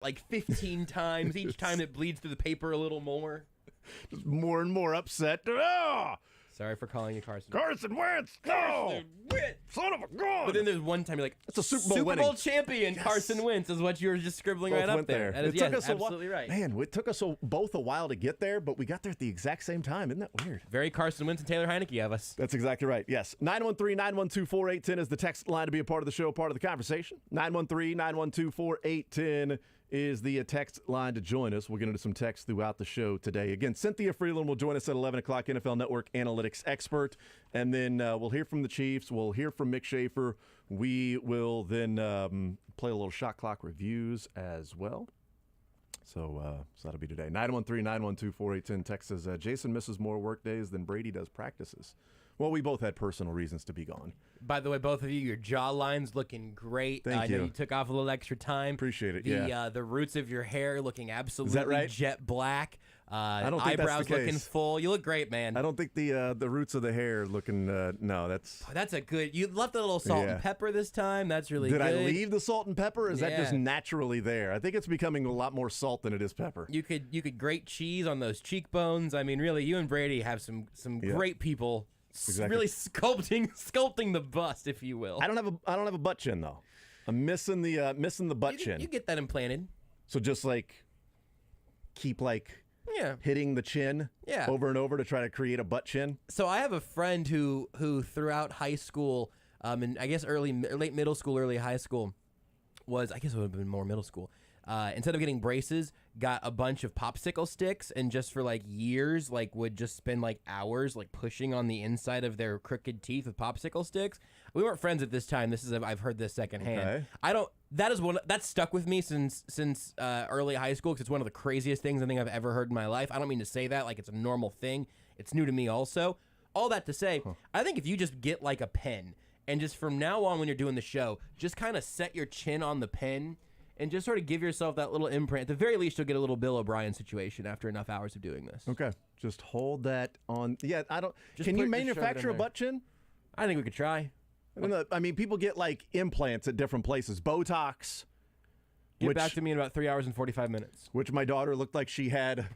like 15 times. Each time it bleeds through the paper a little more. Just more and more upset. Oh! Sorry for calling you Carson. Carson Wentz! No! Son of a gun! But then there's one time you're like, it's a Super Bowl champion, yes. Carson Wentz is what you were just scribbling both right up there. That is, absolutely right. Man, it took us both a while to get there, but we got there at the exact same time. Isn't that weird? Very Carson Wentz and Taylor Heineke of us. That's exactly right, yes. 913-912-4810 is the text line to be a part of the show, part of the conversation. 913-912-4810 is the text line to join us. We'll get into some texts throughout the show today. Again, Cynthia Frelund will join us at 11 o'clock, NFL Network analytics expert. And then we'll hear from the Chiefs. We'll hear from Mick Shaffer. We will then play a little shot clock reviews as well. So that'll be today. 913-912-4810. Text says, Jason misses more work days than Brady does practices. Well, we both had personal reasons to be gone. By the way, both of you, your jawline's looking great. Thank you. I know you took off a little extra time. Appreciate it, The roots of your hair looking absolutely Is that right? jet black. I don't think eyebrows that's the case. looking full. You look great, man. I don't think the roots of the hair looking, no, that's... Oh, that's a good... You left a little salt and pepper this time. That's really good. Did I leave the salt and pepper, or is that just naturally there? I think it's becoming a lot more salt than it is pepper. You could grate cheese on those cheekbones. I mean, really, you and Brady have some great people... Exactly. Really sculpting the bust, if you will. I don't have a butt chin though. I'm missing the butt chin. You get that implanted. So just like keep hitting the chin over and over to try to create a butt chin. So I have a friend who throughout high school, and I guess late middle school, early high school, I guess it would have been more middle school. Instead of getting braces, got a bunch of popsicle sticks, and just for years, would just spend hours pushing on the inside of their crooked teeth with popsicle sticks. We weren't friends at this time. I've heard this secondhand. Okay. That's stuck with me since early high school because it's one of the craziest things I think I've ever heard in my life. I don't mean to say that like it's a normal thing. It's new to me also. All that to say, I think if you just get a pen and just from now on when you're doing the show, just kind of set your chin on the pen. And just sort of give yourself that little imprint. At the very least, you'll get a little Bill O'Brien situation after enough hours of doing this. Okay. Just hold that on. Yeah, I don't. Just can you manufacture a butt chin? I think we could try. I mean, people get implants at different places. Botox. Get back to me in about 3 hours and 45 minutes. Which my daughter looked like she had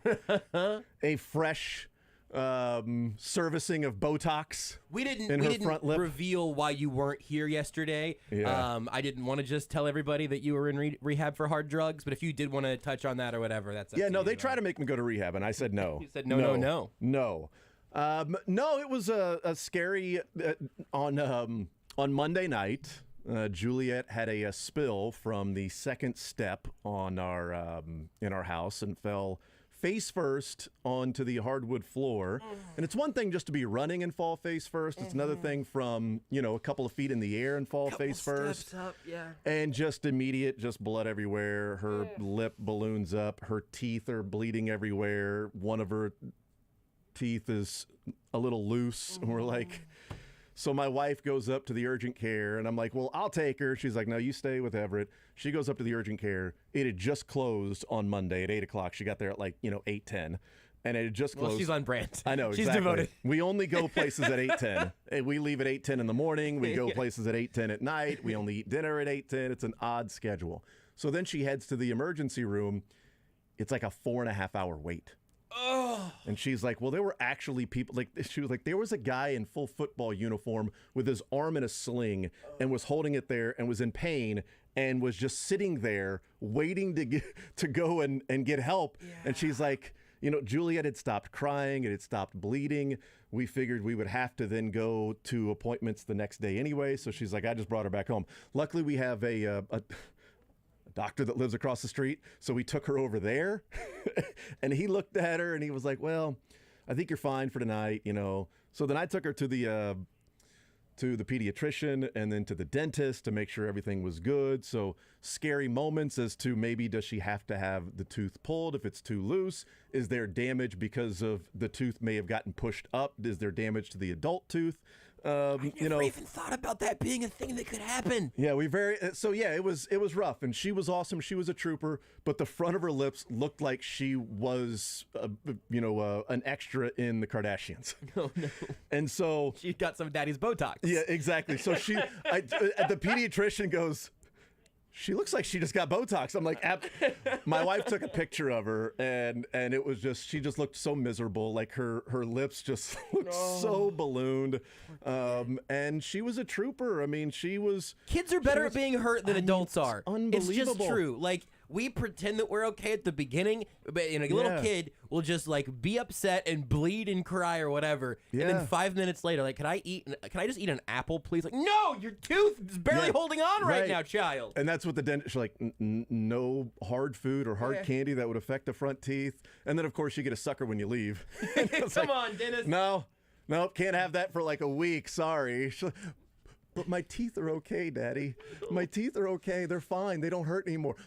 a fresh servicing of Botox. We didn't reveal why you weren't here yesterday. Yeah. I didn't want to just tell everybody that you were in rehab for hard drugs, but if you did want to touch on that or whatever, that's up to you. They try to make me go to rehab, and I said no. You said no. No, it was a scary on Monday night. Juliet had a spill from the second step on in our house and fell face first onto the hardwood floor. And it's one thing just to be running and fall face first. It's another thing from, a couple of feet in the air and fall face first. Steps up, yeah. And just immediate, just blood everywhere. Her lip balloons up. Her teeth are bleeding everywhere. One of her teeth is a little loose. And we're like... So my wife goes up to the urgent care, and I'm like, well, I'll take her. She's like, no, you stay with Everett. She goes up to the urgent care. It had just closed on Monday at 8 o'clock. She got there at 8:10. And it had just closed. Well, she's on brand. I know, exactly. She's devoted. We only go places at 8:10. We leave at 8:10 in the morning. We go places at 8:10 at night. We only eat dinner at 8:10. It's an odd schedule. So then she heads to the emergency room. It's like a 4.5-hour wait. Oh. And she's like, well, there were actually people, she was like, there was a guy in full football uniform with his arm in a sling and was holding it there and was in pain and was just sitting there waiting to go and get help. Yeah. And she's like, Juliet had stopped crying. It had stopped bleeding. We figured we would have to then go to appointments the next day anyway. So she's like, I just brought her back home. Luckily, we have a doctor that lives across the street, so we took her over there. And he looked at her and he was like, well, I think you're fine for tonight, So then I took her to the pediatrician and then to the dentist to make sure everything was good. So scary moments as to maybe does she have to have the tooth pulled if it's too loose? Is there damage because of the tooth may have gotten pushed up? Is there damage to the adult tooth? I never even thought about that being a thing that could happen. Yeah, it was rough, and she was awesome. She was a trooper, but the front of her lips looked like she was, an extra in the Kardashians. Oh no! And so she got some daddy's Botox. Yeah, exactly. So the pediatrician goes, She looks like she just got Botox. I'm like, my wife took a picture of her, and it was just, she just looked so miserable. Like her lips just looked so ballooned. And she was a trooper. I mean, she was. Kids are better at being hurt than adults are. Unbelievable. It's just true. Like, we pretend that we're okay at the beginning, but a little kid will just like be upset and bleed and cry or whatever, and then 5 minutes later, like, can I just eat an apple, please? Like, no, your tooth is barely holding on right now, child. And that's what the dentist, like, no hard food or hard candy that would affect the front teeth. And then of course you get a sucker when you leave. Come on, dentist. No, can't have that for like a week. Sorry. But my teeth are okay, Daddy. My teeth are okay. They're fine. They don't hurt anymore.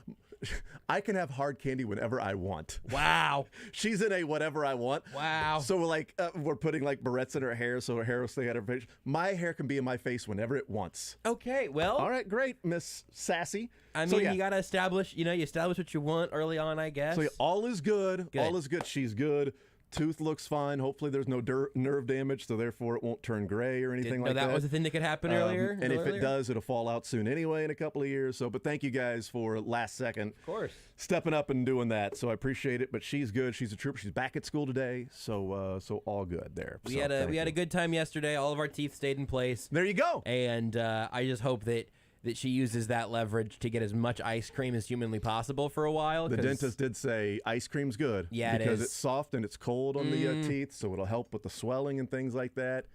I can have hard candy whenever I want. Wow. She's in a whatever I want. Wow. So we're like, we're putting like barrettes in her hair so her hair will stay at her face. My hair can be in my face whenever it wants. Okay, well. All right, great, Miss Sassy. I mean, you got to establish, you establish what you want early on, I guess. So all is good. All is good. She's good. Tooth looks fine. Hopefully there's no nerve damage, so therefore it won't turn gray or anything like that. That was a thing that could happen earlier. And if it does, it'll fall out soon anyway in a couple of years. So, but thank you guys for last second. Of course. Stepping up and doing that. So I appreciate it. But she's good. She's a trooper. She's back at school today. So all good there. We had a good time yesterday. All of our teeth stayed in place. There you go. And I just hope that she uses that leverage to get as much ice cream as humanly possible for a while. The dentist did say ice cream's good. Yeah, because it's soft and it's cold on the teeth, so it'll help with the swelling and things like that.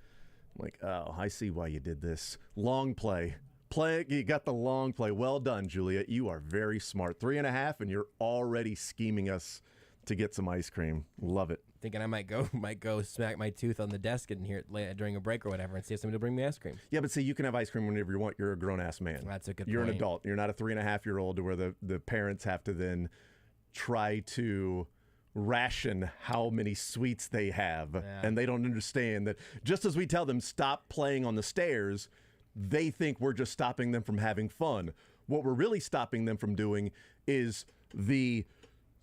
I'm like, oh, I see why you did this. Long play. You got the long play. Well done, Julia. You are very smart. 3.5, and you're already scheming us to get some ice cream. Love it. Thinking I might go smack my tooth on the desk and hear it during a break or whatever and see if somebody will bring me ice cream. Yeah, but see, you can have ice cream whenever you want. You're a grown-ass man. That's a good You're point. an adult. You're not a 3.5-year-old to where the parents have to then try to ration how many sweets they have. Yeah. And they don't understand that just as we tell them stop playing on the stairs, they think we're just stopping them from having fun. What we're really stopping them from doing is the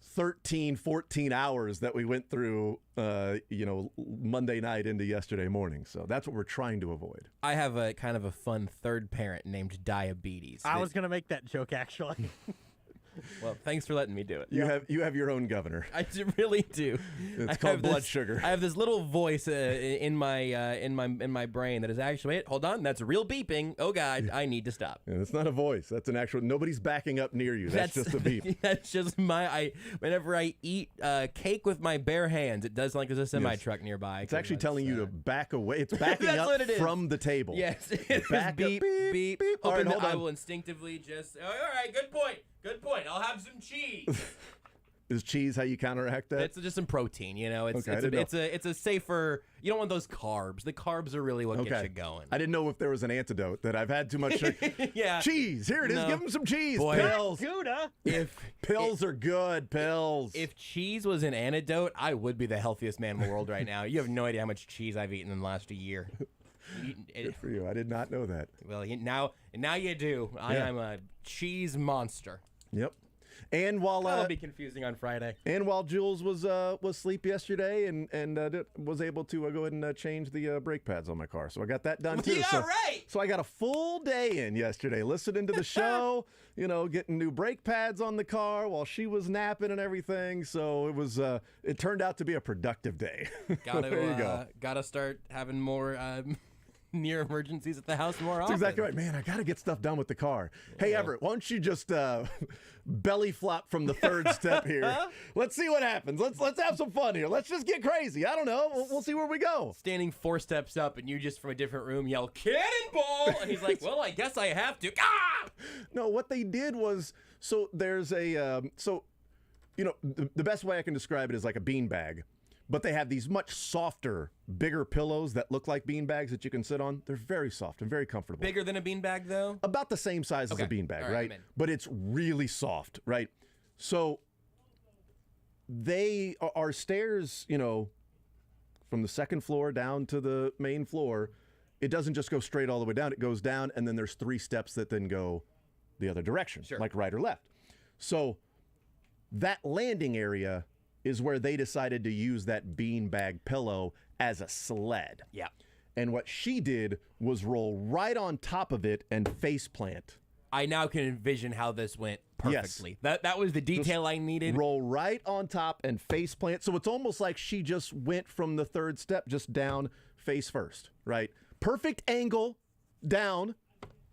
13, 14 hours that we went through, Monday night into yesterday morning. So that's what we're trying to avoid. I have a kind of a fun third parent named Diabetes. I was going to make that joke, actually. Well, thanks for letting me do it. You have your own governor. I really do. It's called blood sugar. I have this little voice in my brain that is actually, wait, hold on, that's real beeping. Oh God, I need to stop. Yeah, that's not a voice. That's an actual. Nobody's backing up near you. That's just a beep. That's just whenever I eat cake with my bare hands, it does like there's a semi truck nearby. It's actually telling you to back away. It's backing up from the table. Yes. Back beep, beep, beep. All right, hold on. I will instinctively just. All right, good point. Good point. I'll have some cheese. Is cheese how you counteract that? It's just some protein, It's okay, it's a safer. You don't want those carbs. The carbs are really what gets you going. I didn't know if there was an antidote that I've had too much sugar. Yeah. Cheese. Here it is. No. Give them some cheese. Boy. Pills. Gouda. Pills are good. Pills. If cheese was an antidote, I would be the healthiest man in the world right now. You have no idea how much cheese I've eaten in the last year. Good for you. I did not know that. Well, now you do. I am a cheese monster. Yep. And while that'll be confusing on Friday. And while Jules was asleep yesterday and was able to go ahead and change the brake pads on my car, so I got that done too. Yeah, right. So I got a full day in yesterday, listening to the show, getting new brake pads on the car while she was napping and everything. So it was it turned out to be a productive day. There you go. Gotta start having more. Near emergencies at the house more often. That's exactly right. Man, I got to get stuff done with the car. Hey, Everett, why don't you just belly flop from the third step here? Let's see what happens. Let's have some fun here. Let's just get crazy. I don't know. We'll see where we go. Standing 4 steps up, and you just from a different room yell, "Cannonball!" And he's like, "Well, I guess I have to." Ah! No, what they did was, so there's a, the best way I can describe it is like a beanbag. But they have these much softer, bigger pillows that look like beanbags that you can sit on. They're very soft and very comfortable. Bigger than a beanbag, though? About the same size as a beanbag, right? But it's really soft, right? So our stairs, from the second floor down to the main floor, it doesn't just go straight all the way down. It goes down, and then there's 3 steps that then go the other direction, like right or left. So that landing area is where they decided to use that beanbag pillow as a sled. Yeah. And what she did was roll right on top of it and face plant I now can envision how this went perfectly. Yes. That was the detail I needed. Roll right on top and face plant. So it's almost like she just went from the third step just down face first, right? Perfect angle down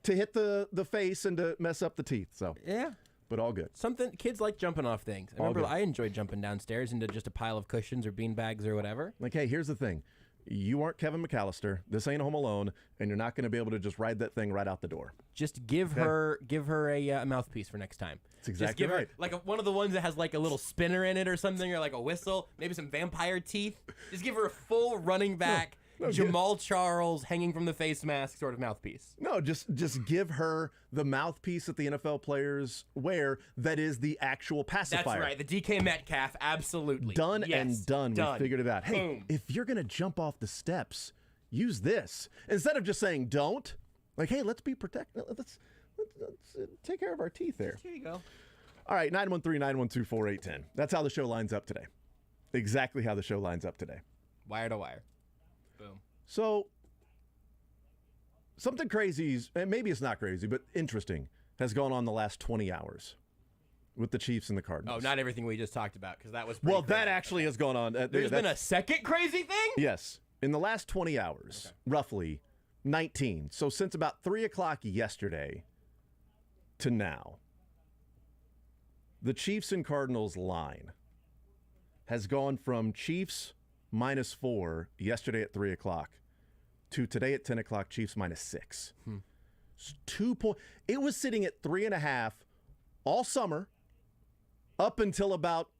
to hit the face and to mess up the teeth. So Yeah. but all good. Something kids like jumping off things. I remember I enjoyed jumping downstairs into just a pile of cushions or bean bags or whatever. Like, hey, here's the thing. You aren't Kevin McAllister. This ain't Home Alone, and you're not going to be able to just ride that thing right out the door. Just give her a mouthpiece for next time. That's exactly just give right. her like one of the ones that has like a little spinner in it or something, or like a whistle, maybe some vampire teeth. Just give her a full running back Jamal Charles hanging from the face mask sort of mouthpiece. No, just give her the mouthpiece that the NFL players wear that is the actual pacifier. That's right, the DK Metcalf, absolutely. Done Yes, and done. We figured it out. Hey, Boom. if you're going to jump off the steps, use this. Instead of just saying don't, like, hey, let's be protected. Let's take care of our teeth there. Here you go. All right, 913-912-4810. That's how the show lines up today. Exactly how the show lines up today. Wire to wire. Boom. So, something crazy, and maybe it's not crazy, but interesting, has gone on the last 20 hours with the Chiefs and the Cardinals. Oh, not everything we just talked about, because that was Well, pretty that crazy. actually has gone on. There's been a second crazy thing? Yes. In the last 20 hours, roughly 19. So, since about 3 o'clock yesterday to now, the Chiefs and Cardinals line has gone from Chiefs -4 yesterday at 3 o'clock to today at 10 o'clock, Chiefs -6. 2 points. It was sitting at 3.5 all summer up until about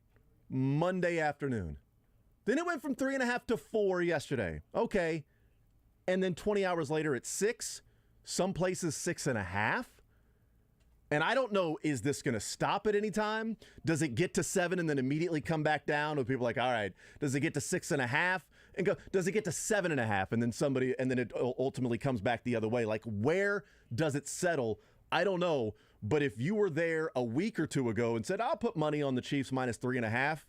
Monday afternoon. Then it went from 3.5 to 4 yesterday. Okay. And then 20 hours later it's 6. Some places 6.5. And I don't know, is this going to stop at any time? Does it get to 7 and then immediately come back down? With people like, all right, does it get to 6.5 and go? Does it get to 7.5 and then it ultimately comes back the other way? Like, where does it settle? I don't know. But if you were there a week or two ago and said, I'll put money on the Chiefs -3.5,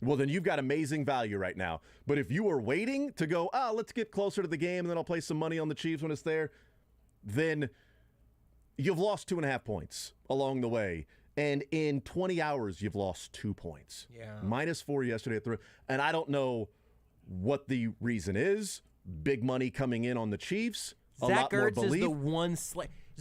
well, then you've got amazing value right now. But if you were waiting to go, let's get closer to the game and then I'll place some money on the Chiefs when it's there, then you've lost 2.5 points along the way. And in 20 hours, you've lost 2 points. Yeah. -4 yesterday at 3. And I don't know what the reason is. Big money coming in on the Chiefs. Zach Ertz is the one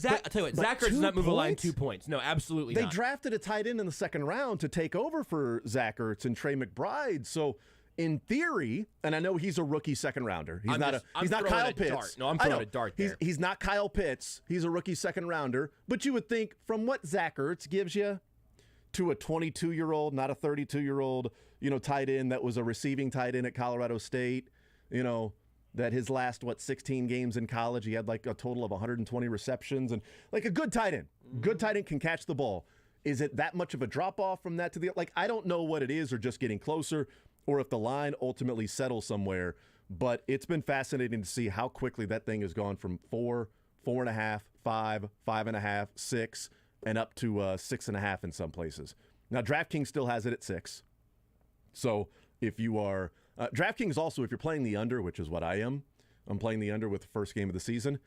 I'll tell you what, Zach Ertz does not move a line 2 points. No, absolutely They not. drafted a tight end in the second round to take over for Zach Ertz and Trey McBride. So, in theory, and I know he's a rookie second rounder. He's not Kyle a Pitts. Dart. No, I'm throwing a dart there. He's not Kyle Pitts. He's a rookie second rounder. But you would think from what Zach Ertz gives you to a 22-year-old, not a 32-year-old, tight end that was a receiving tight end at Colorado State, that his last, 16 games in college, he had like a total of 120 receptions and like a good tight end. Good tight end can catch the ball. Is it that much of a drop-off from that to the, I don't know what it is or just getting closer or if the line ultimately settles somewhere, but it's been fascinating to see how quickly that thing has gone from 4, 4.5, 5, 5.5, 6, and up to 6.5 in some places. Now, DraftKings still has it at 6. So if you are DraftKings also, if you're playing the under, which is what I am, I'm playing the under with the first game of the season.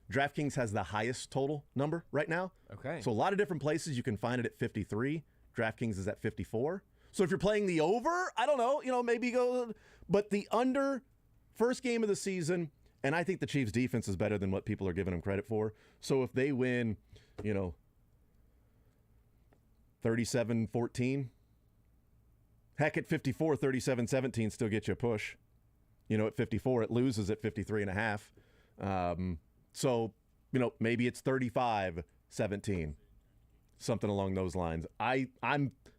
DraftKings has the highest total number right now. Okay. So a lot of different places you can find it at 53. DraftKings is at 54. So if you're playing the over, I don't know, maybe go, but the under, first game of the season, and I think the Chiefs defense is better than what people are giving them credit for. So if they win, 37-14, heck, at 54, 37-17 still gets you a push. At 54, it loses at 53.5. So, maybe it's 35-17, something along those lines.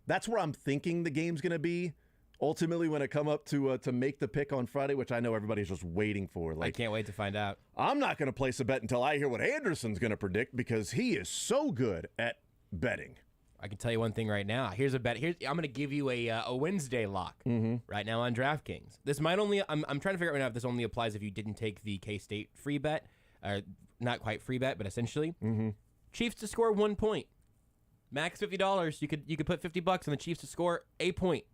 That's where I'm thinking the game's going to be. Ultimately, when I come up to make the pick on Friday, which I know everybody's just waiting for. I can't wait to find out. I'm not going to place a bet until I hear what Anderson's going to predict because he is so good at betting. I can tell you one thing right now. Here's a bet. I'm going to give you a Wednesday lock right now on DraftKings. This might only. I'm trying to figure out right now if this only applies if you didn't take the K-State free bet, not quite free bet, but essentially Chiefs to score 1 point, max $50. You could put $50 on the Chiefs to score a point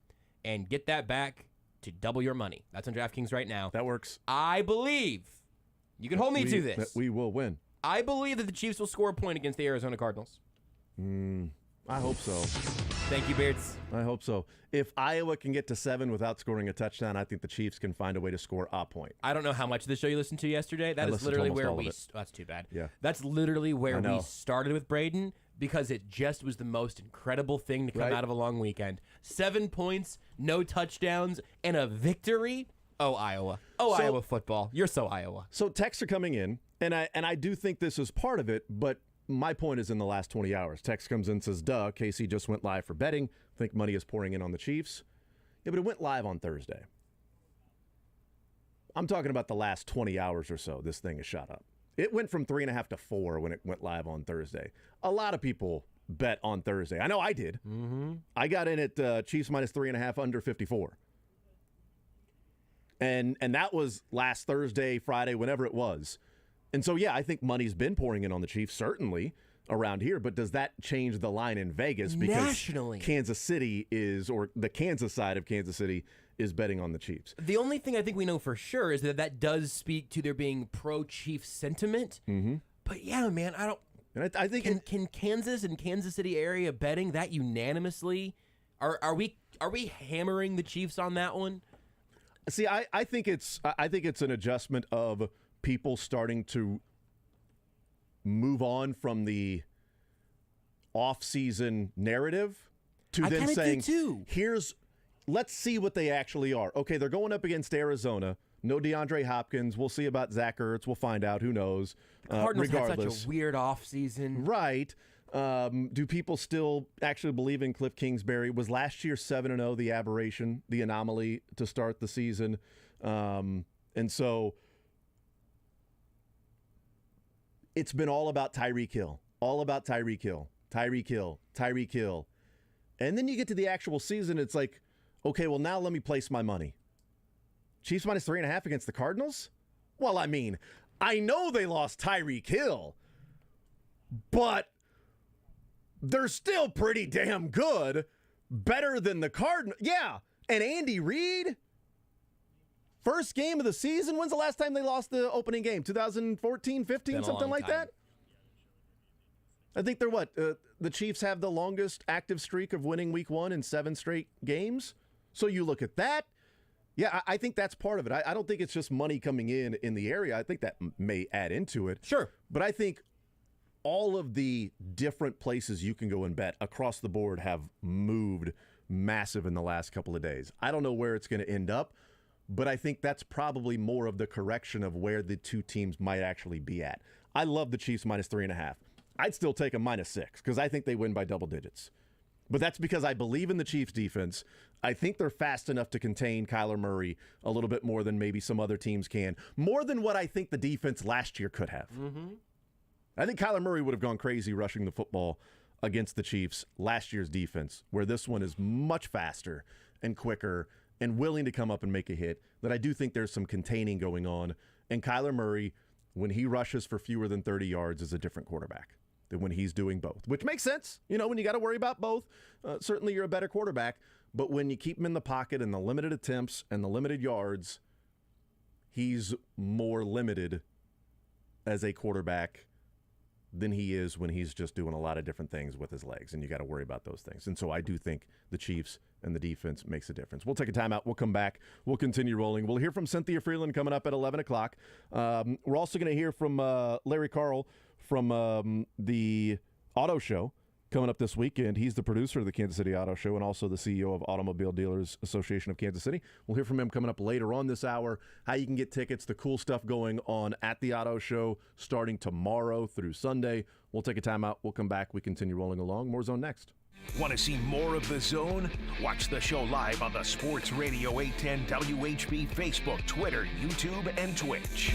and get that back to double your money. That's on DraftKings right now. That works. I believe you can hold me to this. That we will win. I believe that the Chiefs will score a point against the Arizona Cardinals. I hope so. Thank you, Beards. I hope so. If Iowa can get to 7 without scoring a touchdown, I think the Chiefs can find a way to score a point. I don't know how much of the show you listened to yesterday. That is literally where we... that's too bad. Yeah. That's literally where we started with Braden because it just was the most incredible thing to come out of a long weekend. 7 points, no touchdowns, and a victory. Oh, Iowa. Oh, Iowa football. You're so Iowa. So texts are coming in, and I do think this is part of it, but my point is in the last 20 hours. Text comes in and says, duh, KC just went live for betting. Think money is pouring in on the Chiefs. Yeah, but it went live on Thursday. I'm talking about the last 20 hours or so this thing has shot up. It went from 3.5 to 4 when it went live on Thursday. A lot of people bet on Thursday. I know I did. Mm-hmm. I got in at Chiefs minus 3.5 under 54. And that was last Thursday, Friday, whenever it was. And so, yeah, I think money's been pouring in on the Chiefs, certainly around here. But does that change the line in Vegas? Because nationally, Kansas City is, or the Kansas side of Kansas City is betting on the Chiefs. The only thing I think we know for sure is that does speak to there being pro-Chiefs sentiment. Mm-hmm. But, yeah, man, I don't... And I think can Kansas and Kansas City area betting that unanimously? Are we hammering the Chiefs on that one? See, I think it's an adjustment of people starting to move on from the off-season narrative to then saying, let's see what they actually are. Okay, they're going up against Arizona. No DeAndre Hopkins. We'll see about Zach Ertz. We'll find out. Who knows? Cardinals regardless. had such a weird offseason. Right. Do people still actually believe in Cliff Kingsbury? Was last year 7-0 the aberration, the anomaly to start the season? And so it's been all about Tyreek Hill. All about Tyreek Hill. Tyreek Hill. Tyreek Hill. And then you get to the actual season, it's like, okay, well, now let me place my money. Chiefs minus 3.5 against the Cardinals? Well, I mean, I know they lost Tyreek Hill, but they're still pretty damn good. Better than the Cardinals. Yeah, and Andy Reid, first game of the season. When's the last time they lost the opening game? 2014, 15, something like that? I think they're what? The Chiefs have the longest active streak of winning week 1 in 7 straight games. So you look at that. Yeah, I think that's part of it. I don't think it's just money coming in the area. I think that may add into it. Sure. But I think all of the different places you can go and bet across the board have moved massive in the last couple of days. I don't know where it's going to end up, but I think that's probably more of the correction of where the two teams might actually be at. I love the Chiefs minus 3.5. I'd still take a minus 6 because I think they win by double digits. But that's because I believe in the Chiefs defense. I think they're fast enough to contain Kyler Murray a little bit more than maybe some other teams can. More than what I think the defense last year could have. Mm-hmm. I think Kyler Murray would have gone crazy rushing the football against the Chiefs last year's defense, where this one is much faster and quicker and willing to come up and make a hit, that I do think there's some containing going on. And Kyler Murray, when he rushes for fewer than 30 yards, is a different quarterback than when he's doing both, which makes sense. You know, when you got to worry about both, certainly you're a better quarterback. But when you keep him in the pocket and the limited attempts and the limited yards, he's more limited as a quarterback than he is when he's just doing a lot of different things with his legs, and you got to worry about those things. And so I do think the Chiefs and the defense makes a difference. We'll take a timeout. We'll come back. We'll continue rolling. We'll hear from Cynthia Frelund coming up at 11 o'clock. We're also going to hear from Larry Carl from the Auto Show coming up this weekend. He's the producer of the Kansas City Auto Show and also the CEO of Automobile Dealers Association of Kansas City. We'll hear from him coming up later on this hour, how you can get tickets, the cool stuff going on at the Auto Show starting tomorrow through Sunday. We'll take a timeout. We'll come back. We continue rolling along. More Zone next. Want to see more of The Zone? Watch the show live on the Sports Radio 810 WHB Facebook, Twitter, YouTube, and Twitch.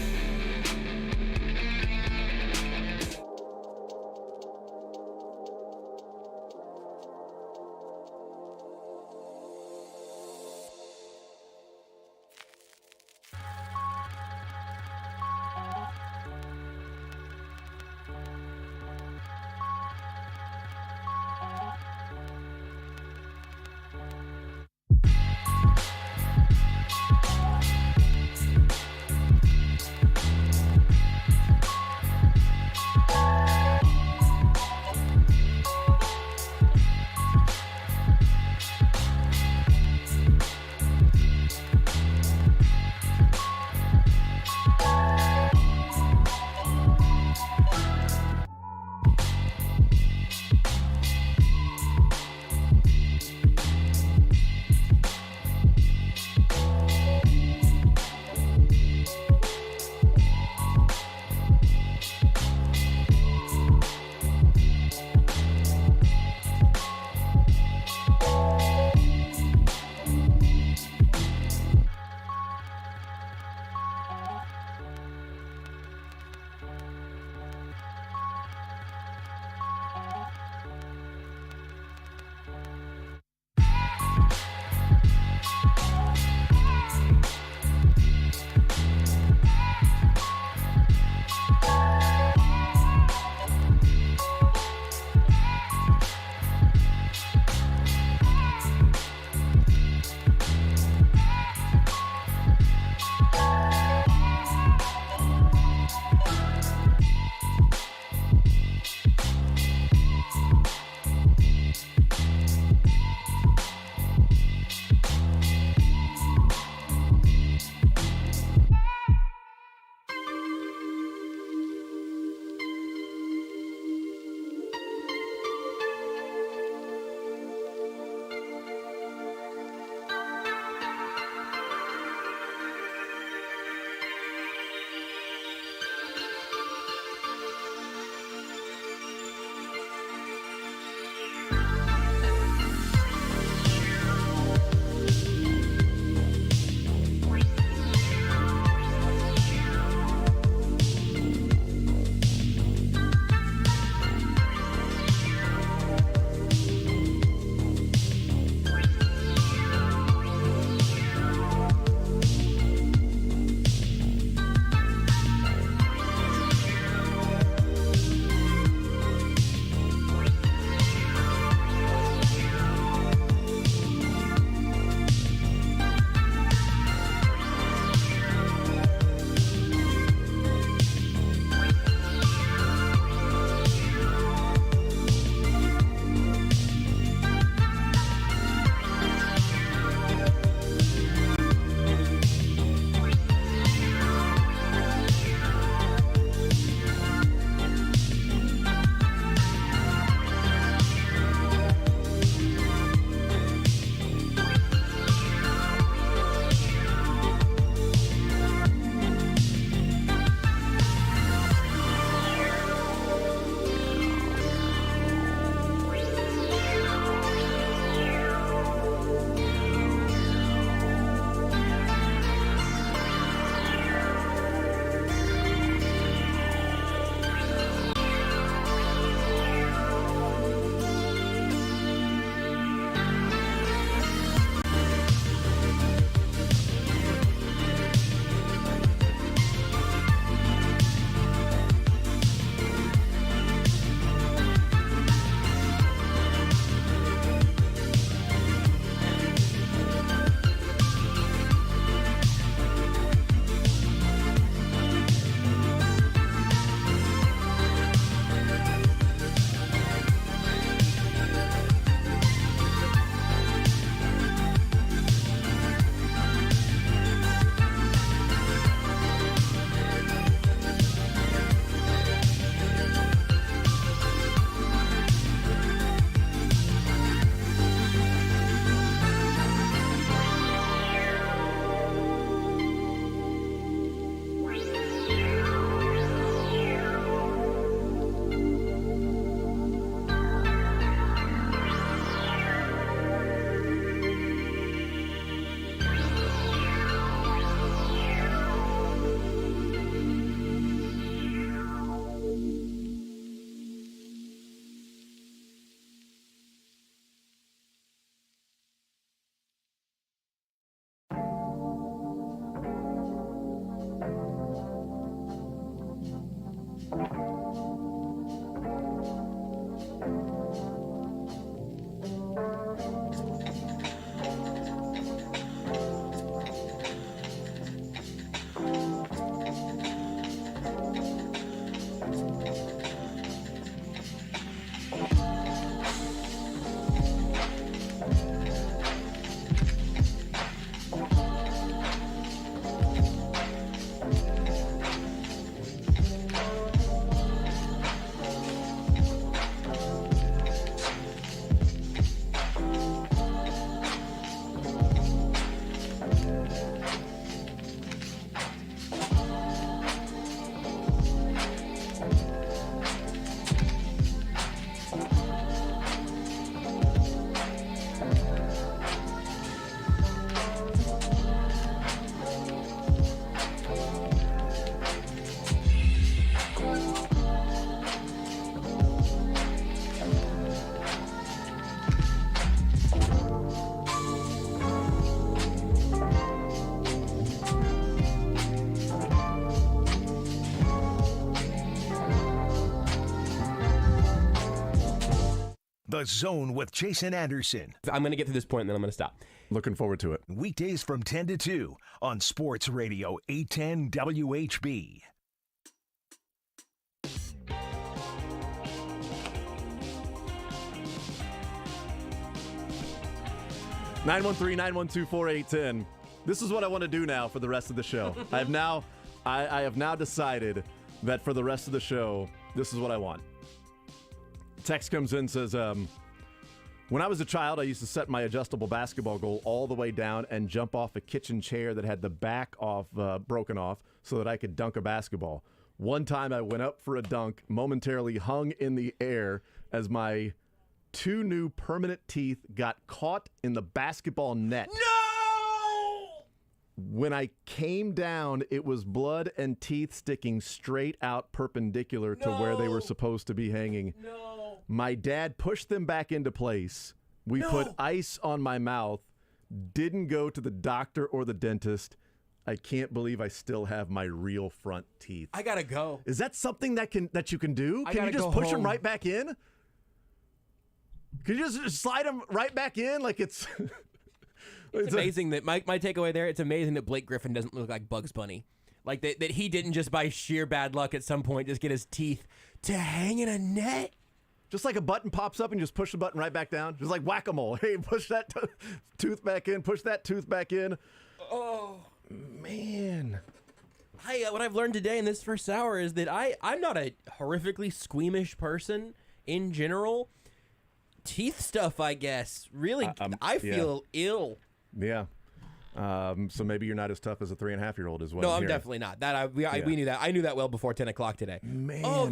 The Zone with Jason Anderson. I'm going to get through this point and then I'm going to stop. Looking forward to it. Weekdays from 10 to 2 on Sports Radio 810 WHB. Nine 912-4810. This is what I want to do now for the rest of the show. I have now decided that for the rest of the show, this is what I want. Text comes in, says, when I was a child, I used to set my adjustable basketball goal all the way down and jump off a kitchen chair that had the back broken off so that I could dunk a basketball. One time I went up for a dunk, momentarily hung in the air as my 2 new permanent teeth got caught in the basketball net. No! When I came down, it was blood and teeth sticking straight out perpendicular to where they were supposed to be hanging. No. My dad pushed them back into place. We put ice on my mouth. Didn't go to the doctor or the dentist. I can't believe I still have my real front teeth. I gotta go. Is that something that you can do? Can you just push them right back in? Can you just slide them right back in like it's... It's amazing that my takeaway there, it's amazing that Blake Griffin doesn't look like Bugs Bunny. Like that he didn't just by sheer bad luck at some point just get his teeth to hang in a net. Just like a button pops up and just push the button right back down. Just like whack-a-mole. Hey, push that tooth back in. Push that tooth back in. Oh, man. What I've learned today in this first hour is that I'm not a horrifically squeamish person in general. Teeth stuff, I guess. Really, I feel ill. Yeah. So maybe you're not as tough as a 3.5-year-old as well. No, I'm definitely not. We knew that. I knew that well before 10 o'clock today. Man. Oh,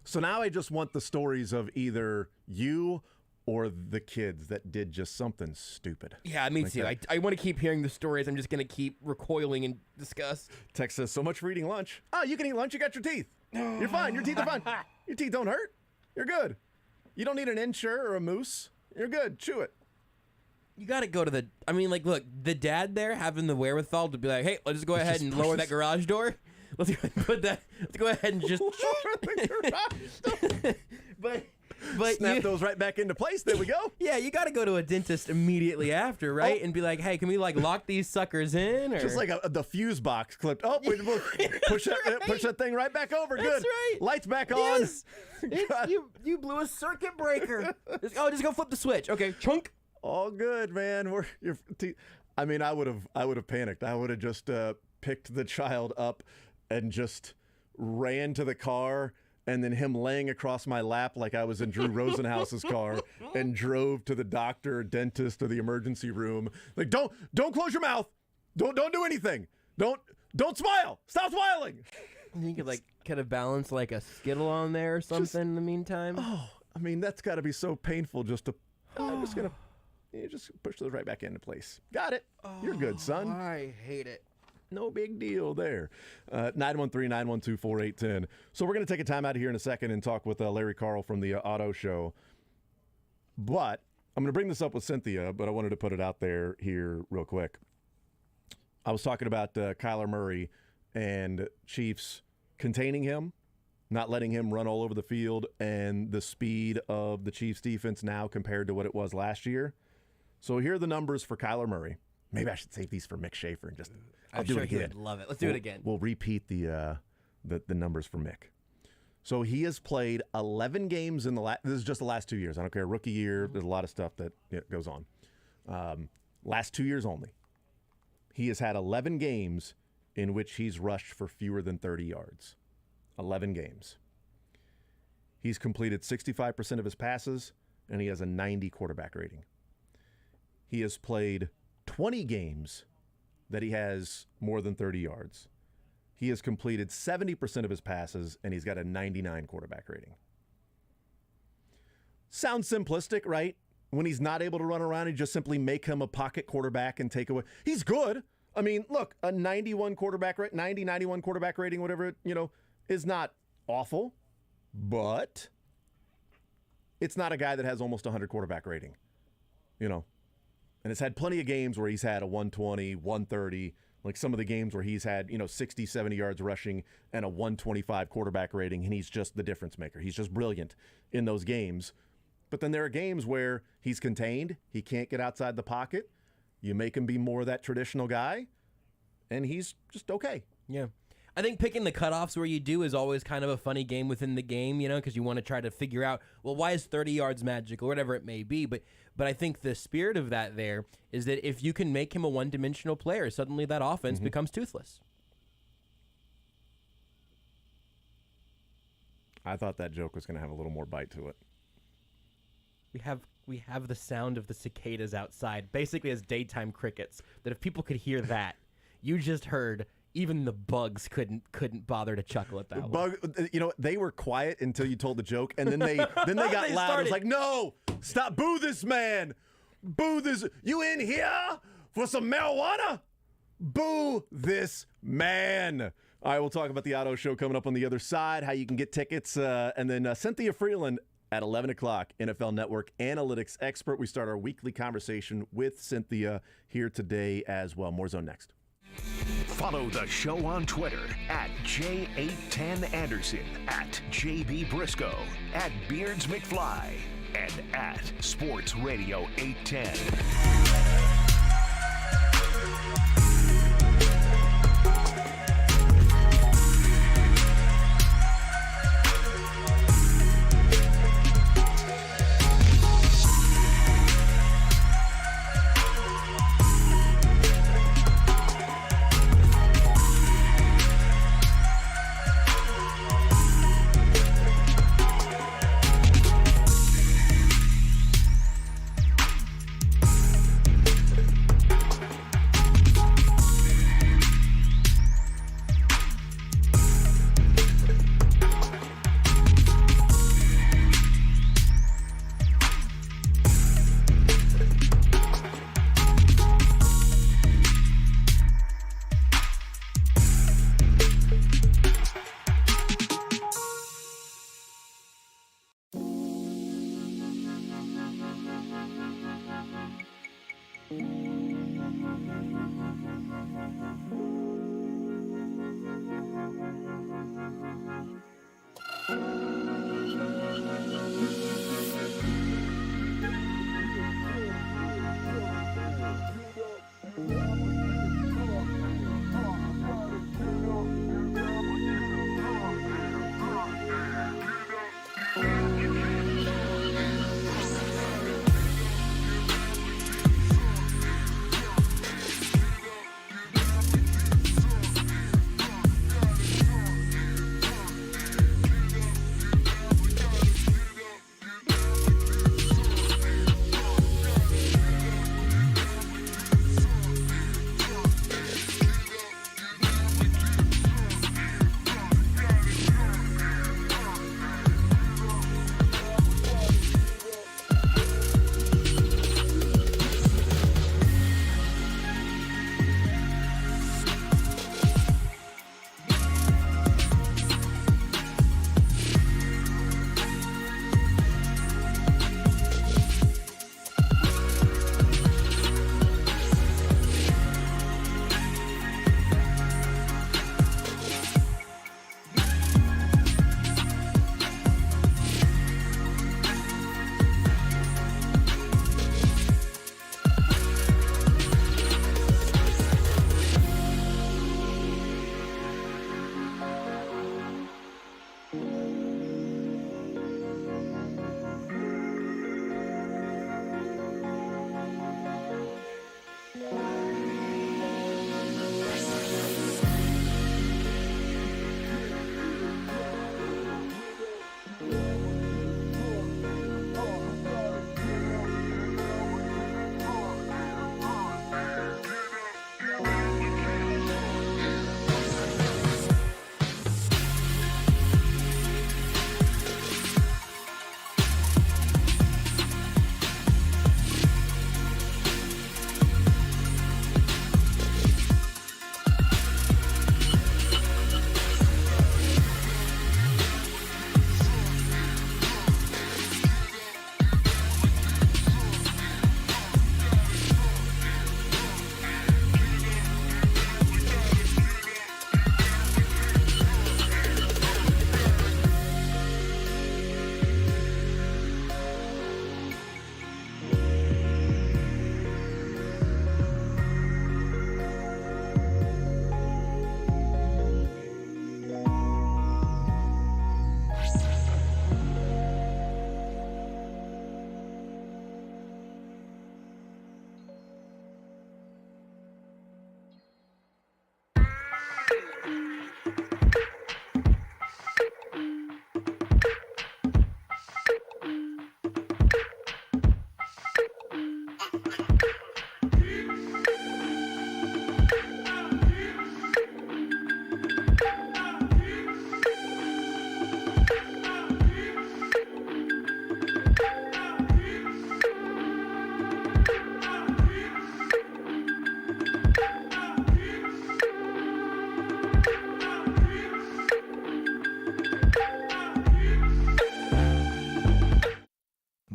So now I just want the stories of either you or the kids that did just something stupid. Yeah, me too. I want to keep hearing the stories. I'm just going to keep recoiling in disgust. Text says, so much for eating lunch. Oh, you can eat lunch. You got your teeth. You're fine. Your teeth are fine. Your teeth don't hurt. You're good. You don't need an insure or a mousse. You're good. Chew it. You got to go to look, the dad there having the wherewithal to be like, hey, let's go ahead and lower that garage door. Let's go ahead and just lower the garage door. But snap those right back into place. There we go. Yeah, you got to go to a dentist immediately after, right? And be like, hey, can we lock these suckers in? Or? Just like the fuse box clipped. Oh, wait, push that thing right back over. Good. That's right. Lights back on. Yes. You blew a circuit breaker. Just go flip the switch. Okay, chunk. All good, man. I would have panicked. I would have just picked the child up and just ran to the car, and then him laying across my lap like I was in Drew Rosenhaus's car, and drove to the doctor, or dentist, or the emergency room. Like, don't close your mouth. Don't do anything. Don't smile. Stop smiling. You could kind of balance like a Skittle on there or something in the meantime. Oh, that's got to be so painful. I'm just gonna. You just push those right back into place. Got it. You're good, son. I hate it. No big deal there. 913-912-4810. So we're going to take a time out here in a second and talk with Larry Carl from the Auto Show. But I'm going to bring this up with Cynthia, but I wanted to put it out there here real quick. I was talking about Kyler Murray and Chiefs containing him, not letting him run all over the field, and the speed of the Chiefs defense now compared to what it was last year. So here are the numbers for Kyler Murray. Maybe I should save these for Mick Shaffer and I'll do it again. Would love it. Let's do it again. We'll repeat the numbers for Mick. So he has played 11 games in this is just the last 2 years. I don't care. Rookie year, there's a lot of stuff that goes on. Last 2 years only. He has had 11 games in which he's rushed for fewer than 30 yards. 11 games. He's completed 65% of his passes, and he has a 90 quarterback rating. He has played 20 games that he has more than 30 yards. He has completed 70% of his passes, and he's got a 99 quarterback rating. Sounds simplistic, right? When he's not able to run around, you just simply make him a pocket quarterback and take away. He's good. Look, a 91 quarterback rate, 90, 91 quarterback rating, whatever, is not awful, but it's not a guy that has almost 100 quarterback rating, And it's had plenty of games where he's had a 120, 130, like some of the games where he's had, 60, 70 yards rushing and a 125 quarterback rating, and he's just the difference maker. He's just brilliant in those games. But then there are games where he's contained, he can't get outside the pocket. You make him be more of that traditional guy, and he's just okay. Yeah. I think picking the cutoffs where you do is always kind of a funny game within the game, because you want to try to figure out, well, why is 30 yards magical, or whatever it may be. But I think the spirit of that there is that if you can make him a one-dimensional player, suddenly that offense becomes toothless. I thought that joke was going to have a little more bite to it. We have the sound of the cicadas outside, basically as daytime crickets, that if people could hear that, you just heard even the bugs couldn't bother to chuckle at that one. They were quiet until you told the joke, and then they got They loud. started. It was like, no, stop, boo this man. Boo this. You in here for some marijuana? Boo this man. All right, we'll talk about the Auto Show coming up on the other side, how you can get tickets, and then Cynthia Frelund at 11 o'clock, NFL Network analytics expert. We start our weekly conversation with Cynthia here today as well. More Zone next. Follow the show on Twitter at J810Anderson, at JB Brisco, at Beards McFly, and at Sports Radio 810.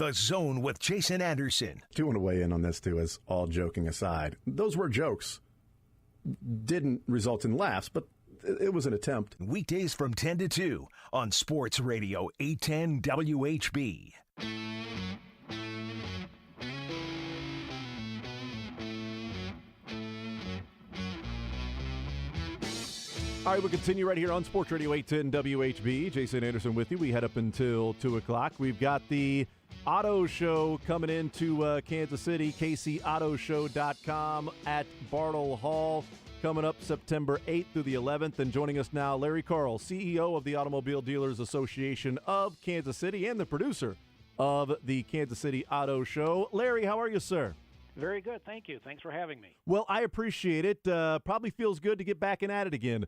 The Zone with Jason Anderson. I do want to weigh in on this, too, as all joking aside. Those were jokes. Didn't result in laughs, but it was an attempt. Weekdays from 10 to 2 on Sports Radio 810 WHB. All right, we'll continue right here on Sports Radio 810 WHB. Jason Anderson with you. We head up until 2 o'clock. We've got the Auto Show coming into Kansas City, kcautoshow.com at Bartle Hall, coming up September 8th through the 11th. And joining us now, Larry Carl, CEO of the Automobile Dealers Association of Kansas City and the producer of the Kansas City Auto Show. Larry, how are you, sir? Very good, thank you. Thanks for having me. Well, I appreciate it. Probably feels good to get back and at it again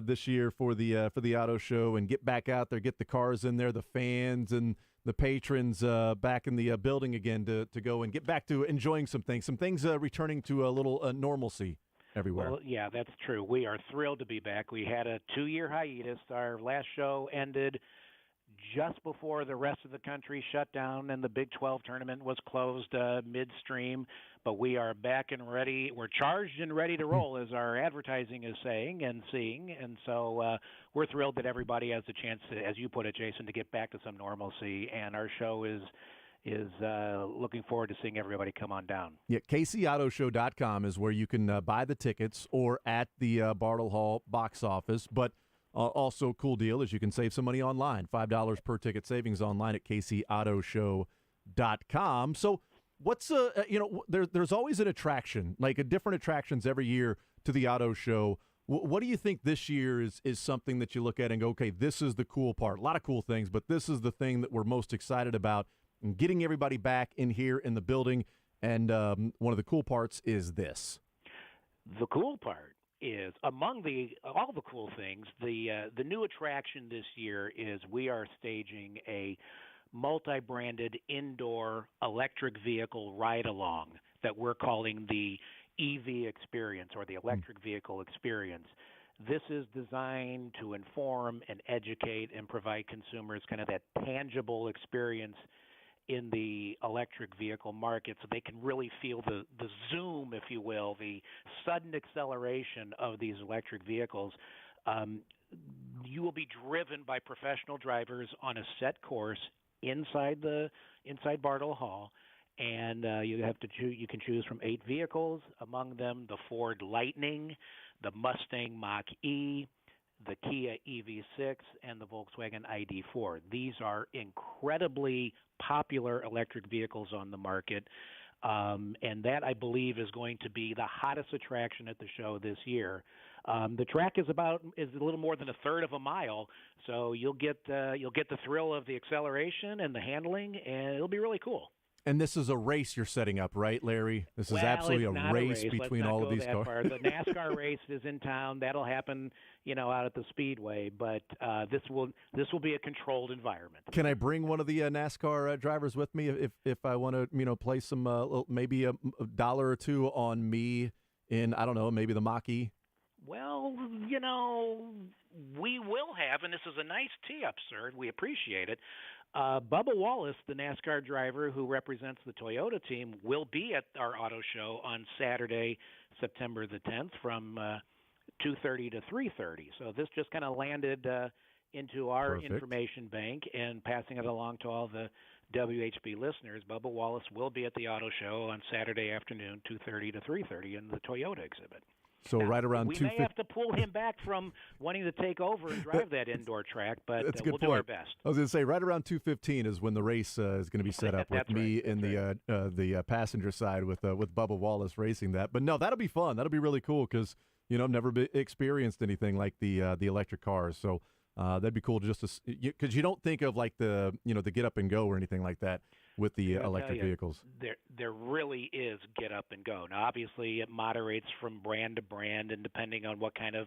this year for the auto show and get back out there, get the cars in there, the fans and the patrons back in the building again to go and get back to enjoying some things returning to a little normalcy everywhere. Well, yeah, that's true. We are thrilled to be back. We had a 2-year hiatus. Our last show ended just before the rest of the country shut down and the Big 12 tournament was closed midstream. But we are back and ready. We're charged and ready to roll, as our advertising is saying and seeing. And so we're thrilled that everybody has a chance, to, as you put it, Jason, to get back to some normalcy. And our show is looking forward to seeing everybody come on down. Yeah, kcautoshow.com is where you can buy the tickets, or at the Bartle Hall box office. But also, cool deal is you can save some money online. $5 per ticket savings online at kcautoshow.com. So what's there's always an attraction, like a different attractions every year to the auto show. What do you think this year is something that you look at and go, okay, this is the cool part? A lot of cool things, but this is the thing that we're most excited about, and getting everybody back in here in the building. And one of the cool parts is this. The cool part is, among all the cool things, the new attraction this year is we are staging a multi-branded indoor electric vehicle ride-along that we're calling the EV experience, or the electric vehicle experience. This is designed to inform and educate and provide consumers kind of that tangible experience in the electric vehicle market, so they can really feel the zoom, if you will, the sudden acceleration of these electric vehicles. You will be driven by professional drivers on a set course inside Bartle Hall, and you can choose from 8 vehicles, among them the Ford Lightning, the Mustang Mach-E, the Kia EV6, and the Volkswagen ID4. These are incredibly popular electric vehicles on the market, and that, I believe, is going to be the hottest attraction at the show this year. The track is a little more than a third of a mile, so you'll get the thrill of the acceleration and the handling, and it'll be really cool. And this is a race you're setting up, right, Larry? This is absolutely a race between all of these cars. The NASCAR race is in town. That'll happen, out at the Speedway. But this will be a controlled environment. Can I bring one of the NASCAR drivers with me if I want to, play some maybe a dollar or two on me in, I don't know, maybe the Mach-E? Well, we will have, and this is a nice tee-up, sir, and we appreciate it. Bubba Wallace, the NASCAR driver who represents the Toyota team, will be at our auto show on Saturday, September the 10th from 2:30 to 3:30. So this just kind of landed into our information bank, and passing it along to all the WHB listeners. Bubba Wallace will be at the auto show on Saturday afternoon, 2:30 to 3:30 in the Toyota exhibit. So now, right around 2:50. We may have to pull him back from wanting to take over and drive that indoor track, but we'll do our best. I was going to say, right around 2:15 is when the race is going to be set up with me in the passenger side with Bubba Wallace racing that. But no, that'll be fun. That'll be really cool because I've never experienced anything like the electric cars. So that'd be cool just to, because you don't think of like the get up and go or anything like that with the electric vehicles. There really is get up and go. Now, obviously, it moderates from brand to brand, and depending on what kind of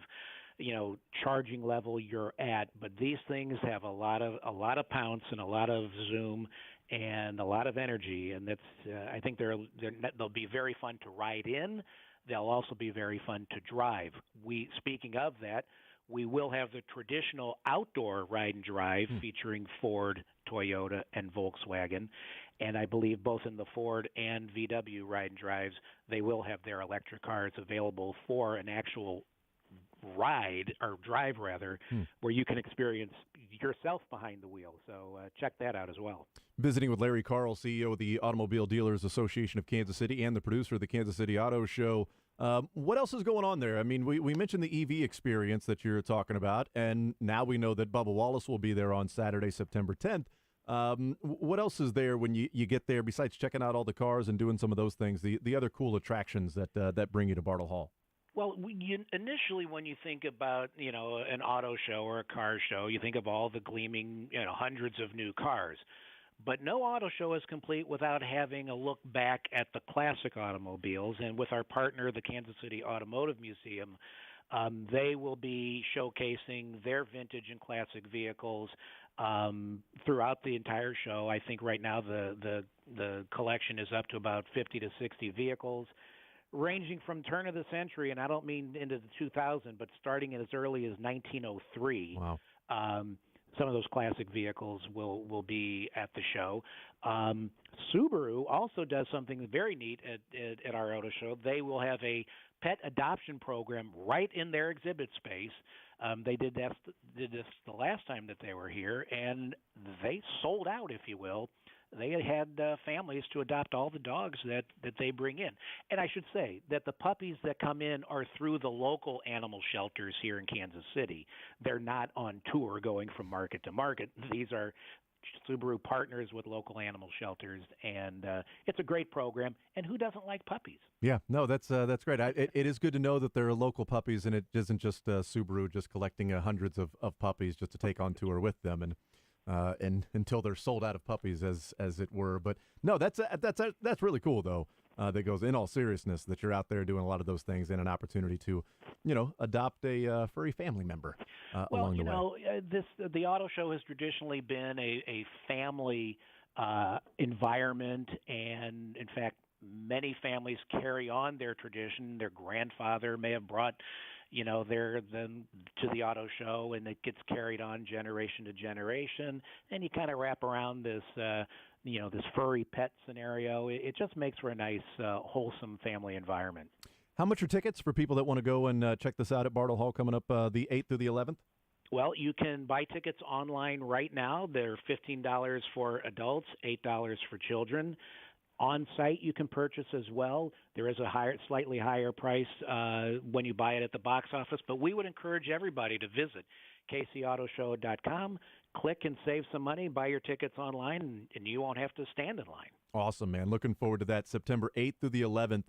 charging level you're at. But these things have a lot of pounce and a lot of zoom and a lot of energy, and that's I think they'll be very fun to ride in. They'll also be very fun to drive. Speaking of that, we will have the traditional outdoor ride and drive featuring Ford, Toyota, and Volkswagen. And I believe both in the Ford and VW ride and drives, they will have their electric cars available for an actual ride or drive rather, where you can experience yourself behind the wheel. So check that out as well. Visiting with Larry Carl, CEO of the Automobile Dealers Association of Kansas City and the producer of the Kansas City Auto Show. What else is going on there? I mean, we mentioned the EV experience that you're talking about, and now we know that Bubba Wallace will be there on Saturday, September 10th. What else is there when you get there, besides checking out all the cars and doing some of those things, the other cool attractions that bring you to Bartle Hall? Well, initially, when you think about an auto show or a car show, you think of all the gleaming hundreds of new cars. But no auto show is complete without having a look back at the classic automobiles. And with our partner, the Kansas City Automotive Museum, they will be showcasing their vintage and classic vehicles throughout the entire show. I think right now the collection is up to about 50 to 60 vehicles, ranging from turn of the century, and I don't mean into the 2000, but starting as early as 1903. Wow. Some of those classic vehicles will be at the show. Subaru also does something very neat at our auto show. They will have a pet adoption program right in their exhibit space. They did this the last time that they were here, and they sold out, if you will. They had families to adopt all the dogs that they bring in. And I should say that the puppies that come in are through the local animal shelters here in Kansas City. They're not on tour going from market to market. These are Subaru partners with local animal shelters, and it's a great program. And who doesn't like puppies? Yeah, no, that's great. It is good to know that there are local puppies, and it isn't just Subaru just collecting hundreds of puppies just to take on tour with them. And until they're sold out of puppies, as it were. But no, that's really cool though. That goes, in all seriousness, that you're out there doing a lot of those things and an opportunity to, adopt a furry family member along the way. The auto show has traditionally been a family environment, and in fact, many families carry on their tradition. Their grandfather may have brought them to the auto show, and it gets carried on generation to generation. And you kind of wrap around this, this furry pet scenario. It just makes for a nice, wholesome family environment. How much are tickets for people that want to go and check this out at Bartle Hall coming up the 8th through the 11th? Well, you can buy tickets online right now. They're $15 for adults, $8 for children. On site, you can purchase as well. There is a slightly higher price when you buy it at the box office, but we would encourage everybody to visit kcautoshow.com, click and save some money, buy your tickets online, and you won't have to stand in line. Awesome, man. Looking forward to that. September 8th through the 11th,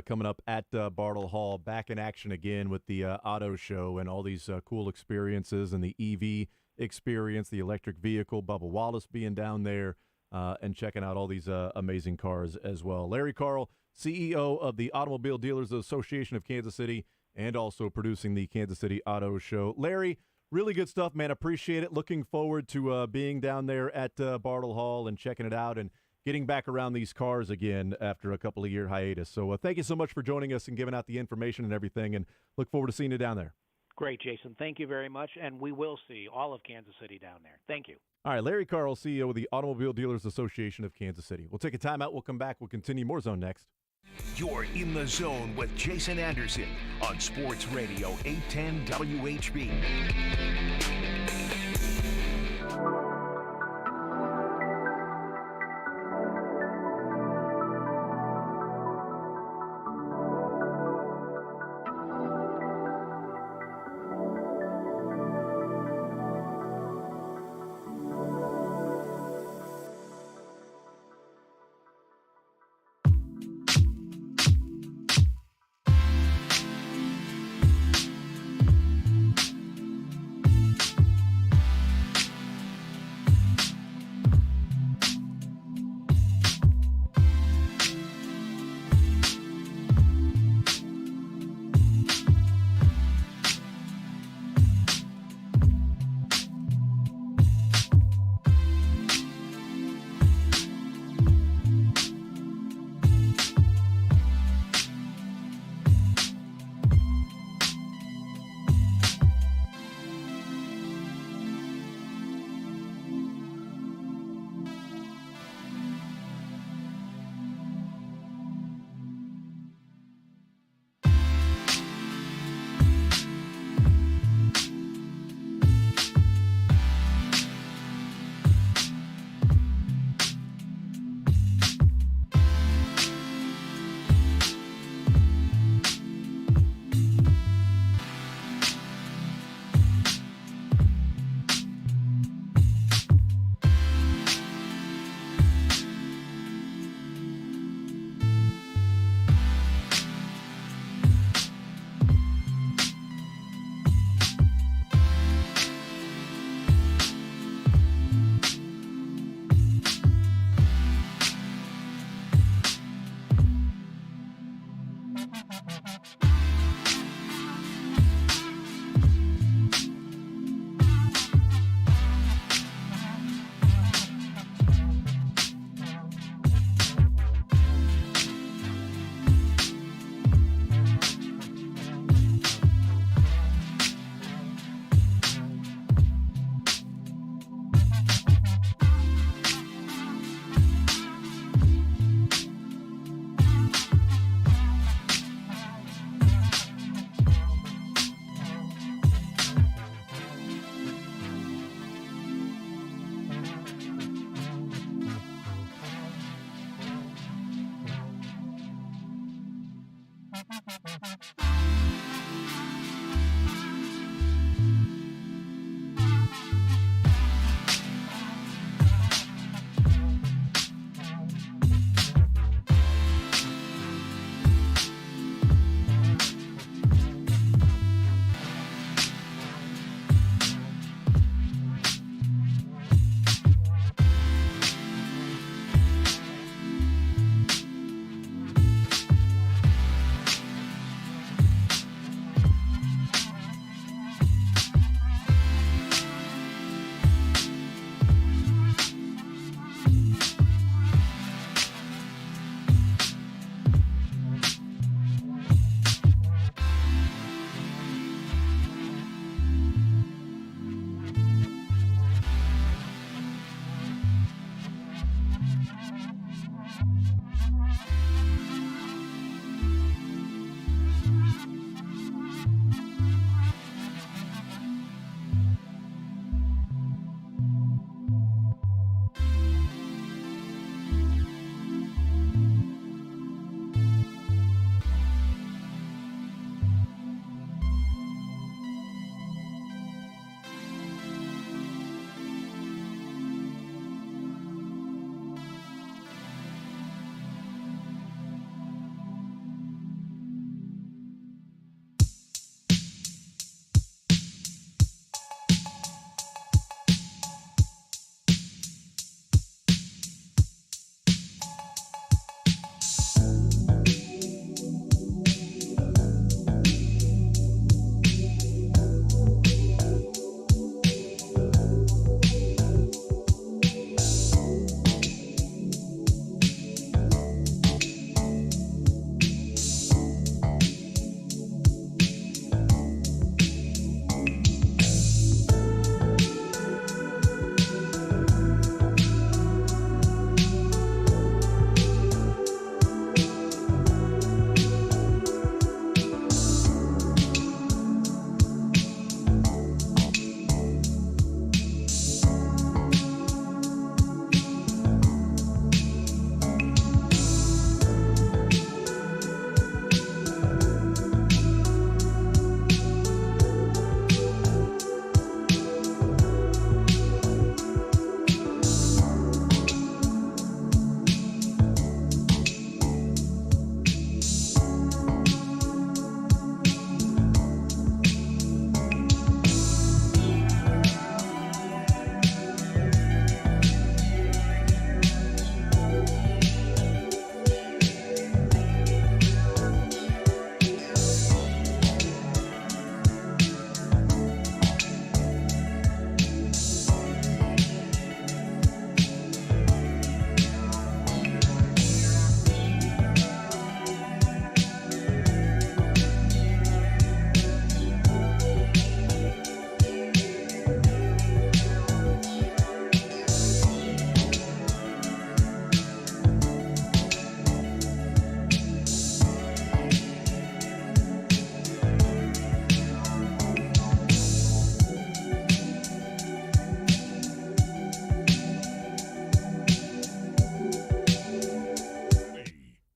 coming up at Bartle Hall. Back in action again with the auto show and all these cool experiences and the EV experience, the electric vehicle, Bubba Wallace being down there. And checking out all these amazing cars as well. Larry Carl, CEO of the Automobile Dealers Association of Kansas City, and also producing the Kansas City Auto Show. Larry, really good stuff, man. Appreciate it. Looking forward to being down there at Bartle Hall and checking it out and getting back around these cars again after a couple of year hiatus. So thank you so much for joining us and giving out the information and everything, and look forward to seeing you down there. Great, Jason. Thank you very much, and we will see all of Kansas City down there. Thank you. All right, Larry Carl, CEO of the Automobile Dealers Association of Kansas City. We'll take a timeout. We'll come back. We'll continue more Zone next. You're in the zone with Jason Anderson on Sports Radio 810 WHB.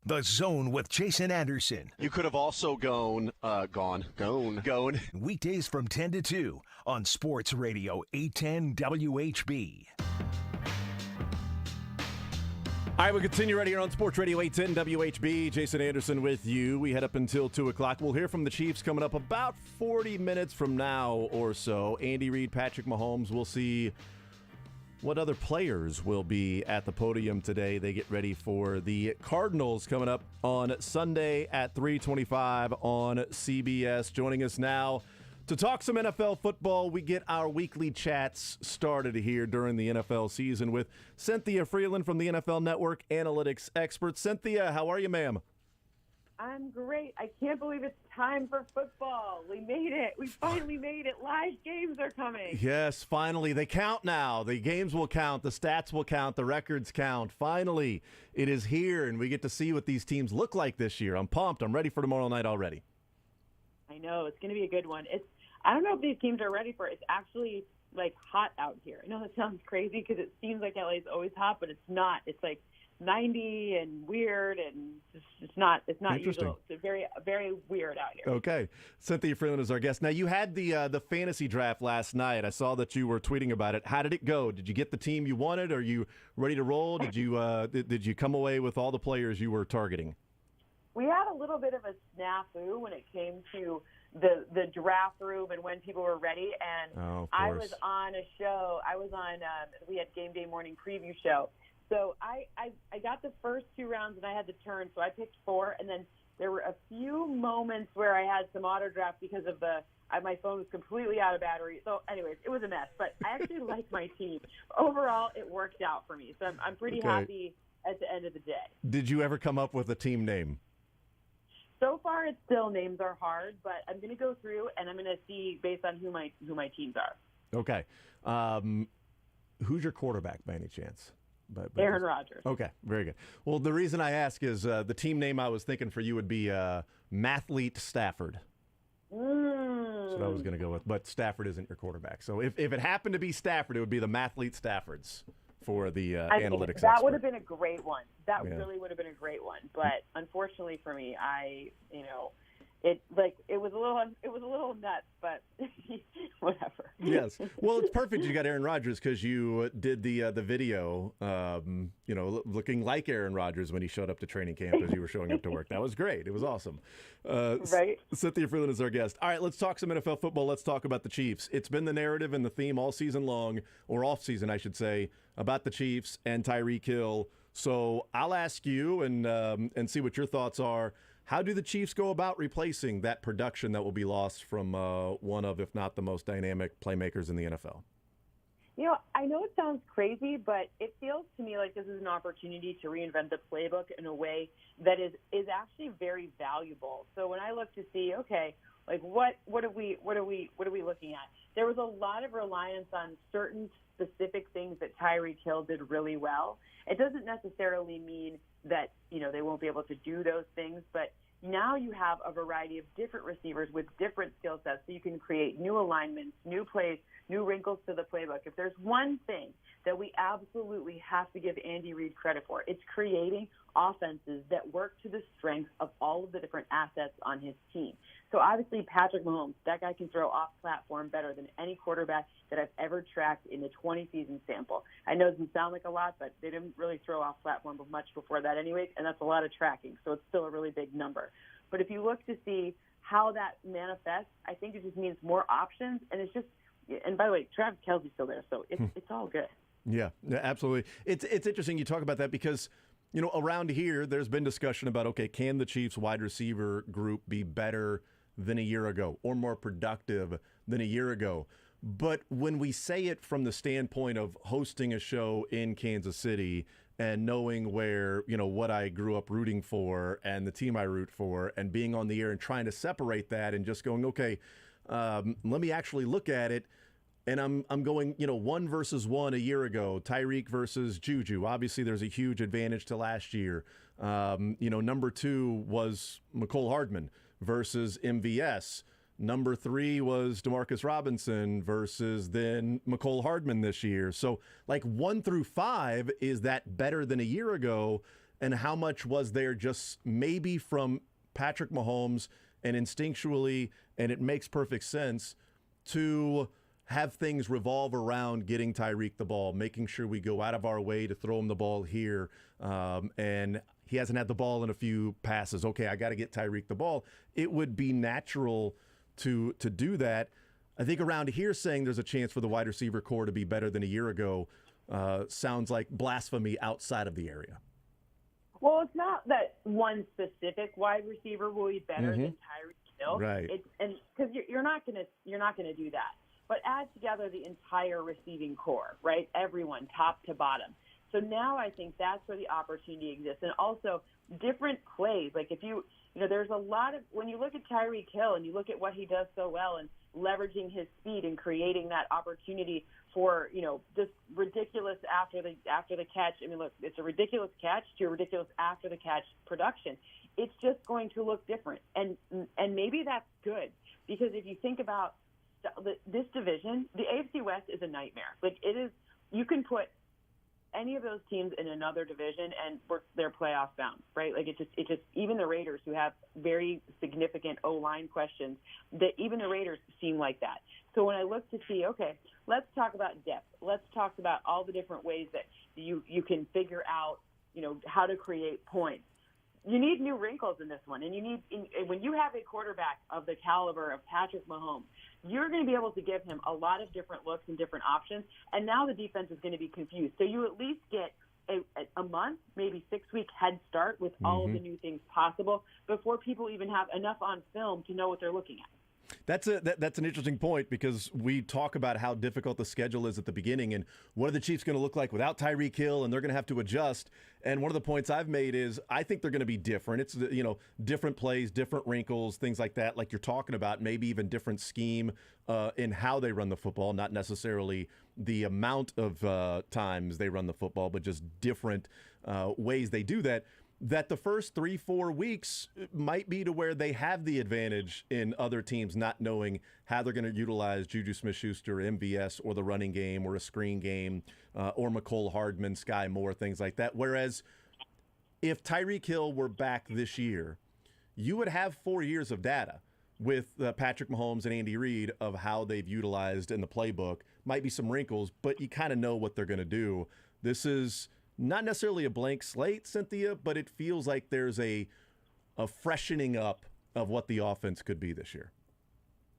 The Zone with Jason Anderson. You could have also gone. Weekdays from 10 to 2 on Sports Radio 810 WHB. All right, we'll continue right here on Sports Radio 810 WHB. Jason Anderson with you. We head up until 2 o'clock. We'll hear from the Chiefs coming up about 40 minutes from now or so. Andy Reid, Patrick Mahomes. We'll see what other players will be at the podium today. They get ready for the Cardinals coming up on Sunday at 3:25 on CBS. Joining us now to talk some NFL football, we get our weekly chats started here during the NFL season with Cynthia Frelund from the NFL Network analytics expert. Cynthia, how are you, ma'am? I'm great. I can't believe it's time for football. We made it. We finally made it. Live games are coming. Yes, finally. They count now. The games will count. The stats will count. The records count. Finally, it is here, and we get to see what these teams look like this year. I'm pumped. I'm ready for tomorrow night already. I know. It's going to be a good one. I don't know if these teams are ready for it. It's actually, hot out here. I know that sounds crazy because it seems like LA is always hot, but it's not. It's, 90 and weird, and it's not usual. It's very weird out here. Okay. Cynthia Frelund is our guest. Now, you had the fantasy draft last night. I saw that you were tweeting about it. How did it go? Did you get the team you wanted? Are you ready to roll? Did you come away with all the players you were targeting? We had a little bit of a snafu when it came to the draft room and when people were ready. And I was on a show. We had Game Day Morning Preview show. So I got the first 2 rounds and I had the turn. So I picked 4. And then there were a few moments where I had some auto draft because of my phone was completely out of battery. So anyways, it was a mess. But I actually liked my team. Overall, it worked out for me. So I'm pretty happy at the end of the day. Did you ever come up with a team name? So far, it's still names are hard, but I'm going to go through and I'm going to see based on who my teams are. Okay. Who's your quarterback by any chance? Aaron Rodgers. Okay, very good. Well, the reason I ask is the team name I was thinking for you would be Mathlete Stafford. That's what I was going to go with, but Stafford isn't your quarterback. So if it happened to be Stafford, it would be the Mathlete Staffords for the analytics. That would have been a great one. That really would have been a great one. But unfortunately for me, it was a little nuts, but whatever. Yes. Well, it's perfect you got Aaron Rodgers because you did the video, looking like Aaron Rodgers when he showed up to training camp as you were showing up to work. That was great. It was awesome. Right. Cynthia Frelund is our guest. All right, let's talk some NFL football. Let's talk about the Chiefs. It's been the narrative and the theme all season long, or off season, I should say, about the Chiefs and Tyreek Hill. So I'll ask you and see what your thoughts are. How do the Chiefs go about replacing that production that will be lost from one of, if not the most dynamic playmakers in the NFL? I know it sounds crazy, but it feels to me like this is an opportunity to reinvent the playbook in a way that is actually very valuable. So when I look to see, okay, like what are we looking at? There was a lot of reliance on certain specific things that Tyreek Hill did really well. It doesn't necessarily mean that, they won't be able to do those things, but now you have a variety of different receivers with different skill sets, so you can create new alignments, new plays, new wrinkles to the playbook. If there's one thing that we absolutely have to give Andy Reid credit for, it's creating offenses that work to the strengths of all of the different assets on his team. So obviously Patrick Mahomes, that guy can throw off platform better than any quarterback that I've ever tracked in the 20-season sample. I know it doesn't sound like a lot, but they didn't really throw off platform much before that anyways, and that's a lot of tracking, so it's still a really big number. But if you look to see how that manifests, I think it just means more options, and it's just, and by the way, Travis Kelce's still there, so it's all good. Yeah, absolutely. It's interesting you talk about that because, around here, there's been discussion about, okay, can the Chiefs wide receiver group be better than a year ago or more productive than a year ago? But when we say it from the standpoint of hosting a show in Kansas City and knowing where, what I grew up rooting for and the team I root for and being on the air and trying to separate that and just going, okay, let me actually look at it. And I'm going, 1 versus 1 a year ago, Tyreek versus Juju. Obviously, there's a huge advantage to last year. Number 2 was McCole Hardman versus MVS. Number 3 was Demarcus Robinson versus then McCole Hardman this year. So, 1 through 5, is that better than a year ago? And how much was there just maybe from Patrick Mahomes and instinctually, and it makes perfect sense, to have things revolve around getting Tyreek the ball, making sure we go out of our way to throw him the ball here. And he hasn't had the ball in a few passes. Okay, I got to get Tyreek the ball. It would be natural to do that. I think around here saying there's a chance for the wide receiver core to be better than a year ago sounds like blasphemy outside of the area. Well, it's not that one specific wide receiver will be better than Tyreek Hill, right? And because you're not gonna do that. But add together the entire receiving core, right? Everyone, top to bottom. So now I think that's where the opportunity exists, and also different plays. Like if there's a lot of, when you look at Tyreek Hill and you look at what he does so well and leveraging his speed and creating that opportunity for, just ridiculous after the catch. I mean, look, it's a ridiculous catch to a ridiculous after the catch production. It's just going to look different, and maybe that's good, because if you think about this division, the AFC West is a nightmare. Like it is, you can put any of those teams in another division and they're playoff bound, right? Like it just even the Raiders, who have very significant O-line questions, that even the Raiders seem like that. So when I look to see, okay, let's talk about depth. Let's talk about all the different ways that you can figure out, how to create points. You need new wrinkles in this one, and when you have a quarterback of the caliber of Patrick Mahomes, you're going to be able to give him a lot of different looks and different options, and now the defense is going to be confused. So you at least get a month, maybe 6-week head start with all of the new things possible before people even have enough on film to know what they're looking at. That's an interesting point, because we talk about how difficult the schedule is at the beginning and what are the Chiefs going to look like without Tyreek Hill, and they're going to have to adjust. And one of the points I've made is I think they're going to be different. It's, different plays, different wrinkles, things like that, like you're talking about, maybe even different scheme in how they run the football, not necessarily the amount of times they run the football, but just different ways they do that. That the first 3-4 weeks might be to where they have the advantage in other teams not knowing how they're going to utilize Juju Smith-Schuster, MVS, or the running game, or a screen game, or McCole Hardman, Sky Moore, things like that. Whereas if Tyreek Hill were back this year, you would have 4 years of data with Patrick Mahomes and Andy Reid of how they've utilized in the playbook. Might be some wrinkles, but you kind of know what they're going to do. This is not necessarily a blank slate, Cynthia, but it feels like there's a freshening up of what the offense could be this year.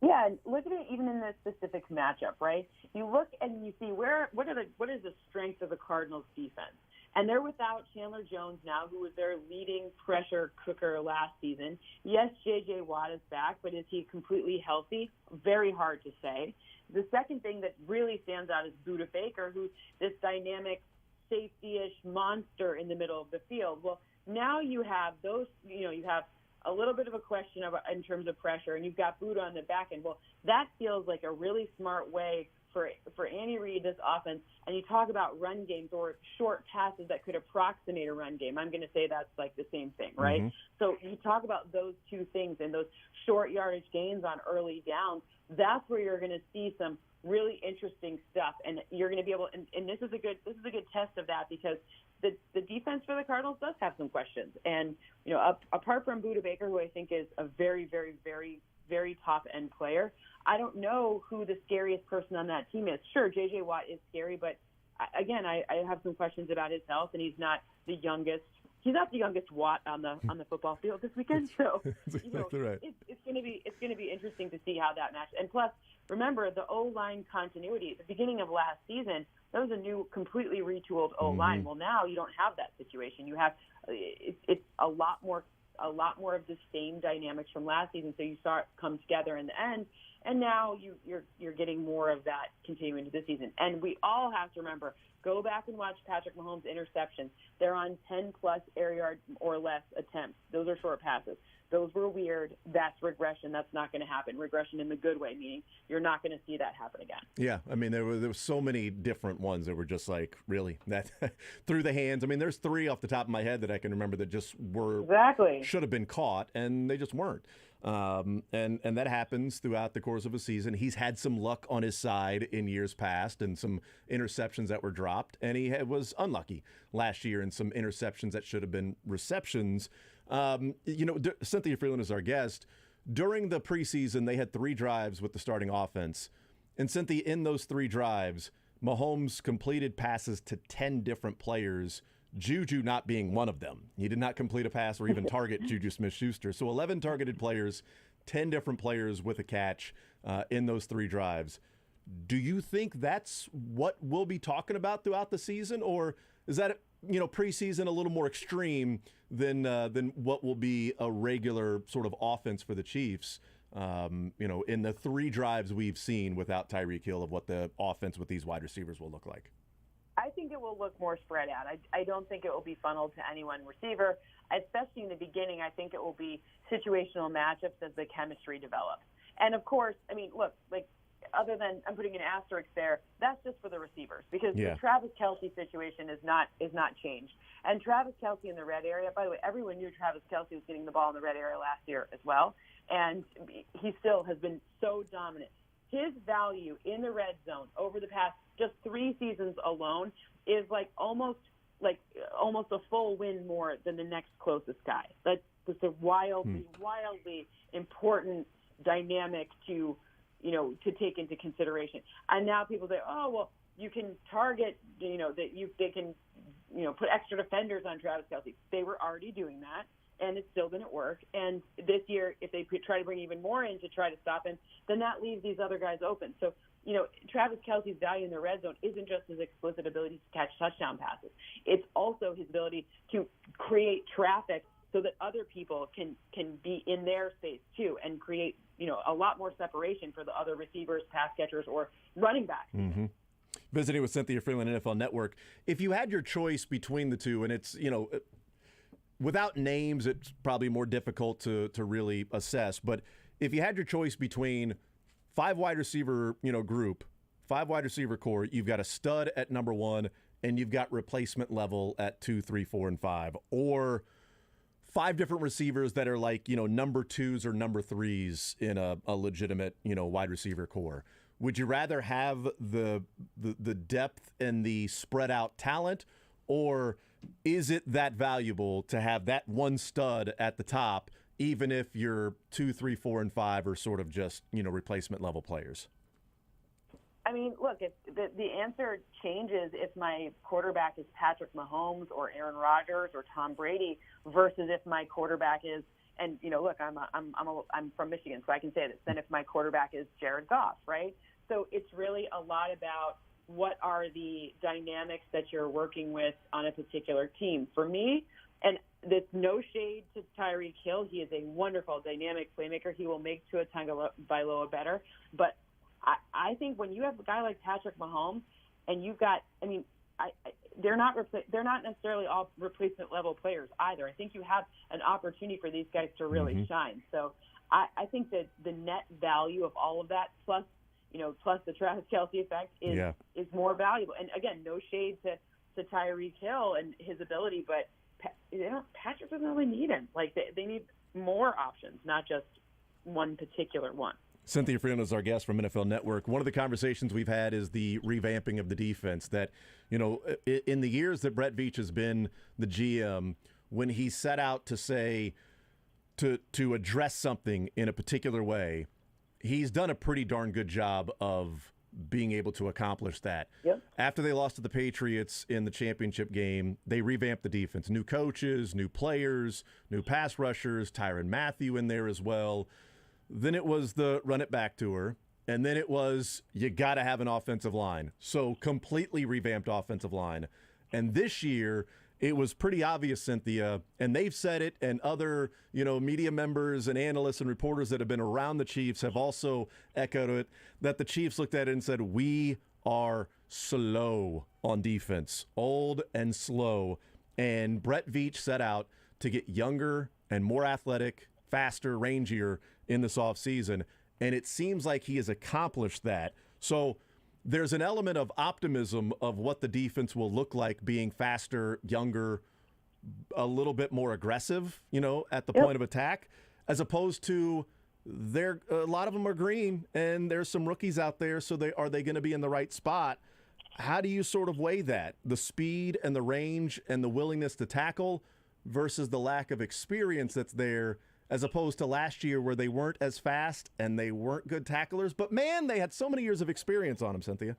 Yeah, and look at it even in the specific matchup, right? You look and you see what is the strength of the Cardinals defense. And they're without Chandler Jones now, who was their leading pressure cooker last season. Yes, J.J. Watt is back, but is he completely healthy? Very hard to say. The second thing that really stands out is Budda Baker, who's this dynamic safety-ish monster in the middle of the field. Well, now you have those, you have a little bit of a question in terms of pressure, and you've got Budda on the back end. Well, that feels like a really smart way for Andy Reid, this offense. And you talk about run games or short passes that could approximate a run game. I'm going to say that's like the same thing, right? Mm-hmm. So you talk about those two things and those short yardage gains on early downs. That's where you're going to see some really interesting stuff, and you're going to be able. And this is a good test of that, because the defense for the Cardinals does have some questions. And apart from Budda Baker, who I think is a very, very, very, very top end player, I don't know who the scariest person on that team is. Sure, J.J. Watt is scary, but again, I have some questions about his health, and he's not the youngest. He's not the youngest Watt on the football field this weekend. So That's exactly right. It's going to be interesting to see how that matches. And plus, remember the O-line continuity at the beginning of last season. That was a new, completely retooled O-line. Mm-hmm. Well, now you don't have that situation. You have it's a lot more of the same dynamics from last season. So you saw it come together in the end. And now you're getting more of that continuing into this season. And we all have to remember, go back and watch Patrick Mahomes' interceptions. They're on 10-plus air yard or less attempts. Those are short passes. Those were weird. That's regression. That's not going to happen. Regression in the good way, meaning you're not going to see that happen again. Yeah, I mean, there were so many different ones that were just like, really, that through the hands. I mean, there's 3 off the top of my head that I can remember that just were should have been caught, and they just weren't. And that happens throughout the course of a season. He's had some luck on his side in years past and some interceptions that were dropped, and he was unlucky last year in some interceptions that should have been receptions. Cynthia Frelund is our guest. During the preseason, they had 3 drives with the starting offense. And Cynthia, in those 3 drives, Mahomes completed passes to 10 different players, Juju not being one of them. He did not complete a pass or even target Juju Smith-Schuster. So 11 targeted players, 10 different players with a catch in those 3 drives. Do you think that's what we'll be talking about throughout the season, or is that preseason a little more extreme than what will be a regular sort of offense for the Chiefs? In the 3 drives we've seen without Tyreek Hill, of what the offense with these wide receivers will look like. I think it will look more spread out. I don't think it will be funneled to any one receiver, especially in the beginning. I think it will be situational matchups as the chemistry develops. And of course, I mean, look, like, other than I'm putting an asterisk there, that's just for the receivers, because the Travis Kelce situation is not changed. And Travis Kelce in the red area, by the way, everyone knew Travis Kelce was getting the ball in the red area last year as well, and he still has been so dominant. His value in the red zone over the past just 3 seasons alone is almost a full win more than the next closest guy. That's just a wildly important dynamic to take into consideration. And now people say, oh, well, you can target, they can put extra defenders on Travis Kelce. They were already doing that, and it still didn't work. And this year, if they try to bring even more in to try to stop him, then that leaves these other guys open. So, Travis Kelce's value in the red zone isn't just his explicit ability to catch touchdown passes. It's also his ability to create traffic so that other people can be in their space too and create, a lot more separation for the other receivers, pass catchers, or running backs. Mm-hmm. Visiting with Cynthia Frelund, NFL Network. If you had your choice between the two, and it's, without names, it's probably more difficult to really assess. But if you had your choice between 5 wide receiver, group, 5 wide receiver core, you've got a stud at number 1, and you've got replacement level at 2, 3, 4, and 5, or 5 different receivers that are number 2s or number 3s in a legitimate, wide receiver core. Would you rather have the depth and the spread out talent, or is it that valuable to have that one stud at the top, even if your 2, 3, 4, and 5 are sort of just, replacement level players? I mean, look, the answer changes if my quarterback is Patrick Mahomes or Aaron Rodgers or Tom Brady versus if my quarterback is, and look, I'm from Michigan, so I can say this. Then if my quarterback is Jared Goff, right? So it's really a lot about what are the dynamics that you're working with on a particular team. For me, and there's no shade to Tyreek Hill, he is a wonderful dynamic playmaker. He will make Tua Tagovailoa better, but I think when you have a guy like Patrick Mahomes, and you've got, they're not necessarily all replacement level players either. I think you have an opportunity for these guys to really shine. So I think that the net value of all of that, plus the Travis Kelce effect, is more valuable. And again, no shade to Tyreek Hill and his ability, but Patrick doesn't really need him. They need more options, not just one particular one. Cynthia Frelund is our guest from NFL Network. One of the conversations we've had is the revamping of the defense. That, in the years that Brett Veach has been the GM, when he set out to say to address something in a particular way, he's done a pretty darn good job of being able to accomplish that. Yep. After they lost to the Patriots in the championship game, they revamped the defense. New coaches, new players, new pass rushers, Tyrann Mathieu in there as well. Then it was the run it back to her. And then it was, you got to have an offensive line. So completely revamped offensive line. And this year, it was pretty obvious, Cynthia, and they've said it, and other, media members and analysts and reporters that have been around the Chiefs have also echoed it, that the Chiefs looked at it and said, we are slow on defense, old and slow. And Brett Veach set out to get younger and more athletic, faster, rangier in this offseason, and it seems like he has accomplished that. So there's an element of optimism of what the defense will look like being faster, younger, a little bit more aggressive, at the point of attack, as opposed to a lot of them are green, and there's some rookies out there, so are they going to be in the right spot? How do you sort of weigh that, the speed and the range and the willingness to tackle versus the lack of experience that's there, as opposed to last year where they weren't as fast and they weren't good tacklers, but man, they had so many years of experience on them, Cynthia?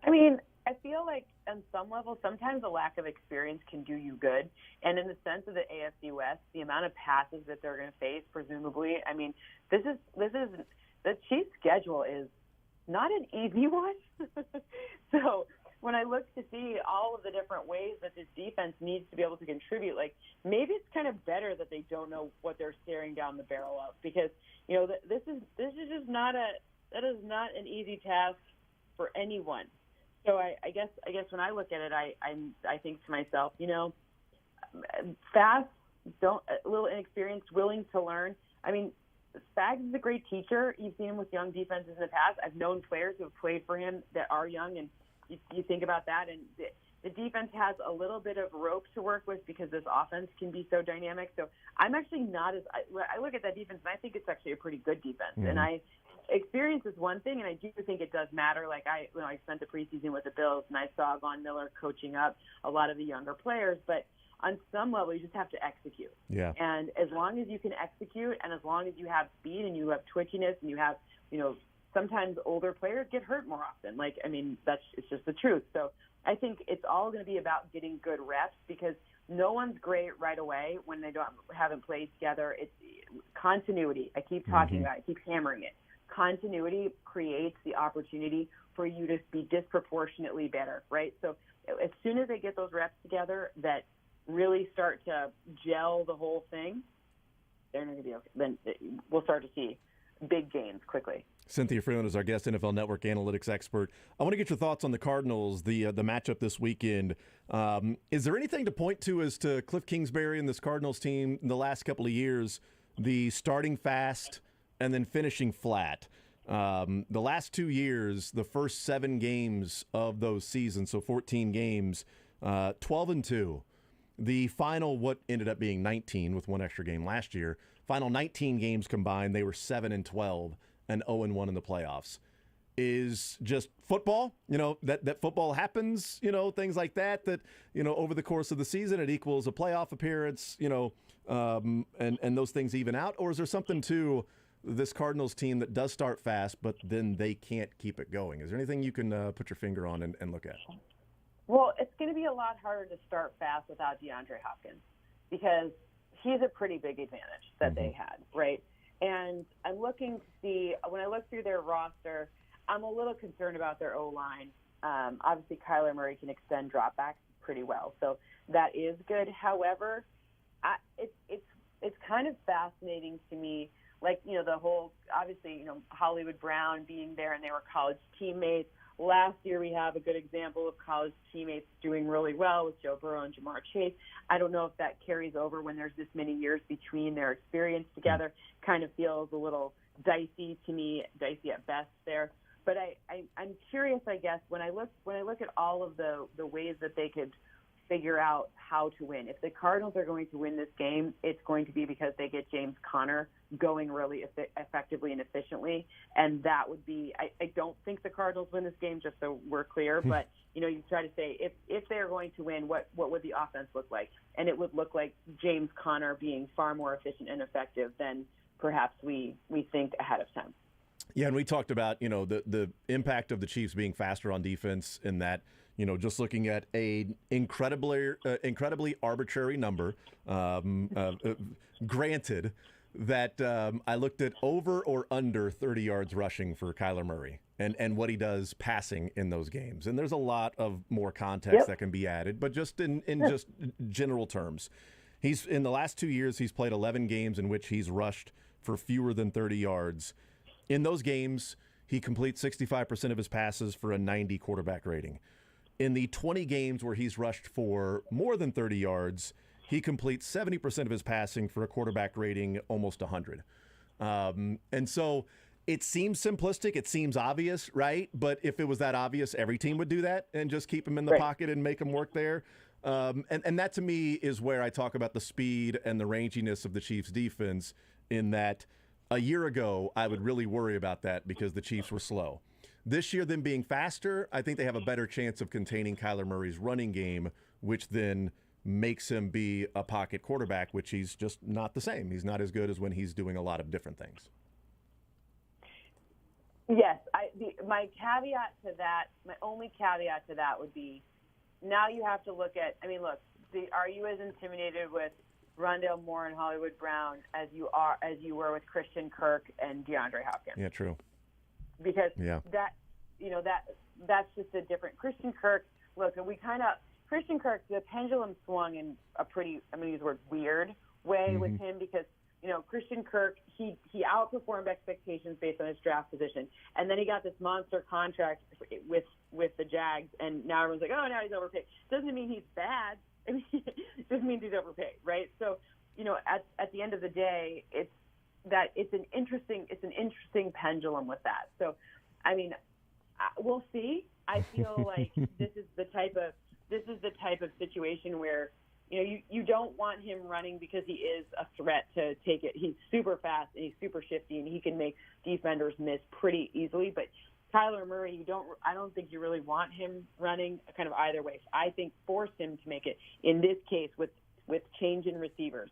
I mean, I feel like on some level, sometimes a lack of experience can do you good. And in the sense of the AFC West, the amount of passes that they're going to face, presumably, this is the Chiefs' schedule is not an easy one. So when I look to see all of the different ways that this defense needs to be able to contribute, maybe it's kind of better that they don't know what they're staring down the barrel of, because this is just not an easy task for anyone. So I guess when I look at it, I think to myself, fast, a little inexperienced, willing to learn. Spags is a great teacher. You've seen him with young defenses in the past. I've known players who have played for him that are young, and you think about that, and the defense has a little bit of rope to work with because this offense can be so dynamic. So I'm actually not I look at that defense, and I think it's actually a pretty good defense. Mm-hmm. And I experience is one thing, and I do think it does matter. Like I spent the preseason with the Bills, and I saw Von Miller coaching up a lot of the younger players. But on some level, you just have to execute. Yeah. And as long as you can execute, and as long as you have speed and you have twitchiness, and you have, sometimes older players get hurt more often. It's just the truth. So I think it's all going to be about getting good reps, because no one's great right away when they haven't played together. It's continuity. I keep talking about it. I keep hammering it. Continuity creates the opportunity for you to be disproportionately better, right? So as soon as they get those reps together that really start to gel the whole thing, they're going to be okay. Then we'll start to see big gains quickly. Cynthia Frelund is our guest NFL Network analytics expert. I want to get your thoughts on the Cardinals, the matchup this weekend. Is there anything to point to as to Cliff Kingsbury and this Cardinals team in the last couple of years, the starting fast and then finishing flat? The last 2 years, the first 7 games of those seasons, so 14 games, 12-2. The final, what ended up being 19 with one extra game last year, final 19 games combined, they were 7-12 and 0-1 in the playoffs. Is just football, that football happens, things like that, over the course of the season, it equals a playoff appearance, and those things even out? Or is there something to this Cardinals team that does start fast, but then they can't keep it going? Is there anything you can put your finger on and look at? Well, it's going to be a lot harder to start fast without DeAndre Hopkins, because he's a pretty big advantage that they had, right? And I'm looking to see, when I look through their roster, I'm a little concerned about their O-line. Obviously, Kyler Murray can extend dropbacks pretty well, so that is good. However, it's kind of fascinating to me, the whole, obviously, Hollywood Brown being there, and they were college teammates. Last year, we have a good example of college teammates doing really well with Joe Burrow and Jamar Chase. I don't know if that carries over when there's this many years between their experience together. Kind of feels a little dicey to me, dicey at best there. But I'm curious, I guess, when I look at all of the ways that they could figure out how to win. If the Cardinals are going to win this game, it's going to be because they get James Conner going really effectively and efficiently, and that would be – I don't think the Cardinals win this game, just so we're clear, but, you try to say if they're going to win, what would the offense look like? And it would look like James Conner being far more efficient and effective than perhaps we think ahead of time. Yeah, and we talked about, the impact of the Chiefs being faster on defense in that, just looking at a incredibly arbitrary number, granted that I looked at over or under 30 yards rushing for Kyler Murray and what he does passing in those games. And there's a lot of more context that can be added, but just in just general terms, he's in the last 2 years, he's played 11 games in which he's rushed for fewer than 30 yards. In those games, he completes 65% of his passes for a 90 quarterback rating. In the 20 games where he's rushed for more than 30 yards, he completes 70% of his passing for a quarterback rating almost 100. And so it seems simplistic. It seems obvious, right? But if it was that obvious, every team would do that and just keep him in the pocket and make him work there. And that, to me, is where I talk about the speed and the ranginess of the Chiefs' defense, in that a year ago, I would really worry about that because the Chiefs were slow. This year, them being faster, I think they have a better chance of containing Kyler Murray's running game, which then makes him be a pocket quarterback, which he's just not the same. He's not as good as when he's doing a lot of different things. Yes, my caveat to that, my only caveat to that would be, now you have to look at, are you as intimidated with Rondale Moore and Hollywood Brown as you were with Christian Kirk and DeAndre Hopkins? Yeah, true. Because that's just a different Christian Kirk. Look, Christian Kirk, the pendulum swung in a pretty, I'm going to use the word weird way with him, because Christian Kirk, he outperformed expectations based on his draft position, and then he got this monster contract with the Jags, and now everyone's like, oh, now he's overpaid. Doesn't mean he's bad. It just means he's overpaid, right? So, at the end of the day, it's an interesting pendulum with that. So, we'll see. I feel like this is the type of situation where you don't want him running because he is a threat to take it. He's super fast and he's super shifty, and he can make defenders miss pretty easily. But Kyler Murray, I don't think you really want him running kind of either way. So I think force him to make it in this case with change in receivers.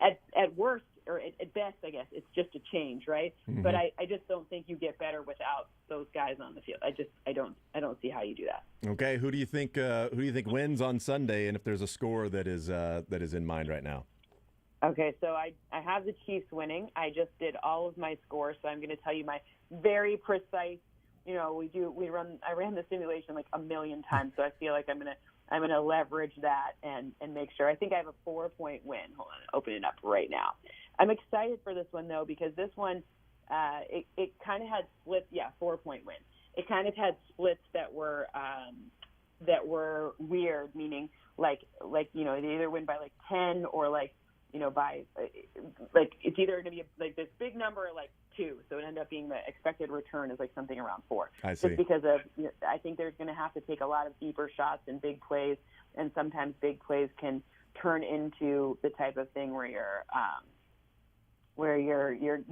At worst, or at best, I guess it's just a change, right? Mm-hmm. But I just don't think you get better without those guys on the field. I don't see how you do that. Okay, who do you think wins on Sunday, and if there's a score that is in mind right now? Okay, so I have the Chiefs winning. I just did all of my scores, so I'm going to tell you my very precise. I ran the simulation like a million times, so I feel like I'm gonna leverage that and make sure. I think I have a 4-point win. Hold on, open it up right now. I'm excited for this one though, because this one it kind of had splits. Yeah, 4-point win. It kind of had splits that were weird, meaning like they either win by like 10 or by it's either going to be like this big number or like 2, so it ended up being the expected return is like something around 4. I see. Just because of I think there's going to have to take a lot of deeper shots and big plays, and sometimes big plays can turn into the type of thing where you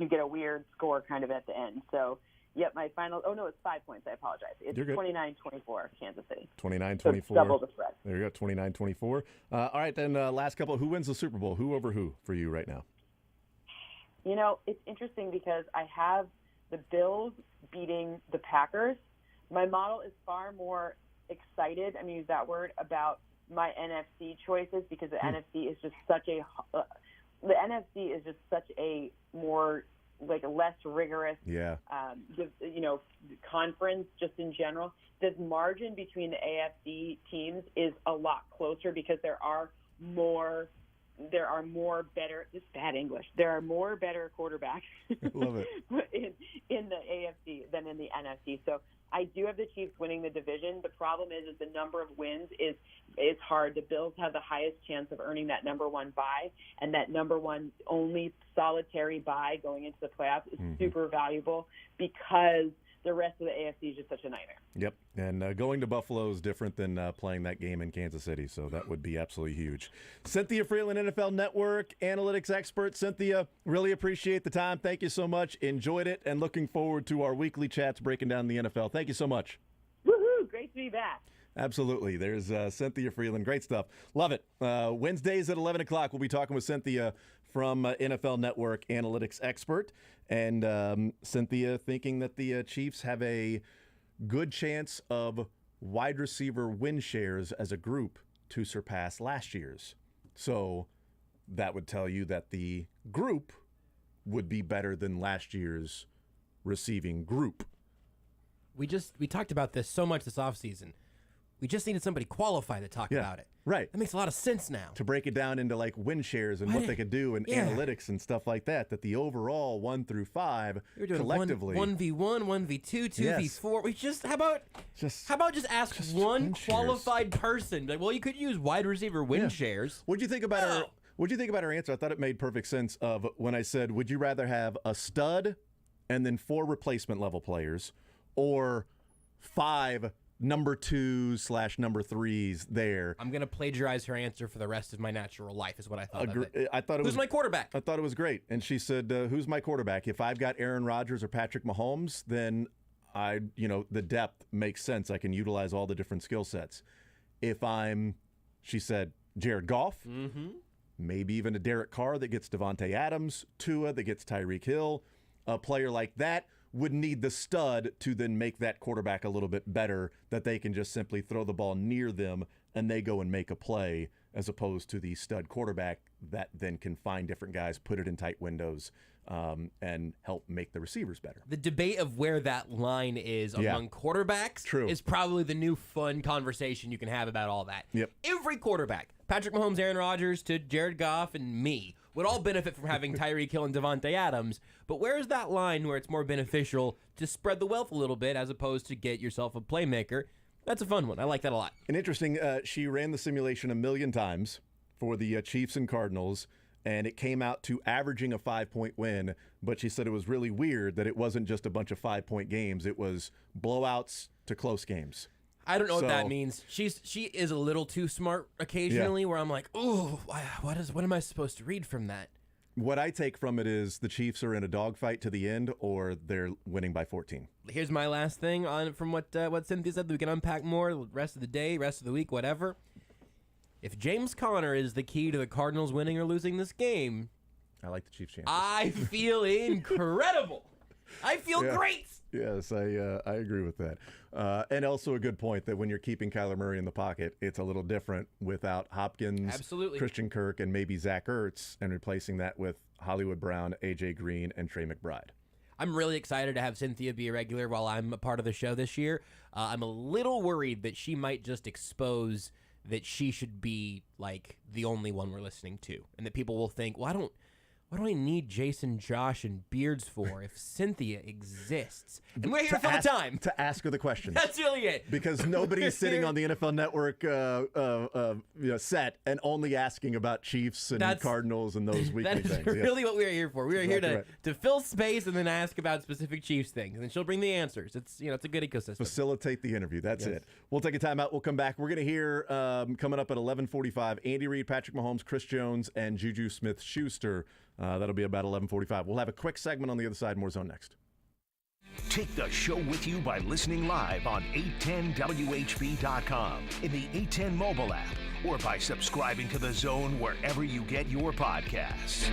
get a weird score kind of at the end. So yep, my final. Oh no, it's 5 points. I apologize. It's 29-24, Kansas City. 29-24. So double the spread. There you go, 29-24. All right, then last couple. Who wins the Super Bowl? Who over who for you right now? It's interesting because I have the Bills beating the Packers. My model is far more excited, I'm going to use that word, about my NFC choices because the NFC is just such a more like a less rigorous conference just in general. The margin between the AFC teams is a lot closer because there are more better. This is bad English. There are more better quarterbacks Love it. in the AFC than in the NFC. So I do have the Chiefs winning the division. The problem is the number of wins is hard. The Bills have the highest chance of earning that number 1 bye, and that number 1 only solitary bye going into the playoffs is super valuable because the rest of the AFC is just such a nightmare. Yep, and going to Buffalo is different than playing that game in Kansas City, so that would be absolutely huge. Cynthia Frelund, NFL Network analytics expert. Cynthia, really appreciate the time. Thank you so much. Enjoyed it, and looking forward to our weekly chats breaking down the NFL. Thank you so much. Woohoo! Great to be back. Absolutely. There's Cynthia Frelund. Great stuff. Love it. Wednesdays at 11 o'clock, we'll be talking with Cynthia from NFL Network analytics expert. And Cynthia thinking that the Chiefs have a good chance of wide receiver win shares as a group to surpass last year's. So that would tell you that the group would be better than last year's receiving group. We talked about this so much this offseason. We just needed somebody qualified to talk about it. Right. That makes a lot of sense now. To break it down into like win shares and what they could do and analytics and stuff like that, that the overall 1 through 5 We're doing collectively 1v1, 1v2, 2v4. We how about just ask one qualified person? Like, well, you could use wide receiver win shares. What'd you think about our answer? I thought it made perfect sense of when I said, would you rather have a stud and then 4 replacement level players or 5 number 2/number 3s there? I'm going to plagiarize her answer for the rest of my natural life is what I thought of it. Who's my quarterback? I thought it was great. And she said, who's my quarterback? If I've got Aaron Rodgers or Patrick Mahomes, then the depth makes sense. I can utilize all the different skill sets. If she said, Jared Goff, maybe even a Derek Carr that gets Devontae Adams, Tua that gets Tyreek Hill, a player like that would need the stud to then make that quarterback a little bit better, that they can just simply throw the ball near them and they go and make a play, as opposed to the stud quarterback that then can find different guys, put it in tight windows, and help make the receivers better. The debate of where that line is among quarterbacks is probably the new fun conversation you can have about all that. Yep. Every quarterback, Patrick Mahomes, Aaron Rodgers, to Jared Goff and me, would all benefit from having Tyreek Hill and Devontae Adams. But where is that line where it's more beneficial to spread the wealth a little bit as opposed to get yourself a playmaker? That's a fun one. I like that a lot. And interesting, she ran the simulation 1 million times for the Chiefs and Cardinals, and it came out to averaging a 5-point win. But she said it was really weird that it wasn't just a bunch of 5-point games. It was blowouts to close games. I don't know what that means. She is a little too smart occasionally, where I'm like, ooh, what am I supposed to read from that? What I take from it is the Chiefs are in a dogfight to the end, or they're winning by 14. Here's my last thing from what Cynthia said. We can unpack more the rest of the day, rest of the week, whatever. If James Conner is the key to the Cardinals winning or losing this game, I like the Chiefs' chances. I feel incredible. I feel great. Yes, I agree with that. And also a good point that when you're keeping Kyler Murray in the pocket, it's a little different without Hopkins, Absolutely. Christian Kirk, and maybe Zach Ertz, and replacing that with Hollywood Brown, A.J. Green, and Trey McBride. I'm really excited to have Cynthia be a regular while I'm a part of the show this year. I'm a little worried that she might just expose that she should be like the only one we're listening to, and that people will think, well, what do I need Jason, Josh, and Beards for if Cynthia exists? And we're here to fill the time. To ask her the questions. That's really it. Because nobody's sitting on the NFL Network set and only asking about Chiefs and Cardinals and those weekly that is things. really what we are here for. We are here to fill space and then ask about specific Chiefs things, and she'll bring the answers. It's it's a good ecosystem. Facilitate the interview. That's it. We'll take a timeout. We'll come back. We're going to hear coming up at 11:45 Andy Reid, Patrick Mahomes, Chris Jones, and Juju Smith-Schuster. That'll be about 11:45. We'll have a quick segment on the other side. More Zone next. Take the show with you by listening live on 810WHB.com, in the 810 mobile app, or by subscribing to The Zone wherever you get your podcasts.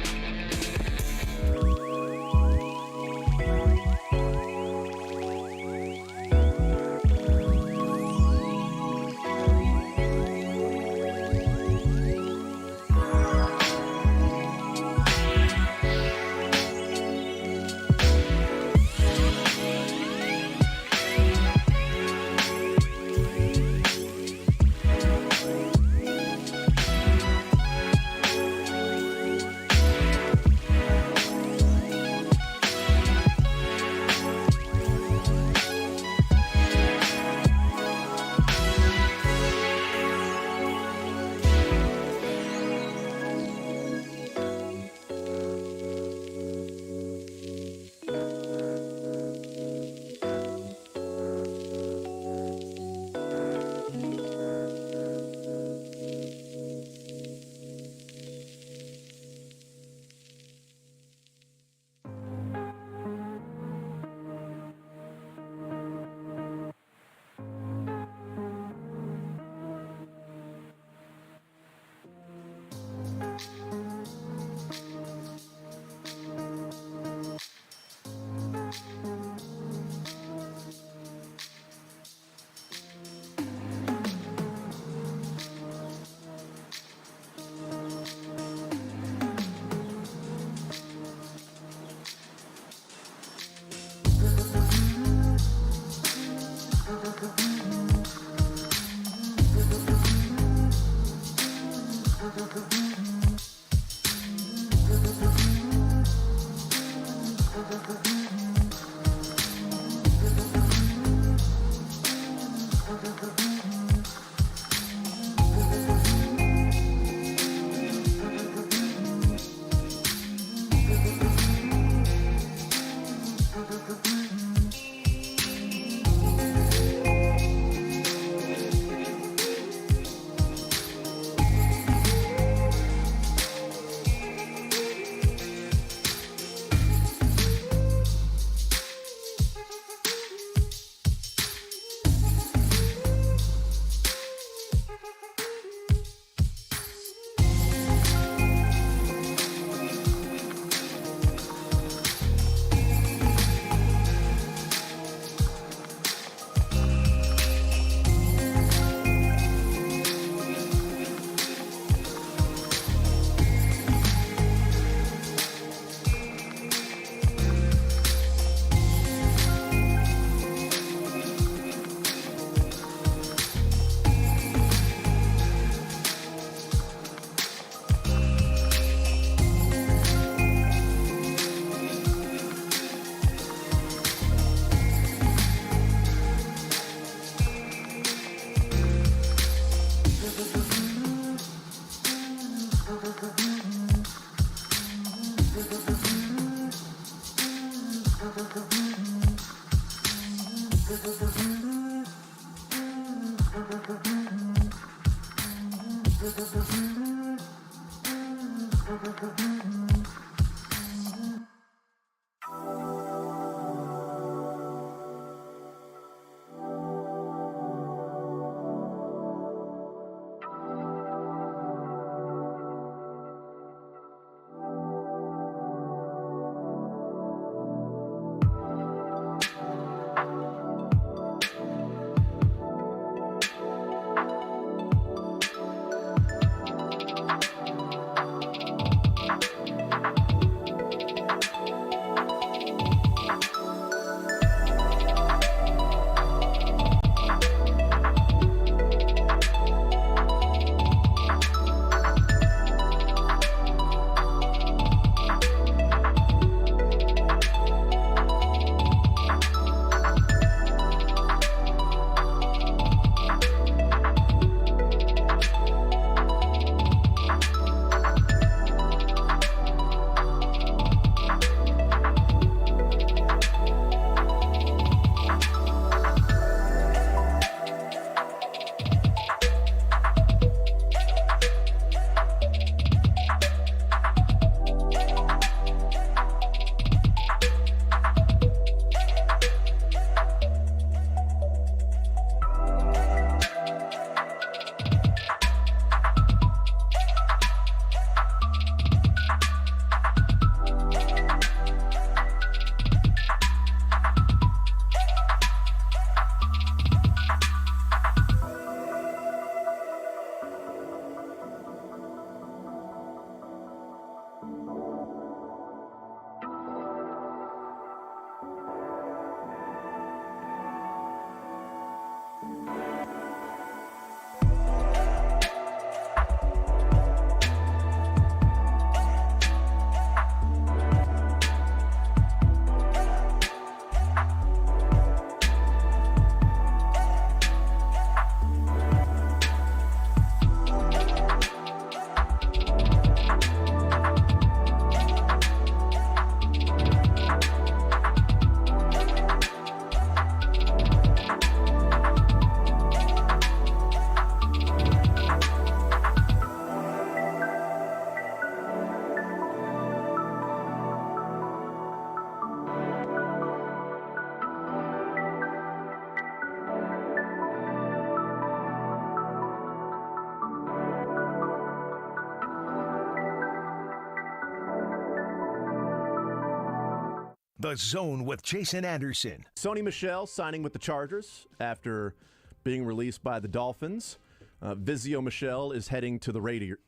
The Zone with Jason Anderson. Sony Michel signing with the Chargers after being released by the Dolphins. Vizio Michel is heading to the Raiders.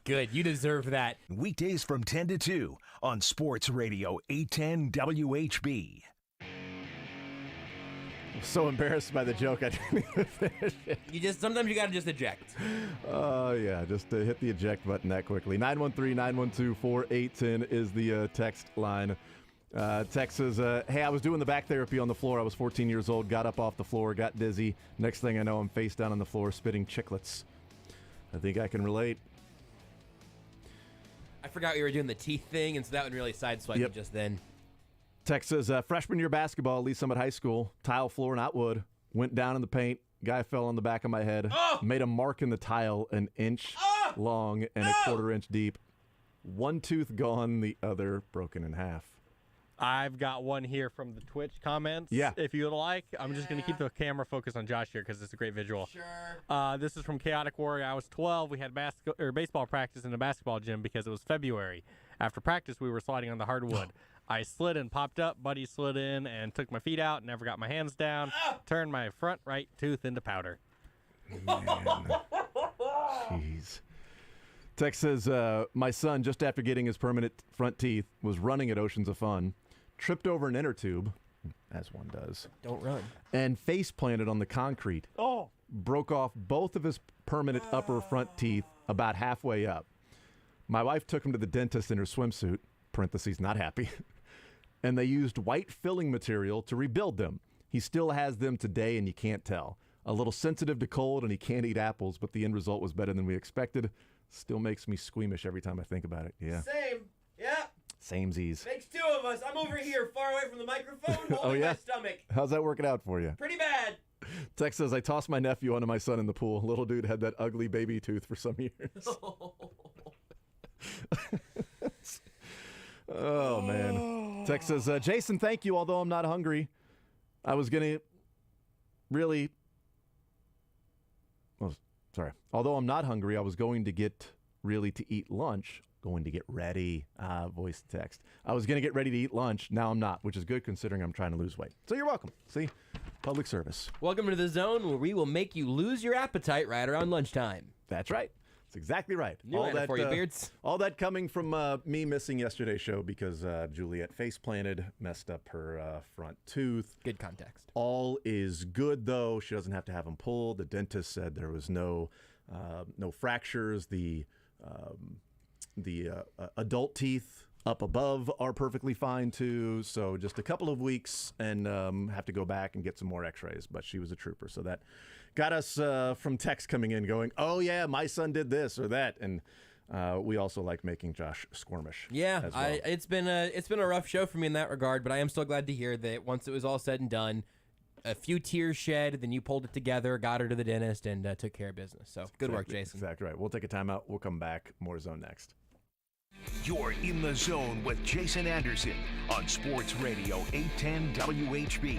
Good. You deserve that. Weekdays from 10 to 2 on Sports Radio 810 WHB. So embarrassed by the joke, I didn't even finish it. Sometimes you gotta just eject. Yeah, just hit the eject button that quickly. 913-912-4810 is the text line. Text says, hey, I was doing the back therapy on the floor. I was 14 years old, got up off the floor, got dizzy. Next thing I know, I'm face down on the floor spitting chiclets. I think I can relate. I forgot you were doing the teeth thing, and so that would really sideswipe me just then. Text says, freshman year basketball, Lee Summit High School, tile floor, not wood. Went down in the paint. Guy fell on the back of my head. Made a mark in the tile an inch long and a quarter inch deep. One tooth gone, the other broken in half. I've got one here from the Twitch comments. Yeah. If you would like. I'm just going to keep the camera focused on Josh here because it's a great visual. Sure. This is from Chaotic Warrior. I was 12. We had baseball practice in a basketball gym because it was February. After practice, we were sliding on the hardwood. I slid and popped up. Buddy slid in and took my feet out. Never got my hands down. Turned my front right tooth into powder. Man. Jeez. Text says, my son, just after getting his permanent front teeth, was running at Oceans of Fun, tripped over an inner tube, as one does. Don't run. And face planted on the concrete. Oh. Broke off both of his permanent upper front teeth about halfway up. My wife took him to the dentist in her swimsuit, parentheses, not happy, and they used white filling material to rebuild them. He still has them today, and you can't tell. A little sensitive to cold, and he can't eat apples, but the end result was better than we expected. Still makes me squeamish every time I think about it. Yeah. Same. Yeah. Samesies. Makes two of us. I'm over here far away from the microphone holding my stomach. How's that working out for you? Pretty bad. Text says, I tossed my nephew onto my son in the pool. Little dude had that ugly baby tooth for some years. Oh, man. Text says, Jason, thank you, although I'm not hungry. I was going to really... Oh, sorry. Although I'm not hungry, I was going to get really to eat lunch. Going to get ready. Voice text. I was going to get ready to eat lunch. Now I'm not, which is good considering I'm trying to lose weight. So you're welcome. See? Public service. Welcome to the zone where we will make you lose your appetite right around lunchtime. That's right. That's exactly right. New Anna for you, Beards. All that coming from me missing yesterday's show because Juliet face planted, messed up her front tooth. Good context. All is good though. She doesn't have to have them pulled. The dentist said there was no fractures. The adult teeth up above are perfectly fine too. So just a couple of weeks and have to go back and get some more x-rays. But she was a trooper. So that got us from text coming in going, oh yeah, my son did this or that. And we also like making Josh squirmish. Yeah, as well. it's been a rough show for me in that regard, but I am still glad to hear that once it was all said and done, a few tears shed, then you pulled it together, got her to the dentist, and took care of business. So good work, Jason. Exactly right. We'll take a timeout. We'll come back. More Zone next. You're in the zone with Jason Anderson on Sports Radio 810 WHB.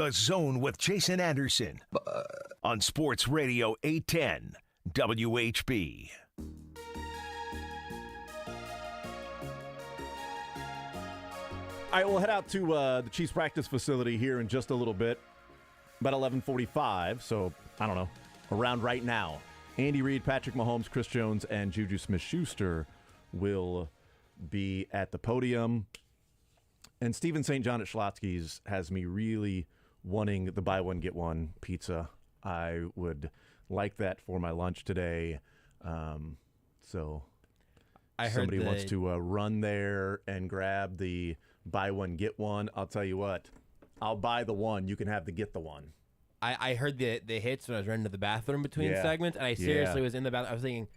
The Zone with Jason Anderson on Sports Radio 810 WHB. All right, we'll head out to the Chiefs practice facility here in just a little bit, about 11:45. So I don't know, around right now. Andy Reid, Patrick Mahomes, Chris Jones, and Juju Smith-Schuster will be at the podium. And Stephen St. John at Schlotzsky's has me really wanting the buy one, get one pizza. I would like that for my lunch today. So I heard somebody wants to run there and grab the buy one, get one. I'll tell you what, I'll buy the one. You can have the get the one. I heard the hits when I was running to the bathroom between segments, and I seriously was in the bathroom. I was thinking,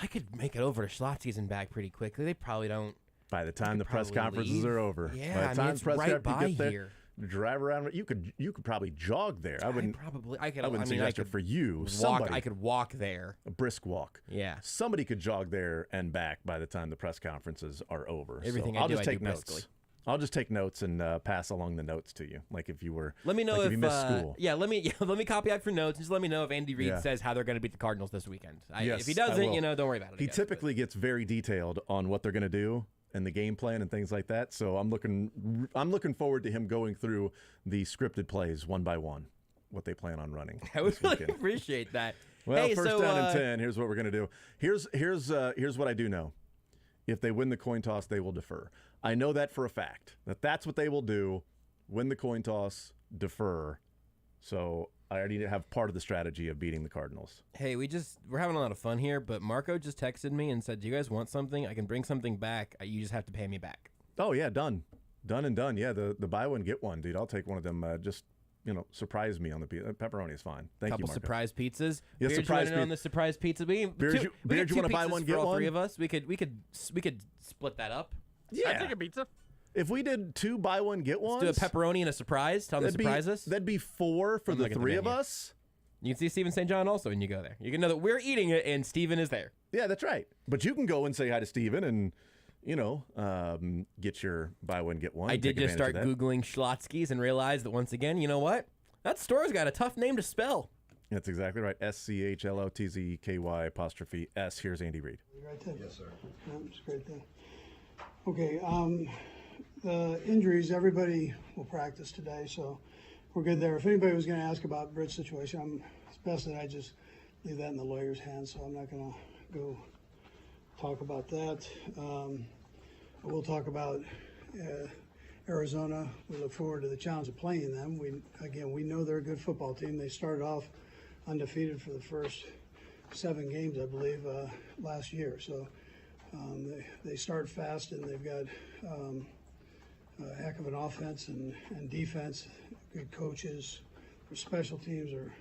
I could make it over to Schlotzsky's and back pretty quickly. They probably don't. By the time the press conferences are over. Yeah, by the time it's press right by get there, here. Drive around. You could probably jog there. I wouldn't suggest it for you. Somebody, I could walk there. A brisk walk. Yeah. Somebody could jog there and back by the time the press conferences are over. Everything so I do, just I take do notes. briskly. I'll just take notes and pass along the notes to you, like if you were. Let me know like if you missed school. let me copy out your notes and just let me know if Andy Reid says how they're going to beat the Cardinals this weekend. Yes, if he doesn't, don't worry about it. He typically gets very detailed on what they're going to do and the game plan and things like that. So I'm looking forward to him going through the scripted plays one by one, what they plan on running. I would really appreciate that. Well, hey, first down and 10. Here's what we're going to do. Here's what I do know. If they win the coin toss, they will defer. I know that for a fact. That's what they will do. Win the coin toss, defer. So I already have part of the strategy of beating the Cardinals. Hey, we're having a lot of fun here, but Marco just texted me and said, "Do you guys want something? I can bring something back. You just have to pay me back." Oh yeah, done and done. Yeah, the buy one get one, dude. I'll take one of them. Just surprise me on the pizza. Pepperoni is fine. Thank you, Marco. Surprise pizzas. Yeah, Beard, surprise on the surprise pizza. Beard, you want to buy one, get for all one? three of us. We could split that up. Yeah, I'd take a pizza. If we did 2 buy one get ones, let's do a pepperoni and a surprise. Tell them to surprise us. That'd be 4 for the 3 of us. You can see Stephen St. John also when you go there. You can know that we're eating it and Stephen is there. Yeah, that's right. But you can go and say hi to Stephen and get your buy one get one. I did just start Googling Schlotzsky's and realized that once again, you know what? That store's got a tough name to spell. That's exactly right. SCHLOTZKY''S. Here's Andy Reid. Yes, sir. Yeah, it's a great thing. Okay, the injuries, everybody will practice today, so we're good there. If anybody was going to ask about Britt's situation, it's best that I just leave that in the lawyer's hands, so I'm not going to go talk about that. We'll talk about Arizona. We look forward to the challenge of playing them. We know they're a good football team. They started off undefeated for the first 7 games, I believe, last year. So they start fast, and they've got a heck of an offense and defense, good coaches. Their special teams are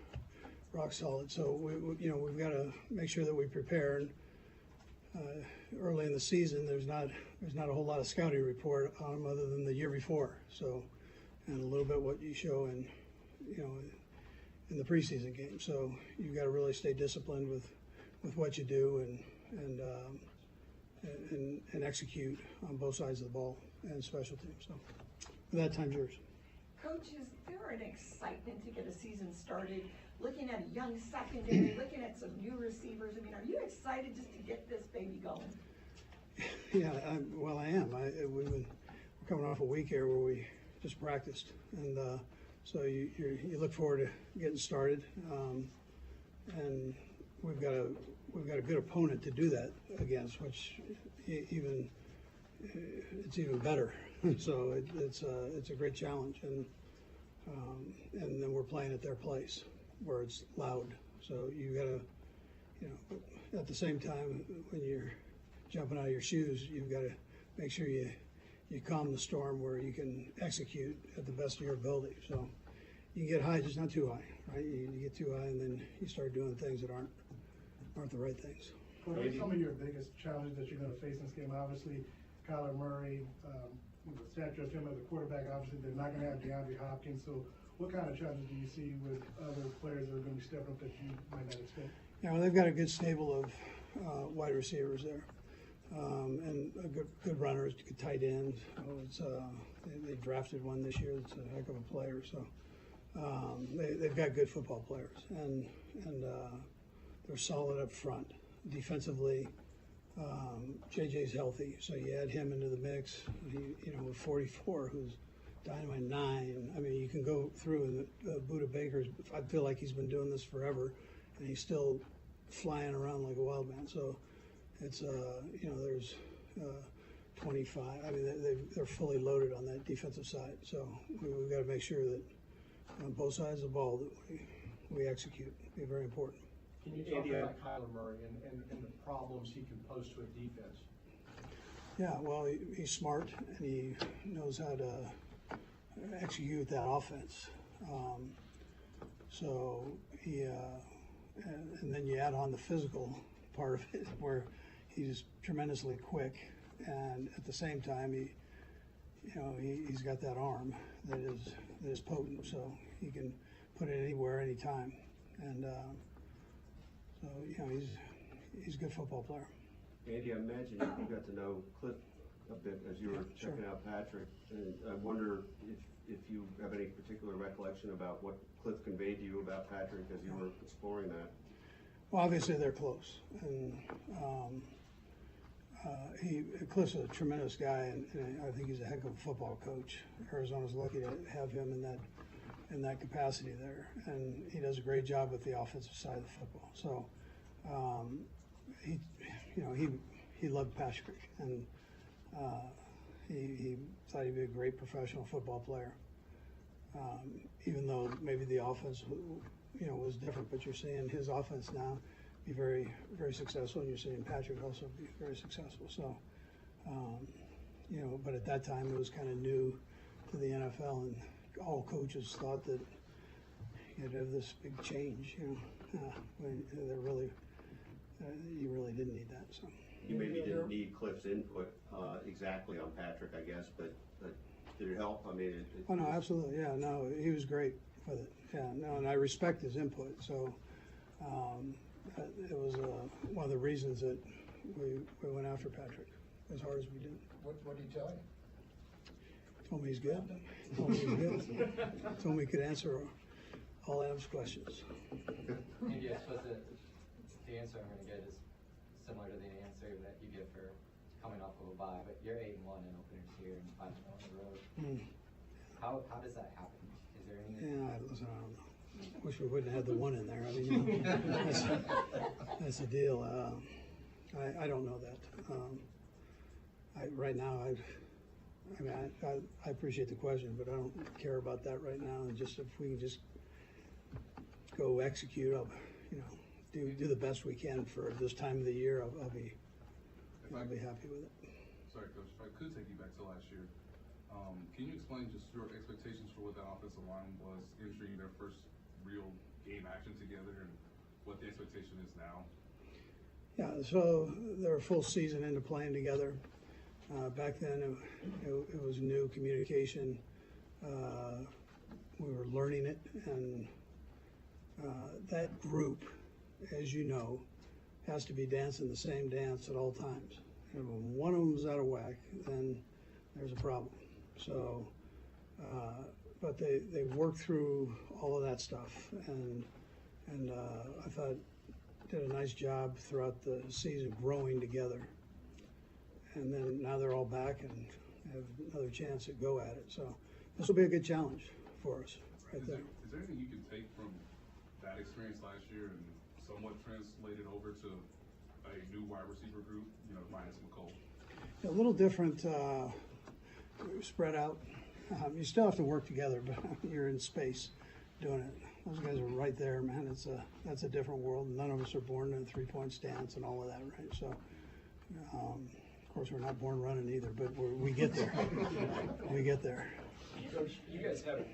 rock solid. So we've got to make sure that we prepare. And early in the season, there's not a whole lot of scouting report on them other than the year before. So, and a little bit what you show in the preseason game. So you've got to really stay disciplined with what you do and execute on both sides of the ball and special teams. So with that, time's yours. Coach, is there an excitement to get a season started? Looking at a young secondary, looking at some new receivers. I mean, are you excited just to get this baby going? Yeah, I am. We're coming off a week here where we just practiced, and so you look forward to getting started. And we've got a good opponent to do that against, which it's even better. So it's a great challenge, and then we're playing at their place where it's loud. So you gotta, at the same time when you're jumping out of your shoes, you've got to make sure you calm the storm where you can execute at the best of your ability. So you can get high, just not too high, right? You get too high, and then you start doing things that aren't the right things. What are some of your biggest challenges that you're going to face in this game? Obviously, Kyler Murray, the stature of him as a quarterback, obviously they're not going to have DeAndre Hopkins. So what kind of challenges do you see with other players that are going to be stepping up that you might not expect? Yeah, well, they've got a good stable of wide receivers there. And a good runners, good tight end. They drafted one this year that's a heck of a player. So they've got good football players, and they're solid up front. Defensively, JJ's healthy, so you add him into the mix. With 44, who's dynamite 9. I mean, you can go through, and Buda Baker's. I feel like he's been doing this forever, and he's still flying around like a wild man. So it's there's 25. I mean, they're fully loaded on that defensive side. So we've got to make sure that on both sides of the ball that we execute. Be very important. Can you talk about Kyler Murray and the problems he can pose to a defense? Yeah, well, he's smart and he knows how to execute that offense. So he, and then you add on the physical part of it, where he's tremendously quick, and at the same time he's got that arm that is potent, so he can put it anywhere, anytime, and so he's a good football player. Andy, I imagine you got to know Cliff a bit as you were checking out Patrick, and I wonder if you have any particular recollection about what Cliff conveyed to you about Patrick as you were exploring that. Well, obviously they're close, and Cliff's a tremendous guy, and I think he's a heck of a football coach. Arizona's lucky to have him in that capacity there, and he does a great job with the offensive side of the football. So he loved Patrick, and he thought he'd be a great professional football player. Even though maybe the offense was different, but you're seeing his offense now be very, very successful, and you're seeing Patrick also be very successful. So but at that time it was kind of new to the NFL, and all coaches thought that you'd have this big change, when you really didn't need that. So You maybe didn't need Cliff's input exactly on Patrick, I guess, but did it help? I mean, oh no, absolutely, yeah, no, he was great with it. Yeah, no, and I respect his input. So it was one of the reasons that we went after Patrick as hard as we did. What did he tell you? Told me he's good. Told me he's good. Told me he could answer all Adam's questions. Maybe I suppose the answer I'm going to get is similar to the answer that you give for coming off of a bye, but you're 8-1 in openers here and 5-0 on the road. How does that happen? Is there anything? Yeah, listen, I don't know. Wish we wouldn't have had the one in there. I mean, that's the deal. I don't know that. Right now, I appreciate the question, but I don't care about that right now. And just if we can just go execute, do the best we can for this time of the year, I'll be happy with it. Sorry, Coach, if I could take you back to last year, can you explain just your expectations for what that offensive line was entering their first real game action together, and what the expectation is now? Yeah, so they're a full season into playing together. Back then, it was new communication. We were learning it, and that group, as you know, has to be dancing the same dance at all times. And when one of them is out of whack, then there's a problem. So, but they worked through all of that stuff, and I thought did a nice job throughout the season growing together. And then now they're all back and have another chance to go at it. So this will be a good challenge for us right there. Is there anything you can take from that experience last year and somewhat translate it over to a new wide receiver group, minus McCole? A little different, spread out. You still have to work together, but you're in space doing it. Those guys are right there, man. That's a different world. None of us are born in a three-point stance and all of that, right? So, of course, we're not born running either, but we get there. We get there. Coach, you guys have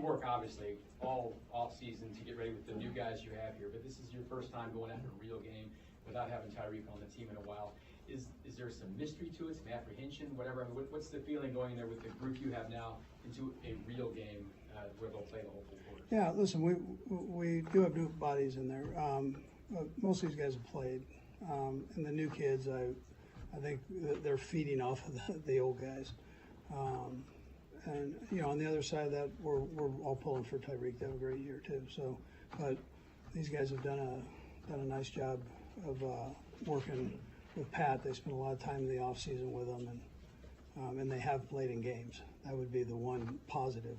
work obviously all off season to get ready with the new guys you have here, but this is your first time going after a real game without having Tyreek on the team in a while. Is there some mystery to it, some apprehension, whatever? I mean, what's the feeling going there with the group you have now into a real game where they'll play the whole full quarter? Yeah, listen, we do have new bodies in there. Most of these guys have played, and the new kids, I think they're feeding off of the old guys. And on the other side of that, we're all pulling for Tyreek to have a great year too. So, but these guys have done a nice job of working with Pat. They spent a lot of time in the off season with him, and they have played in games. That would be the one positive.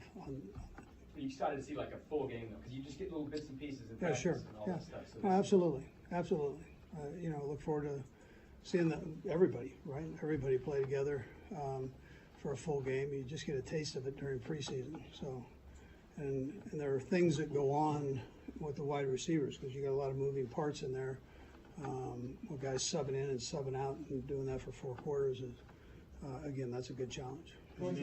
You excited to see like a full game though, because you just get little bits and pieces in practice Sure. and all that stuff. So Absolutely. Look forward to seeing everybody, right? Everybody play together for a full game. You just get a taste of it during preseason. So, and there are things that go on with the wide receivers because you got a lot of moving parts in there. With guys subbing in and subbing out and doing that for 4 quarters is, again, that's a good challenge. Coach,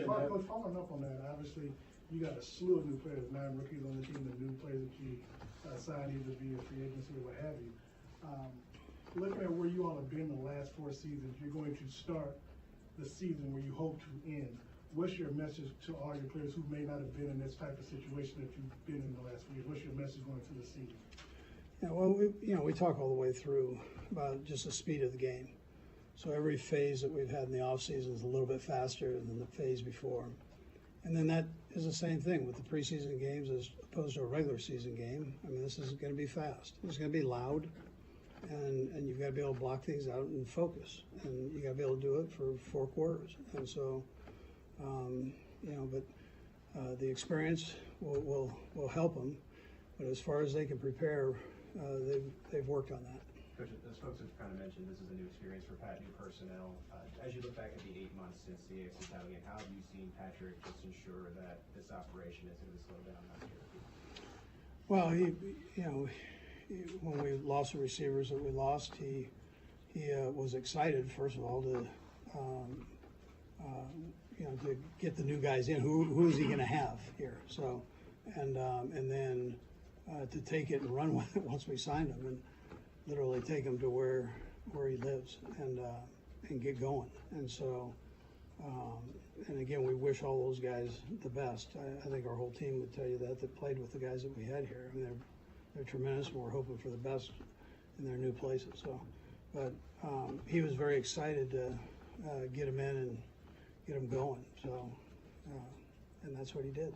following up on that, obviously you got a slew of new players, 9 rookies on the team, and new players that you signed either via free agency or what have you. Looking at where you all have been the last 4 seasons, you're going to start the season where you hope to end. What's your message to all your players who may not have been in this type of situation that you've been in the last 4 years? What's your message going to the season? Yeah, well, we talk all the way through about just the speed of the game. So every phase that we've had in the offseason is a little bit faster than the phase before. And then that is the same thing with the preseason games as opposed to a regular season game. I mean, this is going to be fast. It's going to be loud, and you've got to be able to block things out and focus. And you got to be able to do it for 4 quarters. And so, the experience will help them. But as far as they can prepare, they've worked on that. Coach, as folks have kind of mentioned, this is a new experience for Pat, new personnel. As you look back at the 8 months since the AFC title game, how have you seen Patrick just ensure that this operation isn't going to slow down next year? Well, when we lost the receivers that we lost, he was excited, first of all, to get the new guys in. Who is he going to have here? So, and then to take it and run with it once we signed him, and literally take him to where he lives and get going. And so, and again, we wish all those guys the best. I think our whole team would tell you that played with the guys that we had here. I mean, they're tremendous, and we're hoping for the best in their new places. So, but he was very excited to get him in and get him going. So, and that's what he did.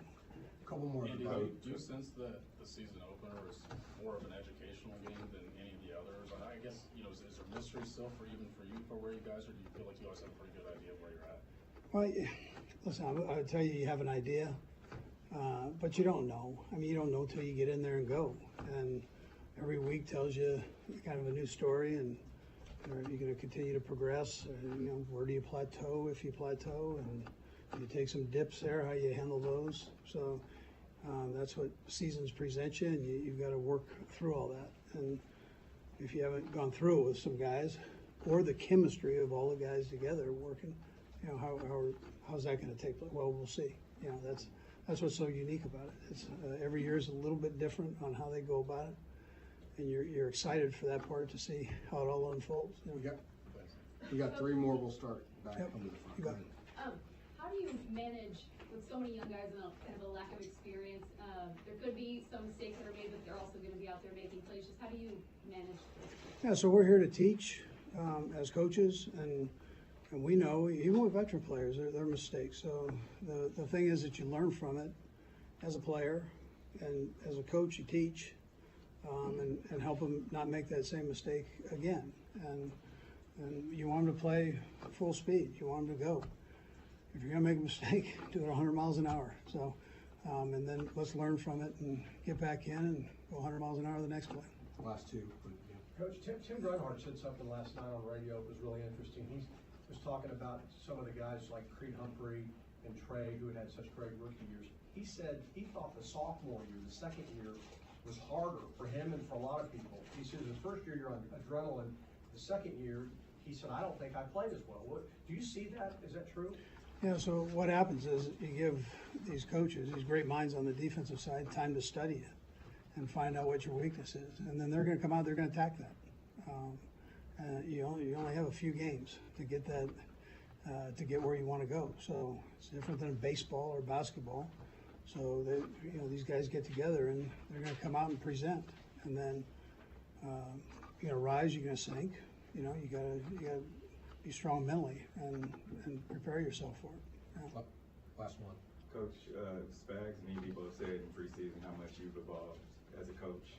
A couple more. Andy, do you sense that the season opener is more of an educational game than any of the others? And I guess, is there mystery still for you for where you guys are? Do you feel like you always have a pretty good idea of where you're at? Well, listen, I would tell you have an idea, but you don't know. I mean, you don't know till you get in there and go. And every week tells you kind of a new story, and are you going to continue to progress? Where do you plateau if you plateau? And you take some dips there, how you handle those. So that's what seasons present you, and you've got to work through all that. And if you haven't gone through it with some guys, or the chemistry of all the guys together working, how's that going to take place? Well, we'll see. That's what's so unique about it. It's every year is a little bit different on how they go about it, and you're excited for that part to see how it all unfolds. We got 3 more. We'll start back Yep. under the front. You got it. How do you manage with so many young guys and kind of a lack of experience? There could be some mistakes that are made, but they're also going to be out there making plays. Just how do you manage this? Yeah, so we're here to teach as coaches, and we know, even with veteran players, there are mistakes. So the thing is that you learn from it as a player, and as a coach you teach and help them not make that same mistake again. And you want them to play full speed. You want them to go. If you're going to make a mistake, do it 100 miles an hour. So, and then let's learn from it and get back in and go 100 miles an hour the next play. Last 2. Coach, Tim Reinhardt said something last night on radio. It was really interesting. He was talking about some of the guys like Creed Humphrey and Trey who had such great rookie years. He said he thought the sophomore year, the second year, was harder for him and for a lot of people. He said the first year you're on adrenaline. The second year, he said, I don't think I played as well. Do you see that? Is that true? Yeah, so what happens is you give these coaches, these great minds on the defensive side, time to study it and find out what your weakness is. And then they're going to come out, they're going to attack that. You only have a few games to get that, to get where you want to go. So it's different than baseball or basketball. So these guys get together and they're going to come out and present. And then you're going to rise, you're going to sink. You got to be strong mentally and prepare yourself for it. Yeah. Last one. Coach Spags and EB both said in preseason how much you've evolved as a coach.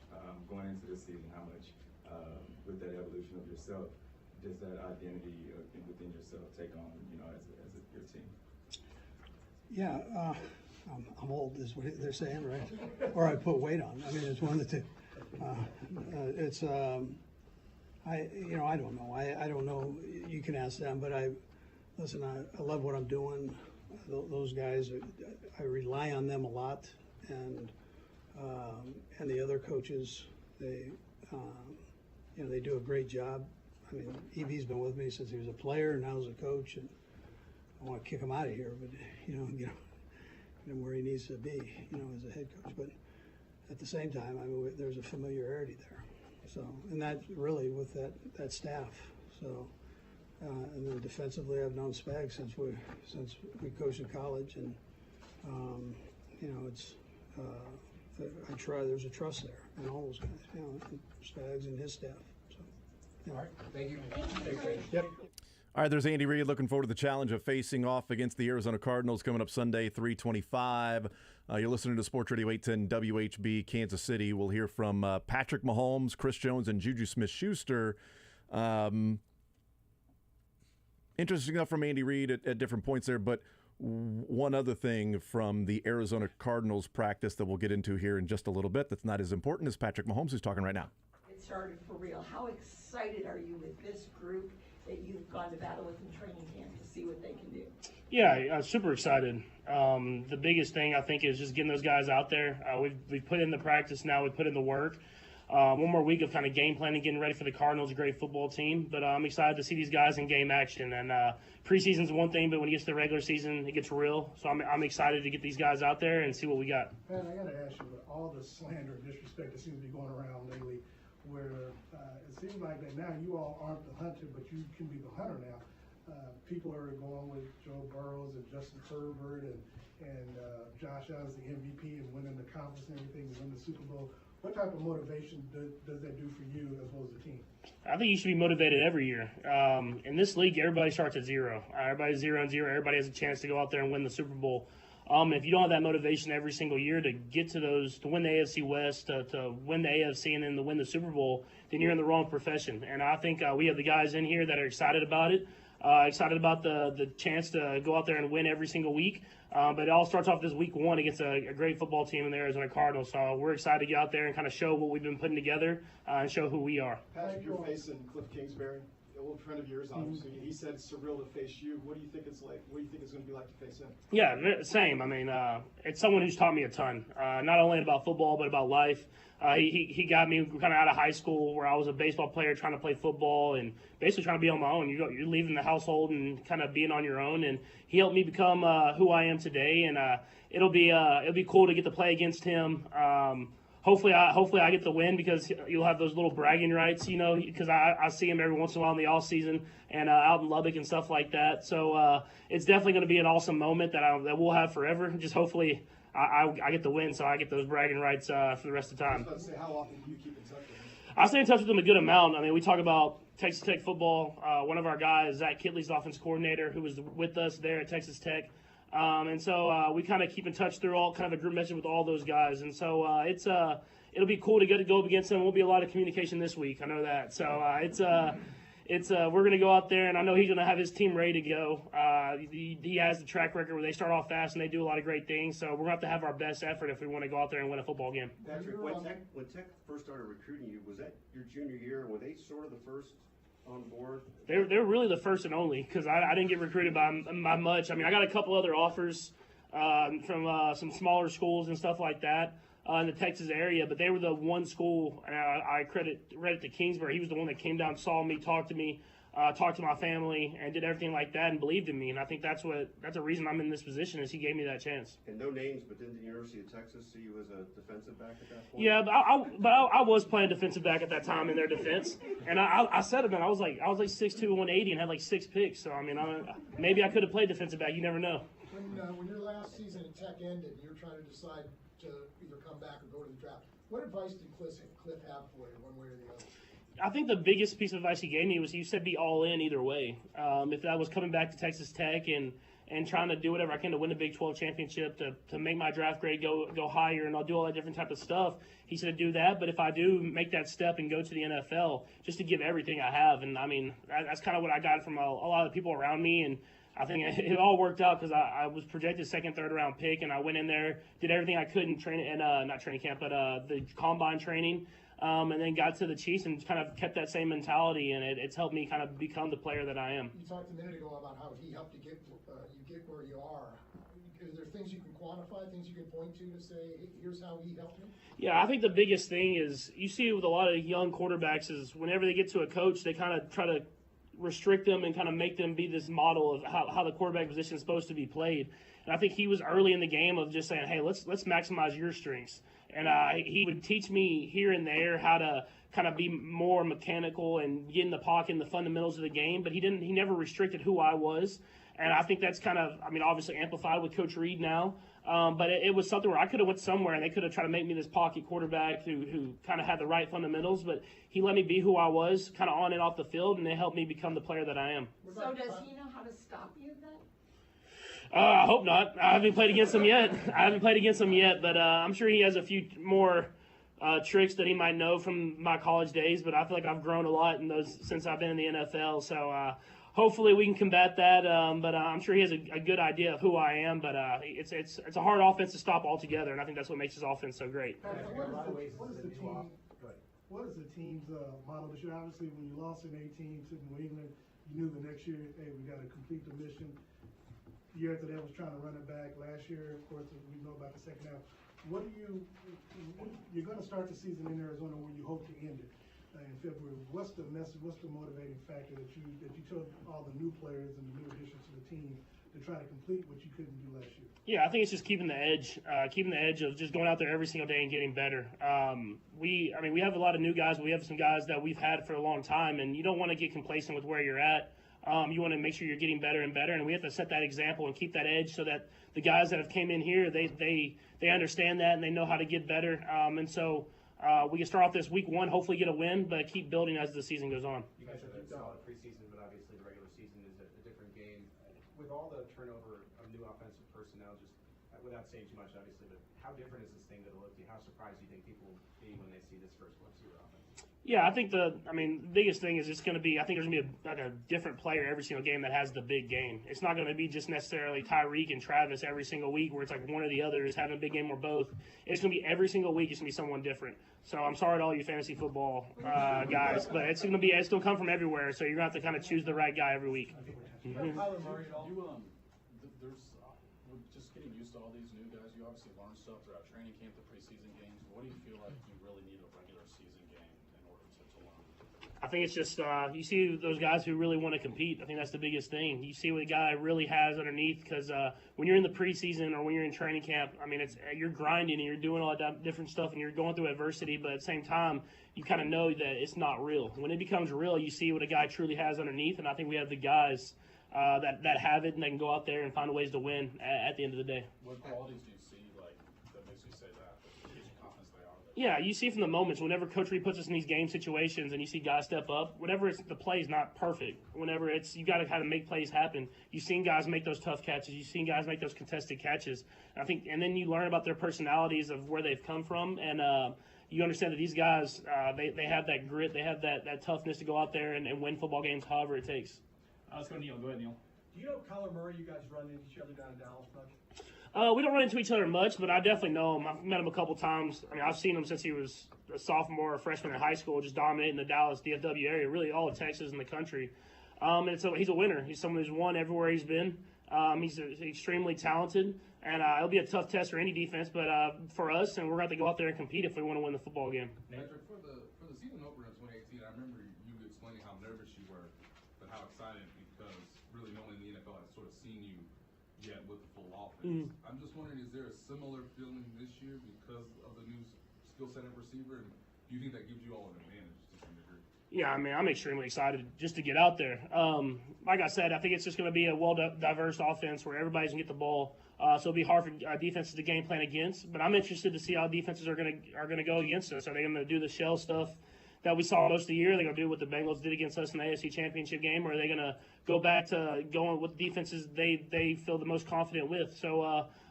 Going into this season, how much with that evolution of yourself does that identity within yourself take on, as your team? Yeah, I'm old is what they're saying, right? Or I put weight on. I mean, it's one of the two. I don't know. I don't know. You can ask them, but I love what I'm doing. Those guys, I rely on them a lot, and the other coaches, they do a great job. I mean, EB's been with me since he was a player, and now he's a coach, and I want to kick him out of here, but get him where he needs to be, as a head coach. But at the same time, I mean, there's a familiarity there. So, and that really with that staff. So, and then defensively, I've known Spags since we coached in college, and it's there's a trust there in all those guys, Spags and his staff. So, yeah. All right, thank you. Yep. All right, there's Andy Reid looking forward to the challenge of facing off against the Arizona Cardinals coming up Sunday, 3:25. You're listening to Sports Radio 810 WHB Kansas City. We'll hear from Patrick Mahomes, Chris Jones, and Juju Smith-Schuster. Interesting enough from Andy Reid at different points there, but one other thing from the Arizona Cardinals practice that we'll get into here in just a little bit that's not as important is Patrick Mahomes, who's talking right now. It started for real. How excited are you with this group that you've gone to battle with in training camp to see what they can do? Yeah, super excited. The biggest thing I think is just getting those guys out there. We've put in the practice now. We've put in the work. One more week of kind of game planning, getting ready for the Cardinals, a great football team. But I'm excited to see these guys in game action. And preseason's one thing, but when it gets to the regular season, it gets real. So I'm excited to get these guys out there and see what we got. Man, I got to ask you, with all the slander and disrespect that seems to be going around lately, where it seems like that now you all aren't the hunter, but you can be the hunter now. People are going with Joe Burrows and Justin Herbert and Josh Allen's the MVP and winning the conference and everything and winning the Super Bowl. What type of motivation does that do for you as well as the team? I think you should be motivated every year. In this league, everybody starts at zero. Everybody's 0-0. Everybody has a chance to go out there and win the Super Bowl. If you don't have that motivation every single year to get to those, to win the AFC West, to win the AFC, and then to win the Super Bowl, then you're in the wrong profession. And I think we have the guys in here that are excited about it, excited about the chance to go out there and win every single week. But it all starts off this week one against a great football team in the Arizona Cardinals. So we're excited to get out there and kind of show what we've been putting together and show who we are. Patrick, you're facing Cliff Kingsbury, an old friend of yours, obviously. He said it's surreal to face you. What do you think it's like? What do you think it's going to be like to face him? Yeah, same. I mean, it's someone who's taught me a ton, not only about football but about life. He got me kind of out of high school where I was a baseball player trying to play football and basically trying to be on my own. You're leaving the household and kind of being on your own, and he helped me become who I am today. And it'll be cool to get to play against him. Hopefully I get the win because you'll have those little bragging rights, because I see him every once in a while in the off season and out in Lubbock and stuff like that. So it's definitely going to be an awesome moment that we'll have forever. Just hopefully I get the win, so I get those bragging rights for the rest of the time. I was about to say, how often do you keep in touch with him? I stay in touch with him a good amount. I mean, we talk about Texas Tech football. One of our guys, Zach Kitley's the offensive coordinator, who was with us there at Texas Tech. And so we kind of keep in touch through all kind of a group message with all those guys. And so it'll be cool to get to go up against him. Won't be a lot of communication this week. I know that. So we're going to go out there, and I know he's going to have his team ready to go. He has the track record where they start off fast and they do a lot of great things. So we're going to have our best effort if we want to go out there and win a football game. Patrick, when Tech first started recruiting you, was that your junior year, and were they sort of the first on board? They're really the first and only because I didn't get recruited by much. I mean, I got a couple other offers from some smaller schools and stuff like that in the Texas area, but they were the one school. I credit to Kingsbury. He was the one that came down, saw me, talked to me, talked to my family, and did everything like that and believed in me. And I think that's the reason I'm in this position is he gave me that chance. And no names, but didn't the University of Texas see you as a defensive back at that point? Yeah, but I was playing defensive back at that time in their defense, and I said it, man. I was like 6'2", 180, and had like 6 picks. So I mean, maybe I could have played defensive back. You never know. When your last season at Tech ended, you're trying to decide to either come back or go to the draft. What advice did Cliff have for you, one way or the other? I think the biggest piece of advice he gave me was he said be all in either way. If that was coming back to Texas Tech and and trying to do whatever I can to win the Big 12 championship, to make my draft grade go higher, and I'll do all that different type of stuff. He said do that, but if I do make that step and go to the NFL, just to give everything I have. And I mean, that's kind of what I got from a lot of the people around me, and I think it all worked out because I was projected second, third round pick, and I went in there, did everything I could in training, and not training camp, but the combine training, and then got to the Chiefs and kind of kept that same mentality, and it's helped me kind of become the player that I am. You talked a minute ago about how he helped you get where you are. Is there things you can quantify, things you can point to say, hey, here's how he helped you? Yeah, I think the biggest thing is you see with a lot of young quarterbacks is whenever they get to a coach, they kind of try to restrict them and kind of make them be this model of how the quarterback position is supposed to be played. And I think he was early in the game of just saying, hey, let's maximize your strengths. And he would teach me here and there how to kind of be more mechanical and get in the pocket and the fundamentals of the game, but he never restricted who I was. And I think that's kind of, I mean, obviously amplified with Coach Reed now. But it was something where I could have went somewhere and they could have tried to make me this pocket quarterback who kind of had the right fundamentals. But he let me be who I was, kind of on and off the field, and it helped me become the player that I am. So does he know how to stop you then? I hope not. I haven't played against him yet. But I'm sure he has a few more tricks that he might know from my college days. But I feel like I've grown a lot in those since I've been in the NFL. So hopefully we can combat that. But I'm sure he has a good idea of who I am. But it's a hard offense to stop altogether, and I think that's what makes his offense so great. What is the team's model this year? Obviously, when you lost in 18 to New England, you knew the next year, hey, we got to complete the mission. The year after that was trying to run it back. Last year, of course, we know about the second half. You're going to start the season in Arizona where you hope to end it in February. What's the message? What's the motivating factor that you told all the new players and the new additions to the team to try to complete what you couldn't do last year? Yeah, I think it's just keeping the edge of just going out there every single day and getting better. We have a lot of new guys, but we have some guys that we've had for a long time, and you don't want to get complacent with where you're at. You want to make sure you're getting better and better, and we have to set that example and keep that edge so that the guys that have came in here, they understand that and they know how to get better. And so we can start off this week one, hopefully get a win, but keep building as the season goes on. You guys have a solid preseason, but obviously the regular season is a different game. With all the turnover of new offensive personnel, just without saying too much, obviously, but how different is this thing going to look to you? How surprised do you think people will be when they see this first one-2 offense? Yeah, I think the biggest thing is it's going to be, I think there's going to be a different player every single game that has the big game. It's not going to be just necessarily Tyreek and Travis every single week where it's like one or the other is having a big game or both. It's going to be every single week it's going to be someone different. So I'm sorry to all you fantasy football guys, but it's going to come from everywhere, so you're going to have to kind of choose the right guy every week. Kyler Murray, there's just getting used to all these new guys. You obviously learn stuff throughout training camp, the preseason games. What do you feel like you really need a regular season game in order to learn? I think it's just you see those guys who really want to compete. I think that's the biggest thing. You see what a guy really has underneath because when you're in the preseason or when you're in training camp, I mean, you're grinding and you're doing all that different stuff and you're going through adversity, but at the same time, you kind of know that it's not real. When it becomes real, you see what a guy truly has underneath, and I think we have the guys that have it and they can go out there and find ways to win at the end of the day. What qualities do you see that makes you say that gives you confidence they are there? Yeah, you see from the moments whenever Coach Reed puts us in these game situations and you see guys step up, whenever the play is not perfect, whenever you got to kind of make plays happen. You've seen guys make those tough catches. You've seen guys make those contested catches. And then you learn about their personalities of where they've come from, and you understand that these guys they have that grit, they have that toughness to go out there and win football games however it takes. Let's go, Neil. Go ahead, Neil. Do you know Kyler Murray? You guys run into each other down in Dallas much? We don't run into each other much, but I definitely know him. I've met him a couple times. I mean, I've seen him since he was a sophomore or freshman in high school, just dominating the Dallas DFW area, really all of Texas and the country. And so he's a winner. He's someone who's won everywhere he's been. He's extremely talented, and it'll be a tough test for any defense, but for us, and we're going to have to go out there and compete if we want to win the football game. Patrick, for the season opener in 2018, I remember you explaining how nervous you were, but how excited because really no one in the NFL has sort of seen you yet with the full offense. I'm just wondering, is there a similar feeling this year because of the new skill set at receiver, and do you think that gives you all an advantage to some degree? Yeah, I mean, I'm extremely excited just to get out there. Like I said, I think it's just going to be a well-diverse offense where everybody's going to get the ball. So it'll be hard for defenses to game plan against. But I'm interested to see how defenses are going to go against us. Are they going to do the shell stuff that we saw most of the year? Are they going to do what the Bengals did against us in the AFC Championship game, or are they going to go back to going with defenses they feel the most confident with? So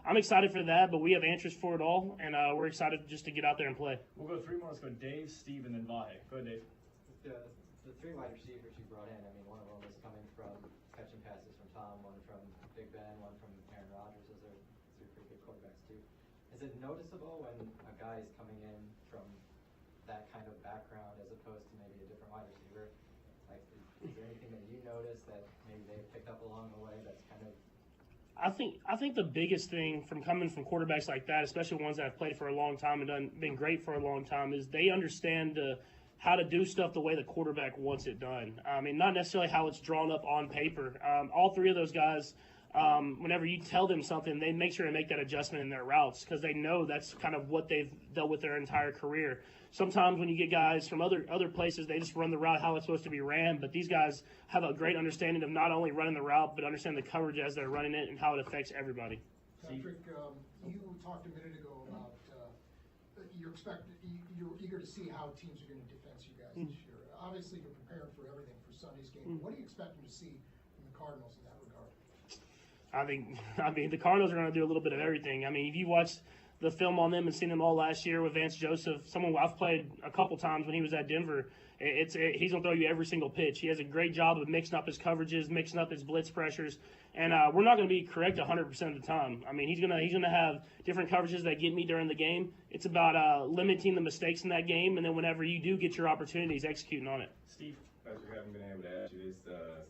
I'm excited for that, but we have answers for it all, and we're excited just to get out there and play. We'll go 3 more. Let's go Dave, Steve, and then Vahe. Go ahead, Dave. The 3 wide receivers you brought in, I mean, one of them is coming from catching passes from Tom, one from Big Ben, one from Aaron Rodgers. Those are 3 pretty good quarterbacks, too. Is it noticeable when a guy is coming in from that kind of background as opposed to maybe a different wide receiver? Like, is there anything that you notice that maybe they've picked up along the way that's kind of... I think the biggest thing from coming from quarterbacks like that, especially ones that have played for a long time and been great for a long time, is they understand how to do stuff the way the quarterback wants it done. I mean, not necessarily how it's drawn up on paper. All 3 of those guys, whenever you tell them something, they make sure to make that adjustment in their routes because they know that's kind of what they've dealt with their entire career. Sometimes when you get guys from other places, they just run the route how it's supposed to be ran, but these guys have a great understanding of not only running the route, but understand the coverage as they're running it and how it affects everybody. Patrick, you talked a minute ago about you're eager to see how teams are going to defense you guys this year. Obviously, you're preparing for everything for Sunday's game. What are you expecting to see from the Cardinals in that regard? I mean, the Cardinals are going to do a little bit of everything. I mean, if you watch the film on them and seen them all last year with Vance Joseph, someone I've played a couple times when he was at Denver, he's going to throw you every single pitch. He has a great job of mixing up his coverages, mixing up his blitz pressures, and we're not going to be correct 100% of the time. I mean, he's going to have different coverages that get me during the game. It's about limiting the mistakes in that game, and then whenever you do get your opportunities, executing on it. Steve? Patrick, I haven't been able to ask you this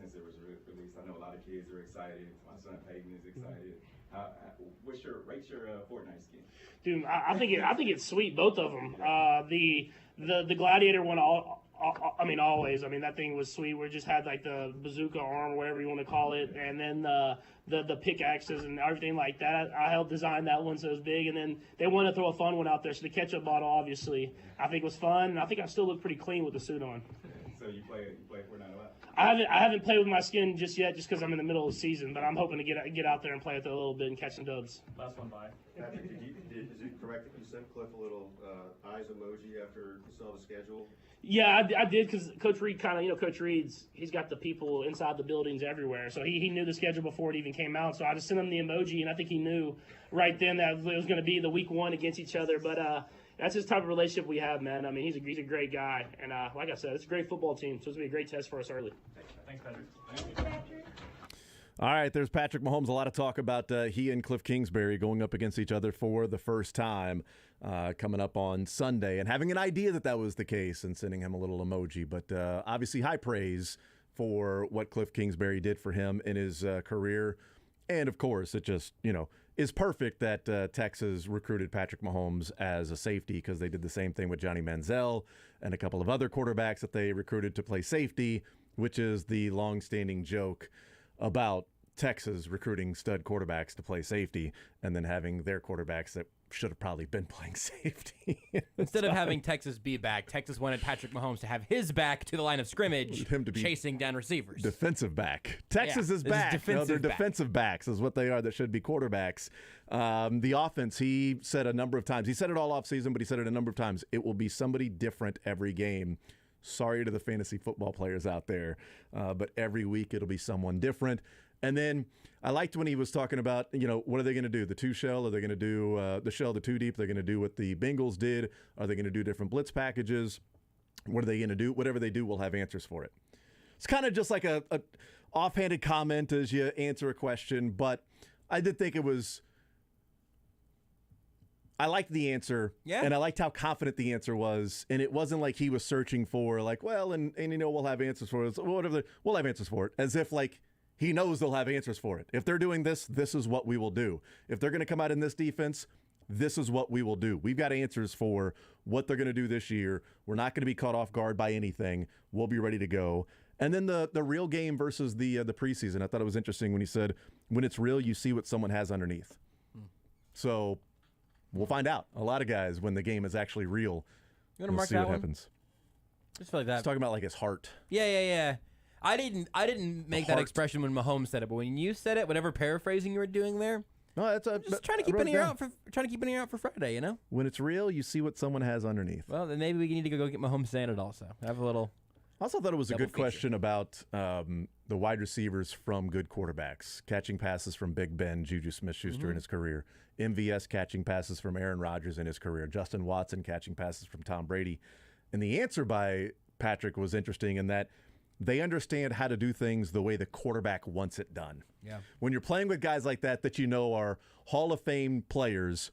since it was released. I know a lot of kids are excited. My son Peyton is excited. Rate your Fortnite skin? Dude, I think it's sweet, both of them. The Gladiator one, always. I mean, that thing was sweet. We just had like the bazooka arm, or whatever you want to call it, and then the pickaxes and everything like that. I helped design that one, so it was big. And then they wanted to throw a fun one out there, so the ketchup bottle, obviously, I think was fun, and I think I still look pretty clean with the suit on. So you play Fortnite a lot? I haven't played with my skin just yet, just because I'm in the middle of the season. But I'm hoping to get out there and play with it a little bit and catch some dubs. Last one, bye. Patrick, is it correct that you sent Cliff a little eyes emoji after you saw the schedule? Yeah, I did, because Coach Reed Coach Reed's, he's got the people inside the buildings everywhere. So he knew the schedule before it even came out. So I just sent him the emoji, and I think he knew right then that it was going to be the week 1 against each other. But that's his type of relationship we have, man. I mean, he's a great guy. And like I said, it's a great football team. So it's going to be a great test for us early. Thanks, Patrick. All right, there's Patrick Mahomes. A lot of talk about he and Cliff Kingsbury going up against each other for the first time coming up on Sunday, and having an idea that was the case and sending him a little emoji. But obviously high praise for what Cliff Kingsbury did for him in his career. And, of course, it just, is perfect that Texas recruited Patrick Mahomes as a safety, because they did the same thing with Johnny Manziel and a couple of other quarterbacks that they recruited to play safety, which is the long-standing joke about Texas recruiting stud quarterbacks to play safety and then having their quarterbacks that should have probably been playing safety. Instead of having Texas be back, Texas wanted Patrick Mahomes to have his back to the line of scrimmage, him to be chasing down receivers. Defensive back. Texas is back. They're defensive backs is what they are. That should be quarterbacks. The offense, he said a number of times. He said it all offseason, but he said it a number of times. It will be somebody different every game. Sorry to the fantasy football players out there, but every week it'll be someone different. And then I liked when he was talking about, what are they going to do? The 2-shell? Are they going to do the shell, the 2-deep? They're going to do what the Bengals did? Are they going to do different blitz packages? What are they going to do? Whatever they do, we'll have answers for it. It's kind of just like a offhanded comment as you answer a question, but I did think I liked the answer, and I liked how confident the answer was, and it wasn't like he was searching for, we'll have answers for it. Whatever, we'll have answers for it, as if, he knows they'll have answers for it. If they're doing this, this is what we will do. If they're going to come out in this defense, this is what we will do. We've got answers for what they're going to do this year. We're not going to be caught off guard by anything. We'll be ready to go. And then the real game versus the preseason. I thought it was interesting when he said, when it's real, you see what someone has underneath. So we'll find out. A lot of guys, when the game is actually real, you want to mark see that what one? Happens. Just feel like that. He's talking about his heart. Yeah. I didn't make that expression when Mahomes said it, but when you said it, whatever paraphrasing you were doing there, No, that's Just trying to keep an ear out for Friday, you know? When it's real, you see what someone has underneath. Well, then maybe we need to go get Mahomes sanded also. Have a little. I also thought it was a double good feature. question about the wide receivers from good quarterbacks, catching passes from Big Ben, Juju Smith-Schuster in his career, MVS catching passes from Aaron Rodgers in his career, Justin Watson catching passes from Tom Brady. And the answer by Patrick was interesting in that they understand how to do things the way the quarterback wants it done. Yeah. When you're playing with guys like that you know are Hall of Fame players,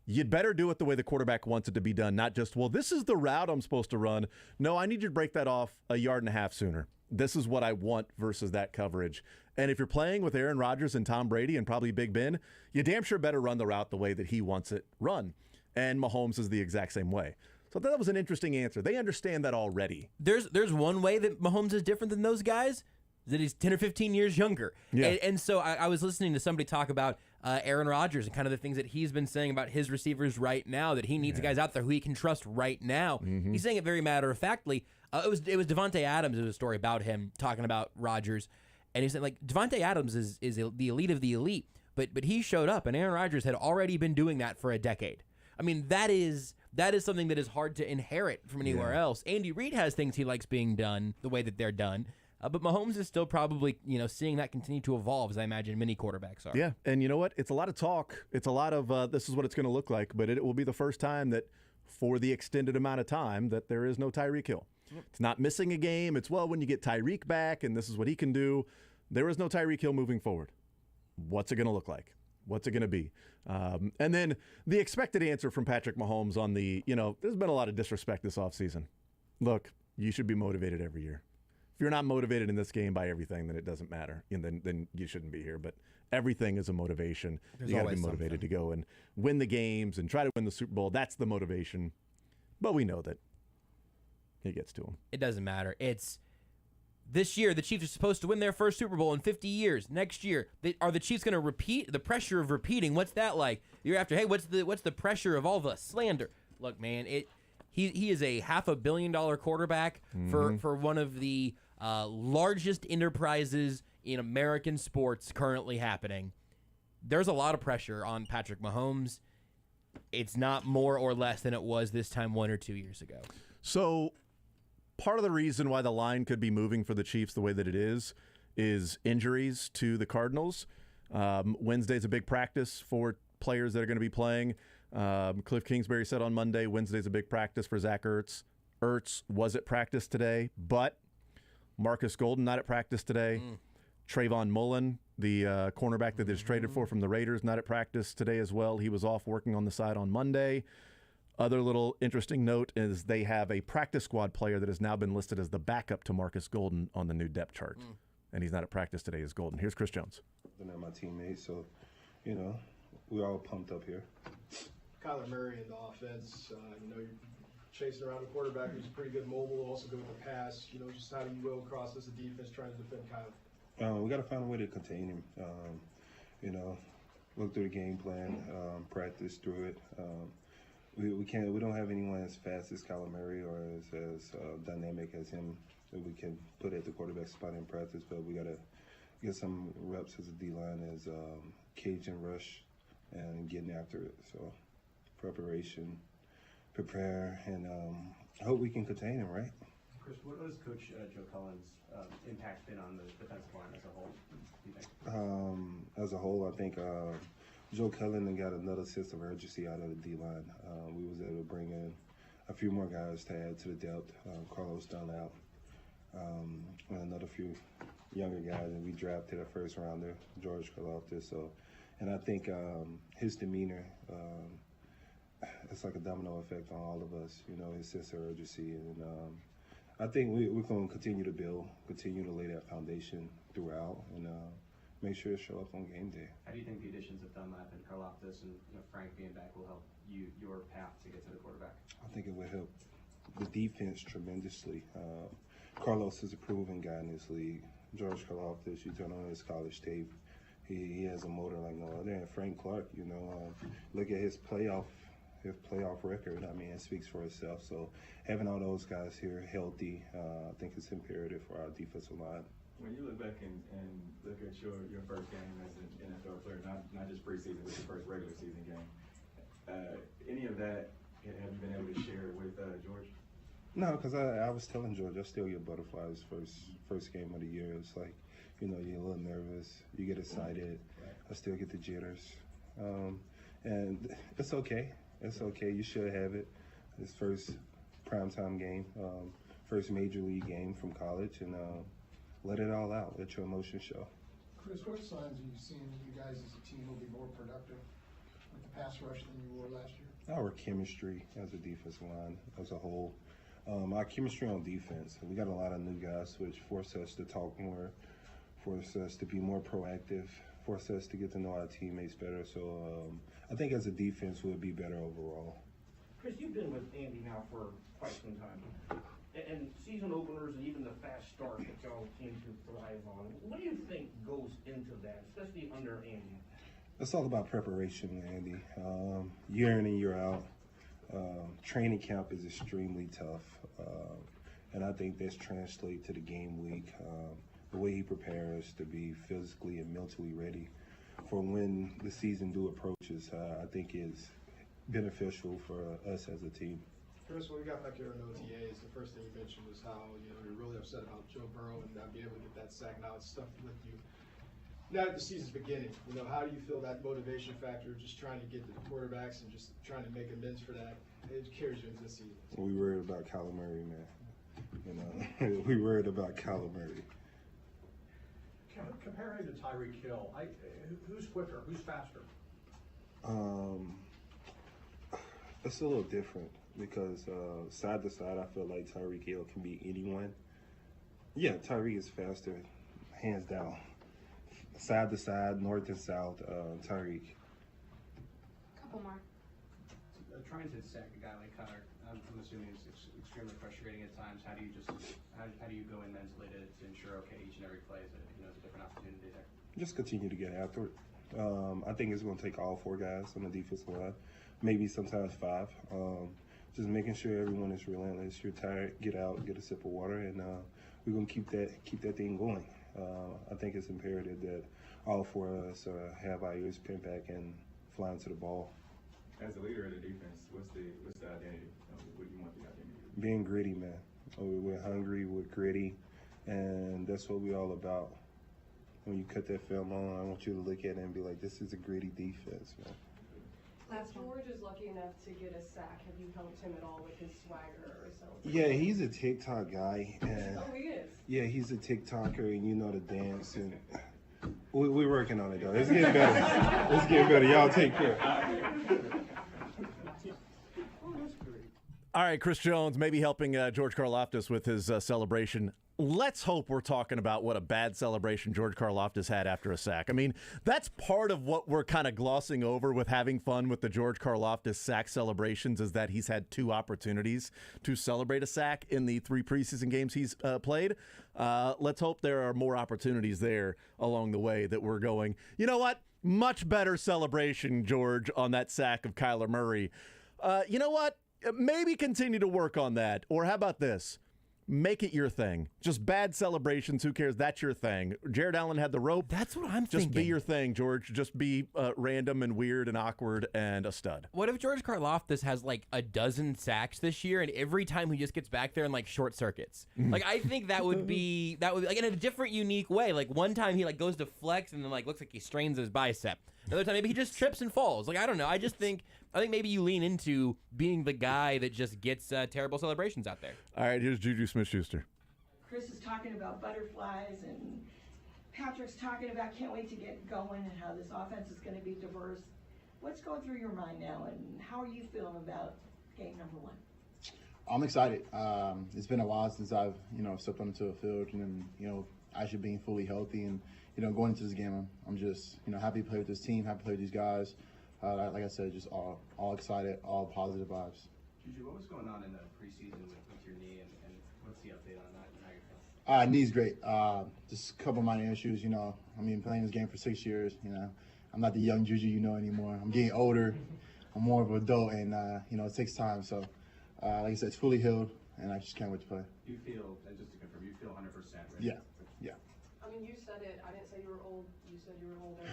you'd better do it the way the quarterback wants it to be done, not just, well, this is the route I'm supposed to run. No, I need you to break that off a yard and a half sooner. This is what I want versus that coverage. And if you're playing with Aaron Rodgers and Tom Brady and probably Big Ben, you damn sure better run the route the way that he wants it run. And Mahomes is the exact same way. So that was an interesting answer. They understand that already. There's one way that Mahomes is different than those guys, is that he's 10 or 15 years younger. Yeah. And so I was listening to somebody talk about Aaron Rodgers and kind of the things that he's been saying about his receivers right now, that he needs guys out there who he can trust right now. He's saying it very matter-of-factly. It was Devontae Adams. It was a story about him talking about Rodgers. And he said, like, Devontae Adams is the elite of the elite, but he showed up, and Aaron Rodgers had already been doing that for a decade. I mean, that is something that is hard to inherit from anywhere else. Andy Reid has things he likes being done the way that they're done. But Mahomes is still probably, seeing that continue to evolve, as I imagine many quarterbacks are. Yeah, and you know what? It's a lot of talk. It's a lot of this is what it's going to look like, but it will be the first time that for the extended amount of time that there is no Tyreek Hill. It's not missing a game. It's, well, when you get Tyreek back and this is what he can do, there is no Tyreek Hill moving forward. What's it going to look like? What's it going to be? And then the expected answer from Patrick Mahomes on the, there's been a lot of disrespect this offseason. Look, you should be motivated every year. If you're not motivated in this game by everything, then it doesn't matter. And then you shouldn't be here. But everything is a motivation. There's you got to be always motivated something. to go and win the games and try to win the Super Bowl. That's the motivation. But we know that it gets to him. It doesn't matter. It's this year, the Chiefs are supposed to win their first Super Bowl in 50 years. Next year, are the Chiefs going to repeat? The pressure of repeating, what's that like? Year after, hey, what's the pressure of all the slander? Look, man, he is a $500 million quarterback for one of the largest enterprises in American sports currently happening. There's a lot of pressure on Patrick Mahomes. It's not more or less than it was this time 1 or 2 years ago. So part of the reason why the line could be moving for the Chiefs the way that it is injuries to the Cardinals. Wednesday's a big practice for players that are going to be playing. Cliff Kingsbury said on Monday, Wednesday's a big practice for Zach Ertz. Ertz was at practice today, but Marcus Golden not at practice today. Trayvon Mullen, the cornerback that they just traded for from the Raiders, not at practice today as well. He was off working on the side on Monday. Other little interesting note is they have a practice squad player that has now been listed as the backup to Marcus Golden on the new depth chart. And he's not at practice today as Golden. Here's Chris Jones. They're not my teammates, so, we're all pumped up here. Kyler Murray in the offense, you're chasing around a quarterback who's pretty good mobile, also good with the pass. Just how do you go across as a defense trying to defend Kyler? We got to find a way to contain him. Look through the game plan, practice through it. We don't have anyone as fast as Kyler Murray or as dynamic as him that we can put at the quarterback spot in practice, but we got to get some reps as a D-line as cage and rush and getting after it. So preparation, prepare, and I hope we can contain him, right? Chris, what has Coach Joe Cullen's impact been on the defensive line as a whole, do you think? As a whole, I think Joe Cullen got another sense of urgency out of the D-line. We was able to bring in a few more guys to add to the depth. Carlos Dunn out, and another few younger guys, and we drafted a first rounder, George Karlaftis. And I think his demeanor, it's like a domino effect on all of us, his sense of urgency. And I think we're going to continue to build, continue to lay that foundation throughout, and make sure to show up on game day. How do you think the additions of Dunlap and Karlaftis and Frank being back will help your path to get to the quarterback? I think it will help the defense tremendously. Carlos is a proven guy in this league. George Karlaftis, you turn on his college tape, he has a motor like no other. And Frank Clark, look at his playoff record. I mean, it speaks for itself. So having all those guys here healthy, I think it's imperative for our defensive line. When you look back and look at your first game as an NFL player, not just preseason, but your first regular season game, any of that have you been able to share with George? No, because I was telling George, I still get butterflies first game of the year. It's like, you know, you're a little nervous, you get excited. I still get the jitters, and it's okay. It's okay. You should have it. This first primetime game, first major league game from college, and let it all out. Let your emotions show. Chris, what signs are you seeing that you guys as a team will be more productive with the pass rush than you were last year? Our chemistry as a defensive line as a whole. Our chemistry on defense. We got a lot of new guys, which force us to talk more, force us to be more proactive, force us to get to know our teammates better. So I think as a defense, we'll be better overall. Chris, you've been with Andy now for quite some time. And season openers and even the fast start that y'all seem to thrive on, what do you think goes into that, especially under Andy? It's all about preparation, Andy. Year in and year out. Training camp is extremely tough, and I think that's translated to the game week. The way he prepares to be physically and mentally ready for when the season approaches, I think is beneficial for us as a team. Chris, when we got back here in OTAs, the first thing you mentioned was how you're really upset about Joe Burrow and not being able to get that sack. Now it's stuff with you. Now that the season's beginning, how do you feel that motivation factor, just trying to get to the quarterbacks and just trying to make amends for that, it carries you into the season? We worried about Kyler Murray, man. We worried about Kyler Murray. Comparing to Tyreek Hill, who's quicker? Who's faster? It's a little different because side to side, I feel like Tyreek Hill can be anyone. Yeah, Tyreek is faster, hands down. Side to side, north and south, Tyreek. Couple more. Trying to sack a guy like Kyler, I'm assuming it's extremely frustrating at times. How do you go in mentally to ensure, okay, each and every play is a different opportunity there? Just continue to get after it. I think it's going to take all 4 guys on the defensive line, maybe sometimes 5. Just making sure everyone is relentless. You're tired, get out, get a sip of water, and we're going to keep that thing going. I think it's imperative that all 4 of us have our ears pinned back and flying to the ball. As a leader of the defense, what's the identity? What do you want the identity to be? Being gritty, man. We're hungry, we're gritty, and that's what we're all about. When you cut that film on, I want you to look at it and be like, this is a gritty defense, man. George is lucky enough to get a sack. Have you helped him at all with his swagger or something? Yeah, he's a TikTok guy. And he is? Yeah, he's a TikToker, and you know the dance. And we're working on it, though. It's getting better. It's getting better. Y'all take care. All right, Chris Jones maybe helping George Karlaftis with his celebration. Let's hope we're talking about what a bad celebration George Karlaftis had after a sack. I mean, that's part of what we're kind of glossing over with having fun with the George Karlaftis sack celebrations is that he's had 2 opportunities to celebrate a sack in the 3 preseason games he's played. Let's hope there are more opportunities there along the way that we're going, you know what? Much better celebration, George, on that sack of Kyler Murray. You know what? Maybe continue to work on that. Or how about this? Make it your thing. Just bad celebrations. Who cares? That's your thing. Jared Allen had the rope. That's what I'm thinking. Just be your thing, George. Just be random and weird and awkward and a stud. What if George Karlaftis has like a dozen sacks this year, and every time he just gets back there and like short circuits? Like I think that would be like in a different, unique way. Like one time he like goes to flex and then like looks like he strains his bicep. Another time maybe he just trips and falls. Like I don't know. I think maybe you lean into being the guy that just gets terrible celebrations out there. All right, here's Juju Smith-Schuster. Chris is talking about butterflies, and Patrick's talking about can't wait to get going and how this offense is going to be diverse. What's going through your mind now, and how are you feeling about game number 1? I'm excited. It's been a while since I've stepped onto a field and actually being fully healthy and going into this game. I'm just happy to play with this team, happy to play with these guys. Like I said, just all excited, all positive vibes. Juju, what was going on in the preseason with your knee, and what's the update on that and how you're feeling? Knee's great. Just a couple minor issues. Playing this game for 6 years. I'm not the young Juju anymore. I'm getting older. I'm more of an adult, and it takes time. So, like I said, it's fully healed, and I just can't wait to play. You feel, and just to confirm, you feel 100% ready? Yeah. mean, you said it, I didn't say you were old, you said you were older.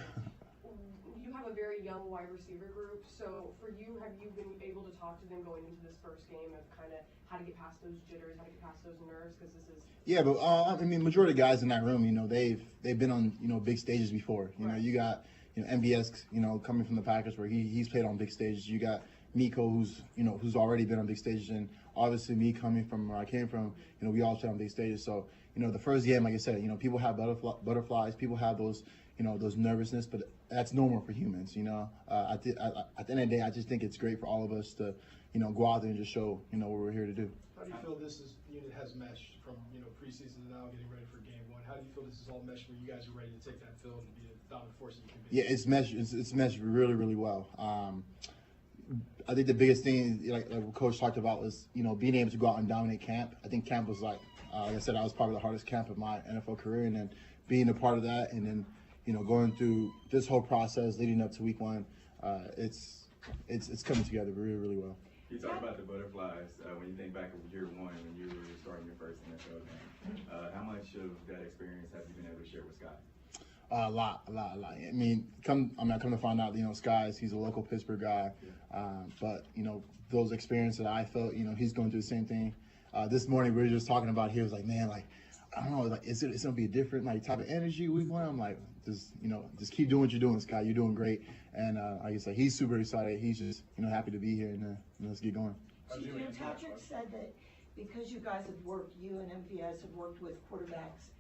You have a very young wide receiver group, so for you, have you been able to talk to them going into this first game of kind of how to get past those jitters, how to get past those nerves, because this is... Yeah, but I mean, majority of guys in that room, you know, they've been on, you know, big stages before. You know, you got, you know, MBS, you know, coming from the Packers where he's played on big stages. You got Miko, who's already been on big stages, and obviously me coming from where I came from, you know, we all played on big stages. So, you know, the first game, like I said, you know, people have butterflies, people have those, you know, those nervousness, but that's normal for humans, you know. At the end of the day, I just think it's great for all of us to, you know, go out there and just show, you know, what we're here to do. How do you feel this unit has meshed from, you know, preseason to now getting ready for game one? How do you feel this is all meshed where you guys are ready to take that field and be the dominant force that you can be? Yeah, it's meshed really, really well. I think the biggest thing, like Coach talked about, was, you know, being able to go out and dominate camp. I think camp was like I said, I was probably the hardest camp of my NFL career, and then being a part of that, and then, you know, going through this whole process leading up to week one, it's coming together really, really well. You talk about the butterflies when you think back of year one when you were starting your first NFL game. How much of that experience have you been able to share with Scott? A lot. I mean, come to find out, you know, he's a local Pittsburgh guy, but, you know, those experiences that I felt, you know, he's going through the same thing. This morning we were just talking about, he was like, man, like, I don't know, like, it's gonna be a different like type of energy week one. I'm like, just keep doing what you're doing, Scott. You're doing great. And like I said, he's super excited. He's just, you know, happy to be here, and let's get going. Patrick said that because you guys have worked, you and MVS have worked with quarterbacks,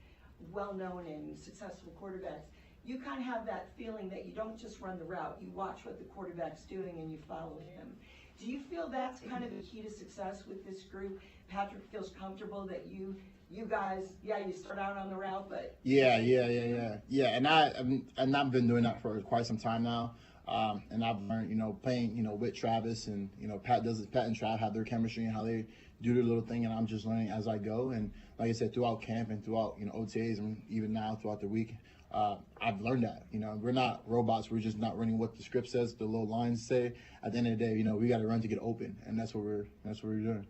well-known and successful quarterbacks, you kind of have that feeling that you don't just run the route, you watch what the quarterback's doing and you follow him. Do you feel that's kind of the key to success with this group? Patrick feels comfortable that you guys, you start out on the route, but... Yeah, and I've been doing that for quite some time now. And I've learned, you know, playing, you know, with Travis, and, you know, Pat and Trav have their chemistry and how they do their little thing, and I'm just learning as I go. And like I said, throughout camp and throughout, you know, OTAs and even now throughout the week, I've learned that. You know, we're not robots. We're just not running what the script says, the little lines say. At the end of the day, you know, we got to run to get open, and that's what we're doing.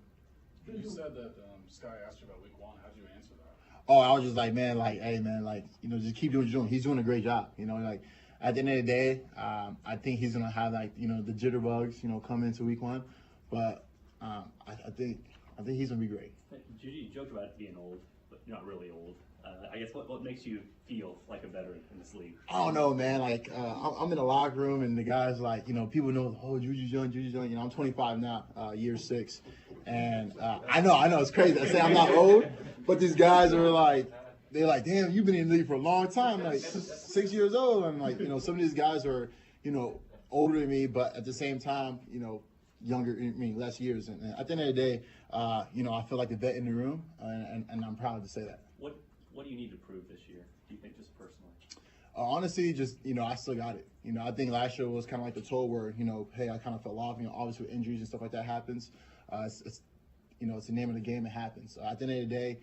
You said that Sky asked you about week one. How'd you answer that? Oh, I was just like, man, like, hey, man, like, you know, just keep doing what you're doing. He's doing a great job. You know, like, at the end of the day, I think he's gonna have, like, you know, the jitterbugs, you know, come into week one, but I think he's gonna be great. Judy, you joked about being old, but you're not really old. I guess what makes you feel like a veteran in this league? I don't know, man. Like, I'm in the locker room, and the guys, like, you know, people know, oh, Juju's young. You know, I'm 25 now, year 6, and I know it's crazy. I say I'm not old, but these guys are like, they're like, damn, you've been in the league for a long time, like 6 years old. And like, you know, some of these guys are, you know, older than me, but at the same time, you know, younger, I mean, less years. And at the end of the day, you know, I feel like the vet in the room, and I'm proud to say that. What do you need to prove this year, do you think, just personally? Honestly, just, you know, I still got it. You know, I think last year was kind of like the toll where, you know, hey, I kind of fell off. You know, obviously with injuries and stuff like that happens. It's you know, it's the name of the game. It happens. At the end of the day,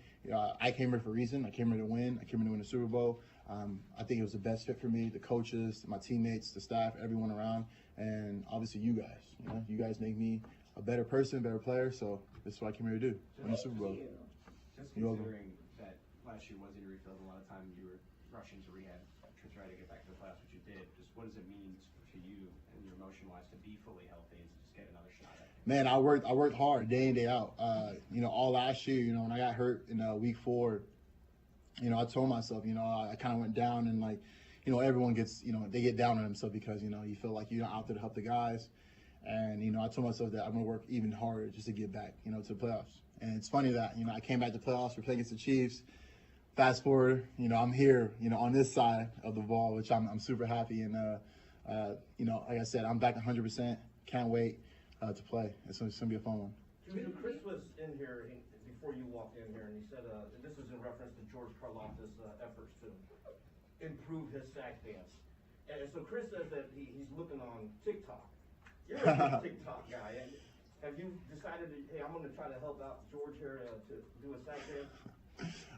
I came here for a reason. I came here to win. I came here to win the Super Bowl. I think it was the best fit for me, the coaches, my teammates, the staff, everyone around, and obviously you guys. You know, you guys make me a better person, better player. So that's what I came here to do. Win the Super Bowl. Just considering that last year was injury filled, a lot of time you were rushing to rehab to try to get back to the playoffs, which you did. Just what does it mean to you and your emotion-wise to be fully healthy and to just get another shot at it? Man, I worked hard day in, day out. You know, all last year, you know, when I got hurt in week 4, you know, I told myself, you know, I kind of went down, and like, you know, everyone gets, you know, they get down on themselves because, you know, you feel like you're not out there to help the guys. And, you know, I told myself that I'm going to work even harder just to get back, you know, to the playoffs. And it's funny that, you know, I came back to playoffs, we're playing against the Chiefs. Fast forward, you know, I'm here, you know, on this side of the ball, which I'm super happy. And, you know, like I said, I'm back 100%. Can't wait to play. It's going to be a fun one. Chris was in here before you walked in here, and he said, and this is in reference to George Karlaftis' efforts to improve his sack dance. And so Chris says that he's looking on TikTok. You're a TikTok guy. And have you decided, hey, I'm going to try to help out George here to do a sack dance?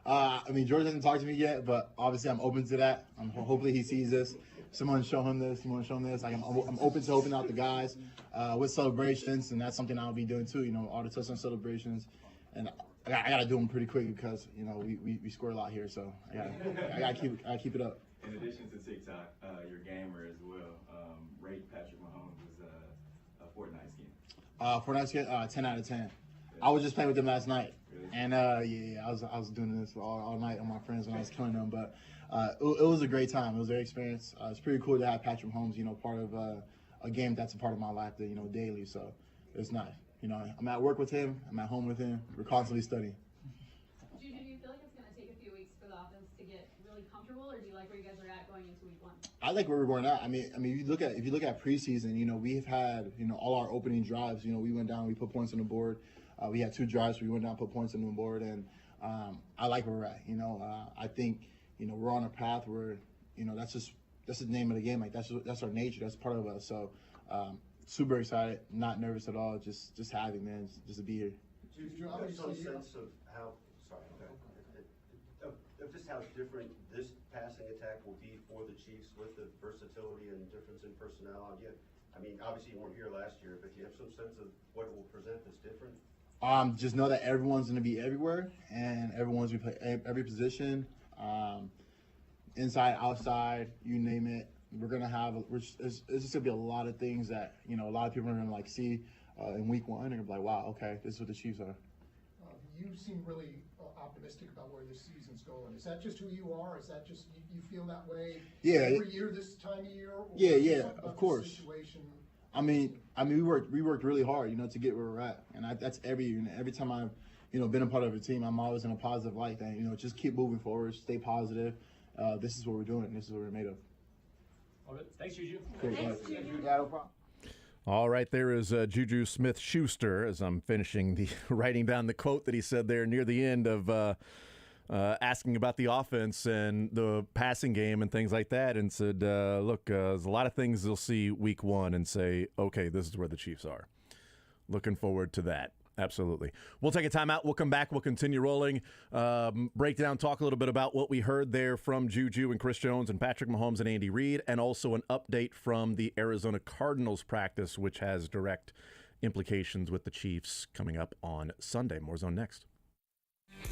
I mean, George hasn't talked to me yet, but obviously I'm open to that. Hopefully he sees this. Someone show him this. You want to show him this? Like, I'm open to helping out the guys with celebrations, and that's something I'll be doing too. You know, all the touchdown celebrations, and I gotta do them pretty quick because we score a lot here, so I gotta keep it up. In addition to TikTok, you're a gamer as well. Rate Patrick Mahomes' Fortnite skin. Fortnite skin, 10 out of 10. I was just playing with them last night, and I was doing this all night on my friends when I was killing them. But it was a great time. It was a great experience. It's pretty cool to have Patrick Mahomes, part of a game that's a part of my life, daily. So it's nice. I'm at work with him. I'm at home with him. We're constantly studying. Juju, do you feel like it's going to take a few weeks for the offense to get really comfortable, or do you like where you guys are at going into week 1? I like where we're going at. I mean, if you look at preseason, we've had, all our opening drives. We went down, we put points on the board. We had 2 drives, we went down, put points on the board, and I like where we're at. I think, we're on a path where, that's the name of the game. Like that's our nature. That's part of us. So, super excited, not nervous at all. Just happy, man, just to be here. Do you have some sense of how? Sorry. Of just how different this passing attack will be for the Chiefs with the versatility and difference in personnel? Obviously you weren't here last year, but do you have some sense of what it will present that's different? Just know that everyone's going to be everywhere, and everyone's going to play every position, inside, outside, you name it. We're going to have. It's just going to be a lot of things that a lot of people are going to see in week 1, and they're going to be like, wow, okay, this is what the Chiefs are. You seem really optimistic about where this season's going. Is that just who you are? Is that just you feel that way every year this time of year? Or Yeah, of course. Situation? We worked really hard, to get where we're at, and that's every year. And every time I've, been a part of a team, I'm always in a positive light. That just keep moving forward, stay positive. This is what we're doing. This is what we're made of. All right. Thanks, Juju. Cool. Thanks, Juju. Yeah, no problem. All right, there is Juju Smith-Schuster as I'm finishing writing down the quote that he said there near the end of asking about the offense and the passing game and things like that, and said, look, there's a lot of things they'll see week 1 and say, okay, this is where the Chiefs are. Looking forward to that. Absolutely. We'll take a timeout. We'll come back. We'll continue rolling. Break down, talk a little bit about what we heard there from Juju and Chris Jones and Patrick Mahomes and Andy Reid, and also an update from the Arizona Cardinals practice, which has direct implications with the Chiefs coming up on Sunday. More Zone next.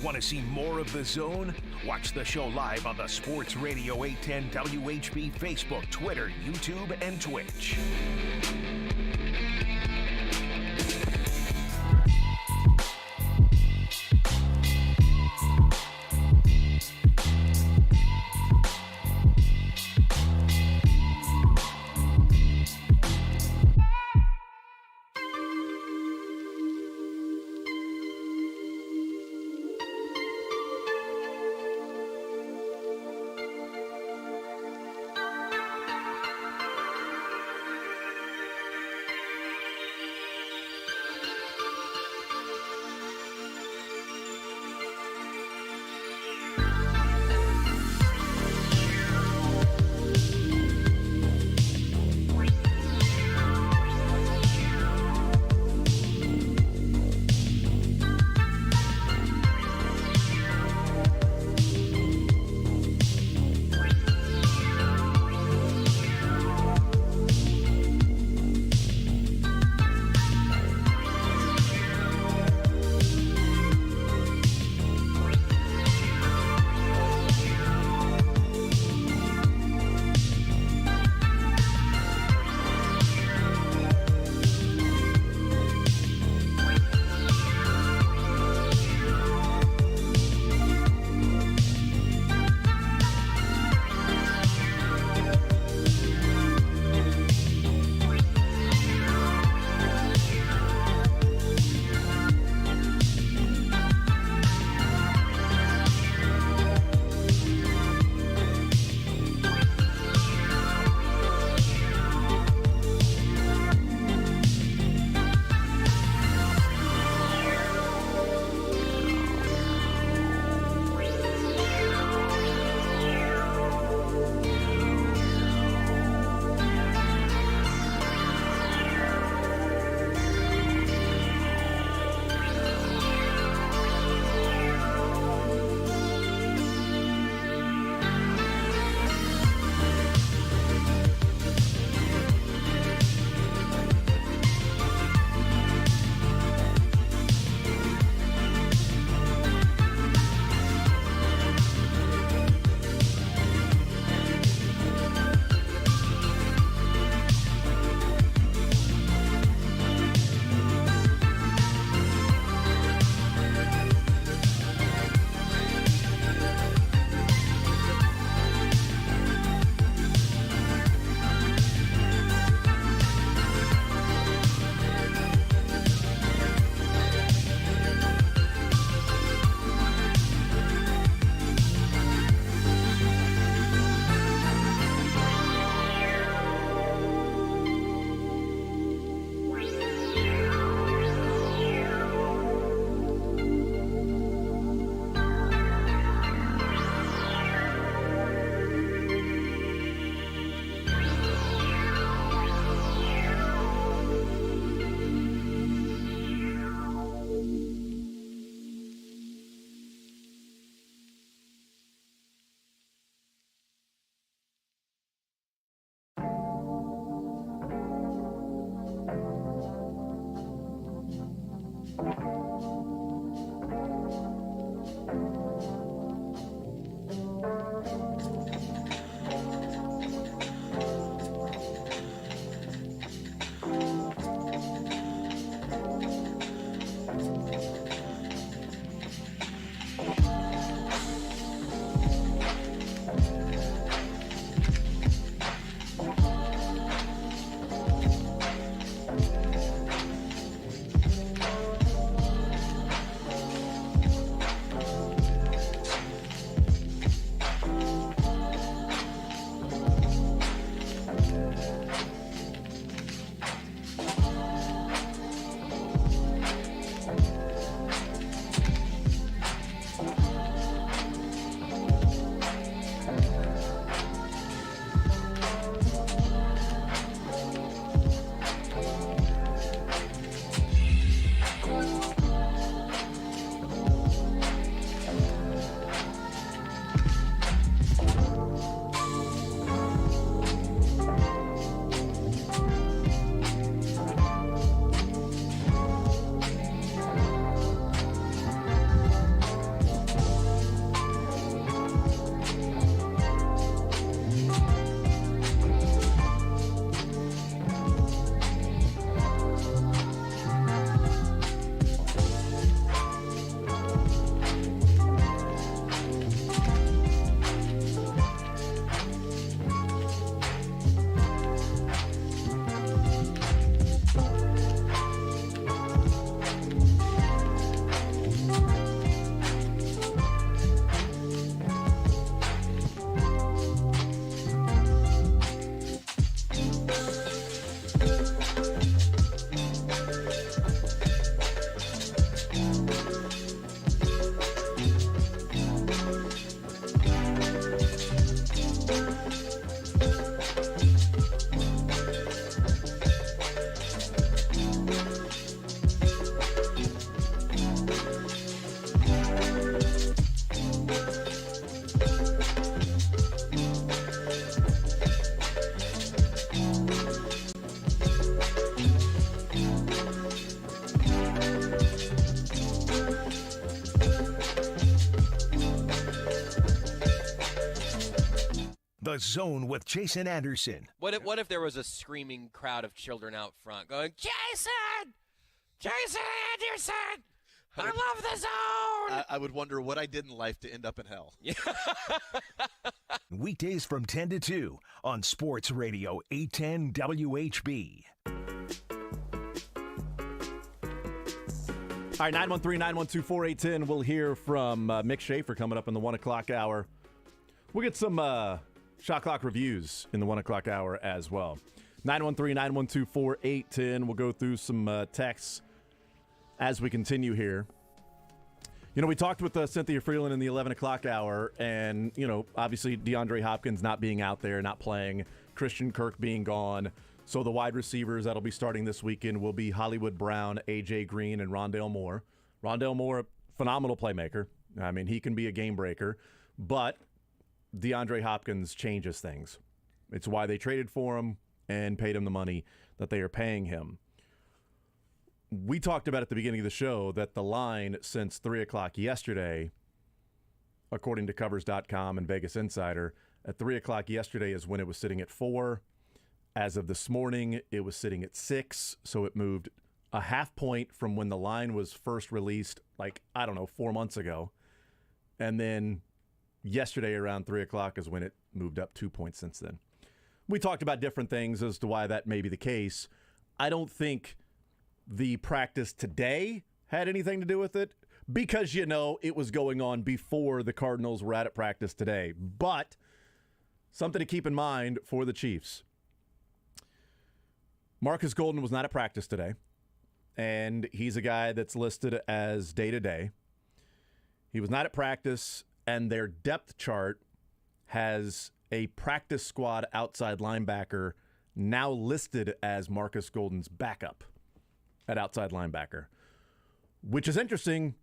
Want to see more of The Zone? Watch the show live on the Sports Radio 810 WHB Facebook, Twitter, YouTube, and Twitch. The Zone with Jason Anderson. What if there was a screaming crowd of children out front going, Jason Anderson, I love the Zone. I would wonder what I did in life to end up in hell. Weekdays from 10 to 2 on Sports Radio 810 WHB. All right, 913-912-4810. We'll hear from Mick Shaffer coming up in the 1 o'clock hour. We'll get some shot clock reviews in the 1 o'clock hour as well. 913-912-4810. We'll go through some texts as we continue here. You know, we talked with Cynthia Frelund in the 11 o'clock hour, and, you know, obviously DeAndre Hopkins not being out there, not playing, Christian Kirk being gone. So the wide receivers that'll be starting this weekend will be Hollywood Brown, A.J. Green, and Rondale Moore. Rondale Moore, phenomenal playmaker. I mean, he can be a game breaker, but DeAndre Hopkins changes things. It's why they traded for him and paid him the money that they are paying him. We talked about at the beginning of the show that the line since 3 o'clock yesterday, according to Covers.com and Vegas Insider, at 3 o'clock yesterday is when it was sitting at 4. As of this morning, it was sitting at 6, so it moved a half point from when the line was first released, 4 months ago. And then yesterday around 3 o'clock is when it moved up 2 points since then. We talked about different things as to why that may be the case. I don't think the practice today had anything to do with it because, it was going on before the Cardinals were at practice today. But something to keep in mind for the Chiefs. Marcus Golden was not at practice today, and he's a guy that's listed as day-to-day. He was not at practice, and their depth chart has a practice squad outside linebacker now listed as Marcus Golden's backup at outside linebacker, which is interesting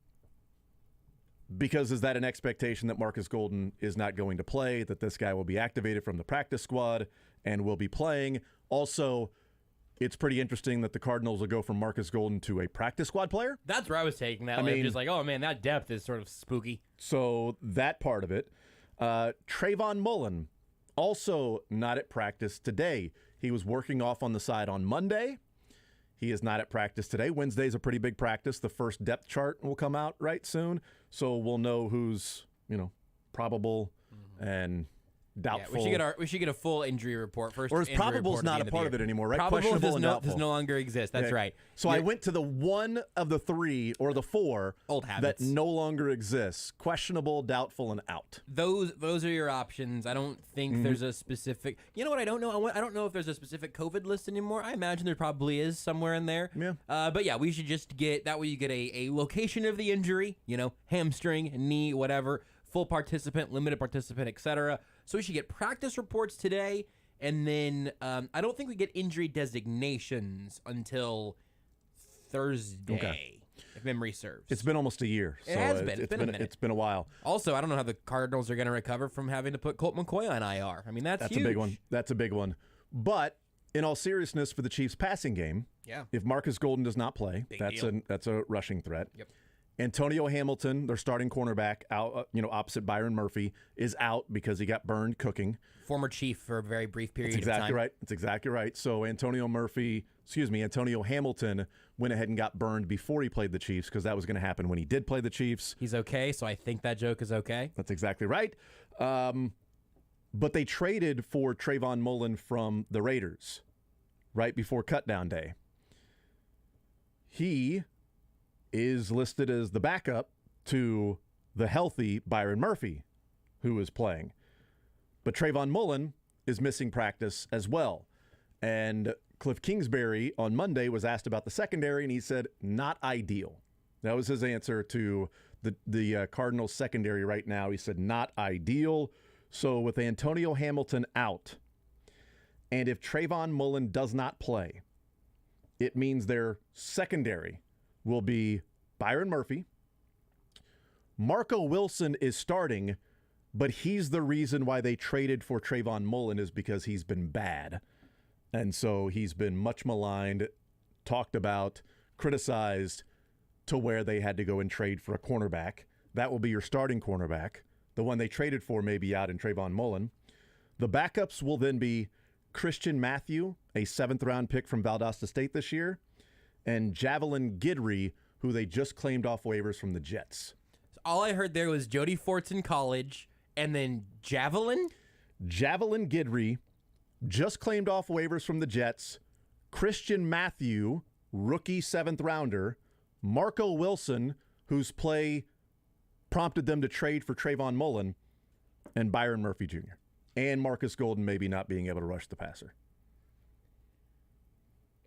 because is that an expectation that Marcus Golden is not going to play, that this guy will be activated from the practice squad and will be playing? Also, it's pretty interesting that the Cardinals will go from Marcus Golden to a practice squad player. That's where I was taking that. Just like, oh, man, that depth is sort of spooky. So that part of it. Trayvon Mullen, also not at practice today. He was working off on the side on Monday. He is not at practice today. Wednesday's a pretty big practice. The first depth chart will come out right soon. So we'll know who's, probable and doubtful. Yeah, we should get a full injury report first. Or is probable's not a part of it anymore, right? Probable Questionable and doubtful. does no longer exist. That's right. So I went to the one of the three or the four old habits that no longer exists: questionable, doubtful, and out. Those are your options. I don't think there's a specific. You know what? I don't know. I don't know if there's a specific COVID list anymore. I imagine there probably is somewhere in there. Yeah. But yeah, we should just get that way. You get a location of the injury. Hamstring, knee, whatever. Full participant, limited participant, etc. So we should get practice reports today, and then I don't think we get injury designations until Thursday, if memory serves. It's been almost a year. It has been. It's been a minute. It's been a while. Also, I don't know how the Cardinals are going to recover from having to put Colt McCoy on IR. I mean, that's huge. A big one. That's a big one. But in all seriousness, for the Chiefs' passing game, if Marcus Golden does not play, that's a rushing threat. Yep. Antonio Hamilton, their starting cornerback, out, opposite Byron Murphy, is out because he got burned cooking. Former Chief for a very brief period of time. That's exactly right. So Antonio Hamilton went ahead and got burned before he played the Chiefs because that was going to happen when he did play the Chiefs. He's okay, so I think that joke is okay. That's exactly right. But they traded for Trayvon Mullen from the Raiders right before cutdown day. He is listed as the backup to the healthy Byron Murphy, who is playing. But Trayvon Mullen is missing practice as well. And Cliff Kingsbury on Monday was asked about the secondary, and he said, not ideal. That was his answer to the Cardinals secondary right now. He said, not ideal. So with Antonio Hamilton out, and if Trayvon Mullen does not play, it means their secondary will be Byron Murphy. Marco Wilson is starting, but he's the reason why they traded for Trayvon Mullen is because he's been bad. And so he's been much maligned, talked about, criticized to where they had to go and trade for a cornerback. That will be your starting cornerback. The one they traded for may be out in Trayvon Mullen. The backups will then be Christian Matthew, a 7th-round pick from Valdosta State this year, and Javelin Guidry, who they just claimed off waivers from the Jets. So all I heard there was Jody Fort's in college, and then Javelin? Javelin Guidry, just claimed off waivers from the Jets. Christian Matthew, rookie 7th-rounder. Marco Wilson, whose play prompted them to trade for Trayvon Mullen. And Byron Murphy Jr. And Marcus Golden maybe not being able to rush the passer.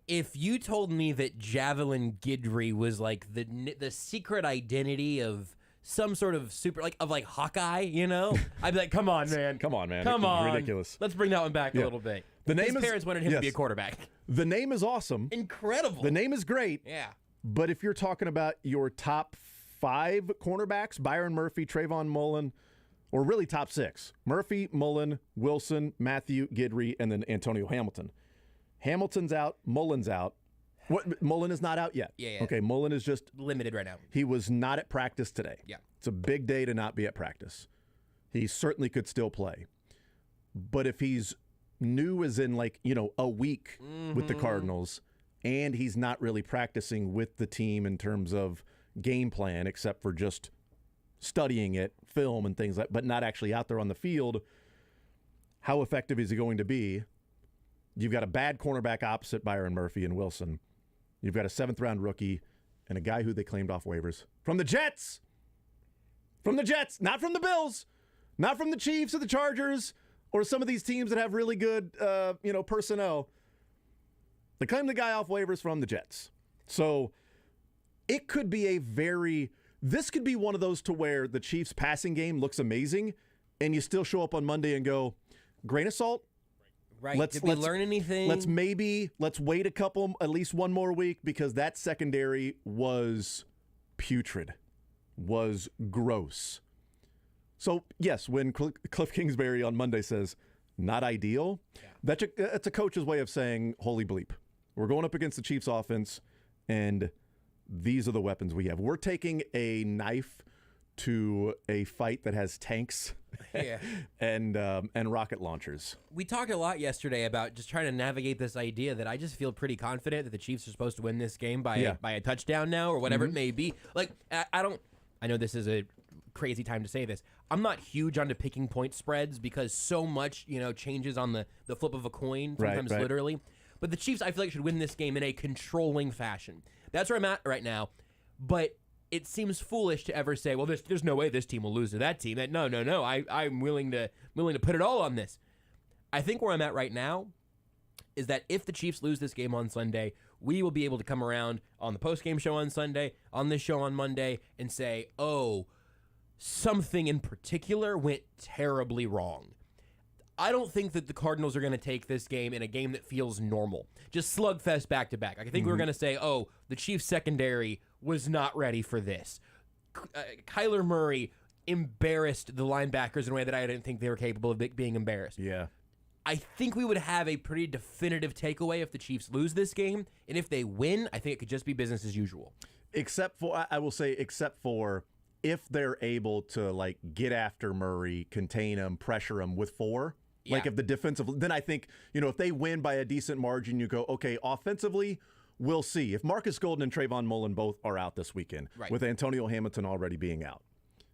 If you told me that Javelin Guidry was like the secret identity of some sort of super, like Hawkeye, you know, I'd be like, come on, man. Come on, man. Come on. Ridiculous. Let's bring that one back a little bit. His parents wanted him to be a quarterback. The name is awesome. Incredible. The name is great. Yeah. But if you're talking about your top 5 cornerbacks, Byron Murphy, Trayvon Mullen, or really top 6, Murphy, Mullen, Wilson, Matthew, Guidry, and then Antonio Hamilton. Hamilton's out. Mullen's out. What? Mullen is not out yet. Yeah. Okay, Mullen is just limited right now. He was not at practice today. Yeah. It's a big day to not be at practice. He certainly could still play. But if he's new as in a week with the Cardinals, and he's not really practicing with the team in terms of game plan, except for just studying it, film and things but not actually out there on the field, how effective is he going to be? You've got a bad cornerback opposite Byron Murphy and Wilson. You've got a 7th-round rookie and a guy who they claimed off waivers from the Jets. From the Jets, not from the Bills, not from the Chiefs or the Chargers or some of these teams that have really good, personnel. They claimed the guy off waivers from the Jets. So it could be this could be one of those to where the Chiefs passing game looks amazing and you still show up on Monday and go, grain of salt. Right. Did we learn anything? Let's wait at least one more week, because that secondary was putrid, was gross. So, yes, when Cliff Kingsbury on Monday says, not ideal, that's a coach's way of saying, holy bleep. We're going up against the Chiefs offense, and these are the weapons we have. We're taking a knife to a fight that has tanks and rocket launchers. We talked a lot yesterday about just trying to navigate this idea that I just feel pretty confident that the Chiefs are supposed to win this game by a touchdown now or whatever it may be. Like, I know this is a crazy time to say this. I'm not huge onto picking point spreads because so much, changes on the flip of a coin, sometimes literally. But the Chiefs, I feel like, should win this game in a controlling fashion. That's where I'm at right now. But it seems foolish to ever say, well, there's no way this team will lose to that team. No. I'm willing to put it all on this. I think where I'm at right now is that if the Chiefs lose this game on Sunday, we will be able to come around on the postgame show on Sunday, on this show on Monday, and say, oh, something in particular went terribly wrong. I don't think that the Cardinals are going to take this game in a game that feels normal. Just slugfest back to back. I think we're going to say, oh, the Chiefs secondary was not ready for this. Kyler Murray embarrassed the linebackers in a way that I didn't think they were capable of being embarrassed. Yeah. I think we would have a pretty definitive takeaway if the Chiefs lose this game. And if they win, I think it could just be business as usual. Except for if they're able to get after Murray, contain him, pressure him with 4. Yeah. Like if the defensive, then I think, if they win by a decent margin, you go, okay, offensively, we'll see. If Marcus Golden and Trayvon Mullen both are out this weekend, with Antonio Hamilton already being out,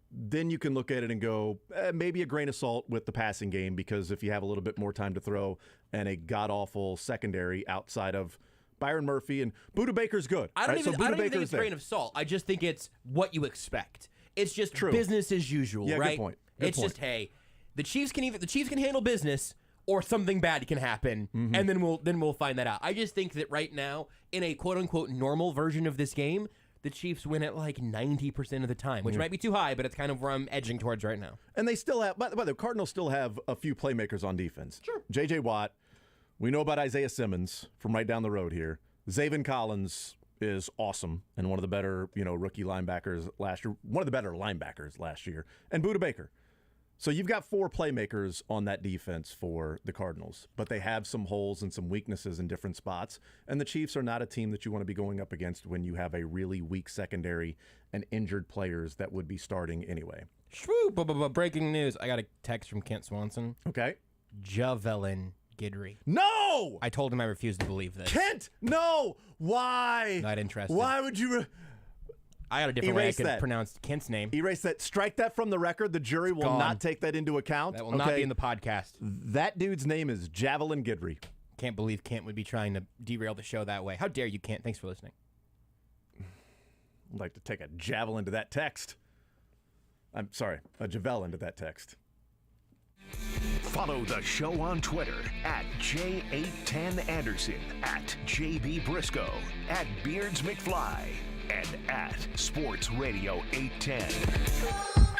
then you can look at it and go, maybe a grain of salt with the passing game, because if you have a little bit more time to throw and a god-awful secondary outside of Byron Murphy and Budda Baker's good. I don't even think it's a grain of salt. I just think it's what you expect. It's just business as usual, right? Good point. Just, hey, the Chiefs can handle business, or something bad can happen, and then we'll find that out. I just think that right now, in a quote unquote normal version of this game, the Chiefs win at 90% of the time, which might be too high, but it's kind of where I'm edging towards right now. And they still have, by the way, the Cardinals still have a few playmakers on defense. Sure. J.J. Watt. We know about Isaiah Simmons from right down the road here. Zaven Collins is awesome and one of the better, rookie linebackers last year. One of the better linebackers last year. And Budda Baker. So you've got 4 playmakers on that defense for the Cardinals, but they have some holes and some weaknesses in different spots. And the Chiefs are not a team that you want to be going up against when you have a really weak secondary and injured players that would be starting anyway. Shwoo! Breaking news. I got a text from Kent Swanson. Okay. Javelin Guidry. No! I told him I refused to believe this. Kent! No! Why? Not interested. Why would you... I got a different way I Erase could that. pronounce Kent's name. Erase that. Strike that from the record. The jury will gone. not take that into account. That will not be in the podcast. That dude's name is Javelin Guidry. Can't believe Kent would be trying to derail the show that way. How dare you, Kent? Thanks for listening. I'd like to take a javelin to that text. I'm sorry, a javelin to that text. Follow the show on Twitter at J810Anderson, at JB Brisco, at Beards McFly, and at Sports Radio 810.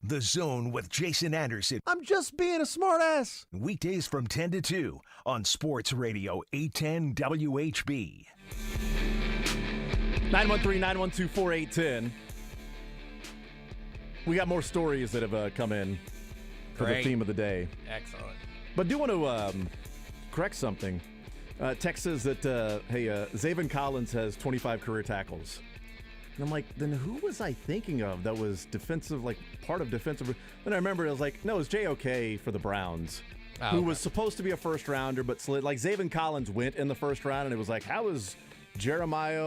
The Zone with Jason Anderson. I'm just being a smartass. Weekdays from 10 to 2 on Sports Radio 810 WHB. 913-912-4810. We got more stories that have come in for Great. the theme of the day. Excellent. But do want to correct something. Text says that, Zaven Collins has 25 career tackles. And I'm like, then who was I thinking of that was defensive, like part of defensive? Then I remember it was like, no, it was JOK for the Browns, who was supposed to be a first rounder, but slid. Like Zaven Collins went in the first round, and it was like, how is JOK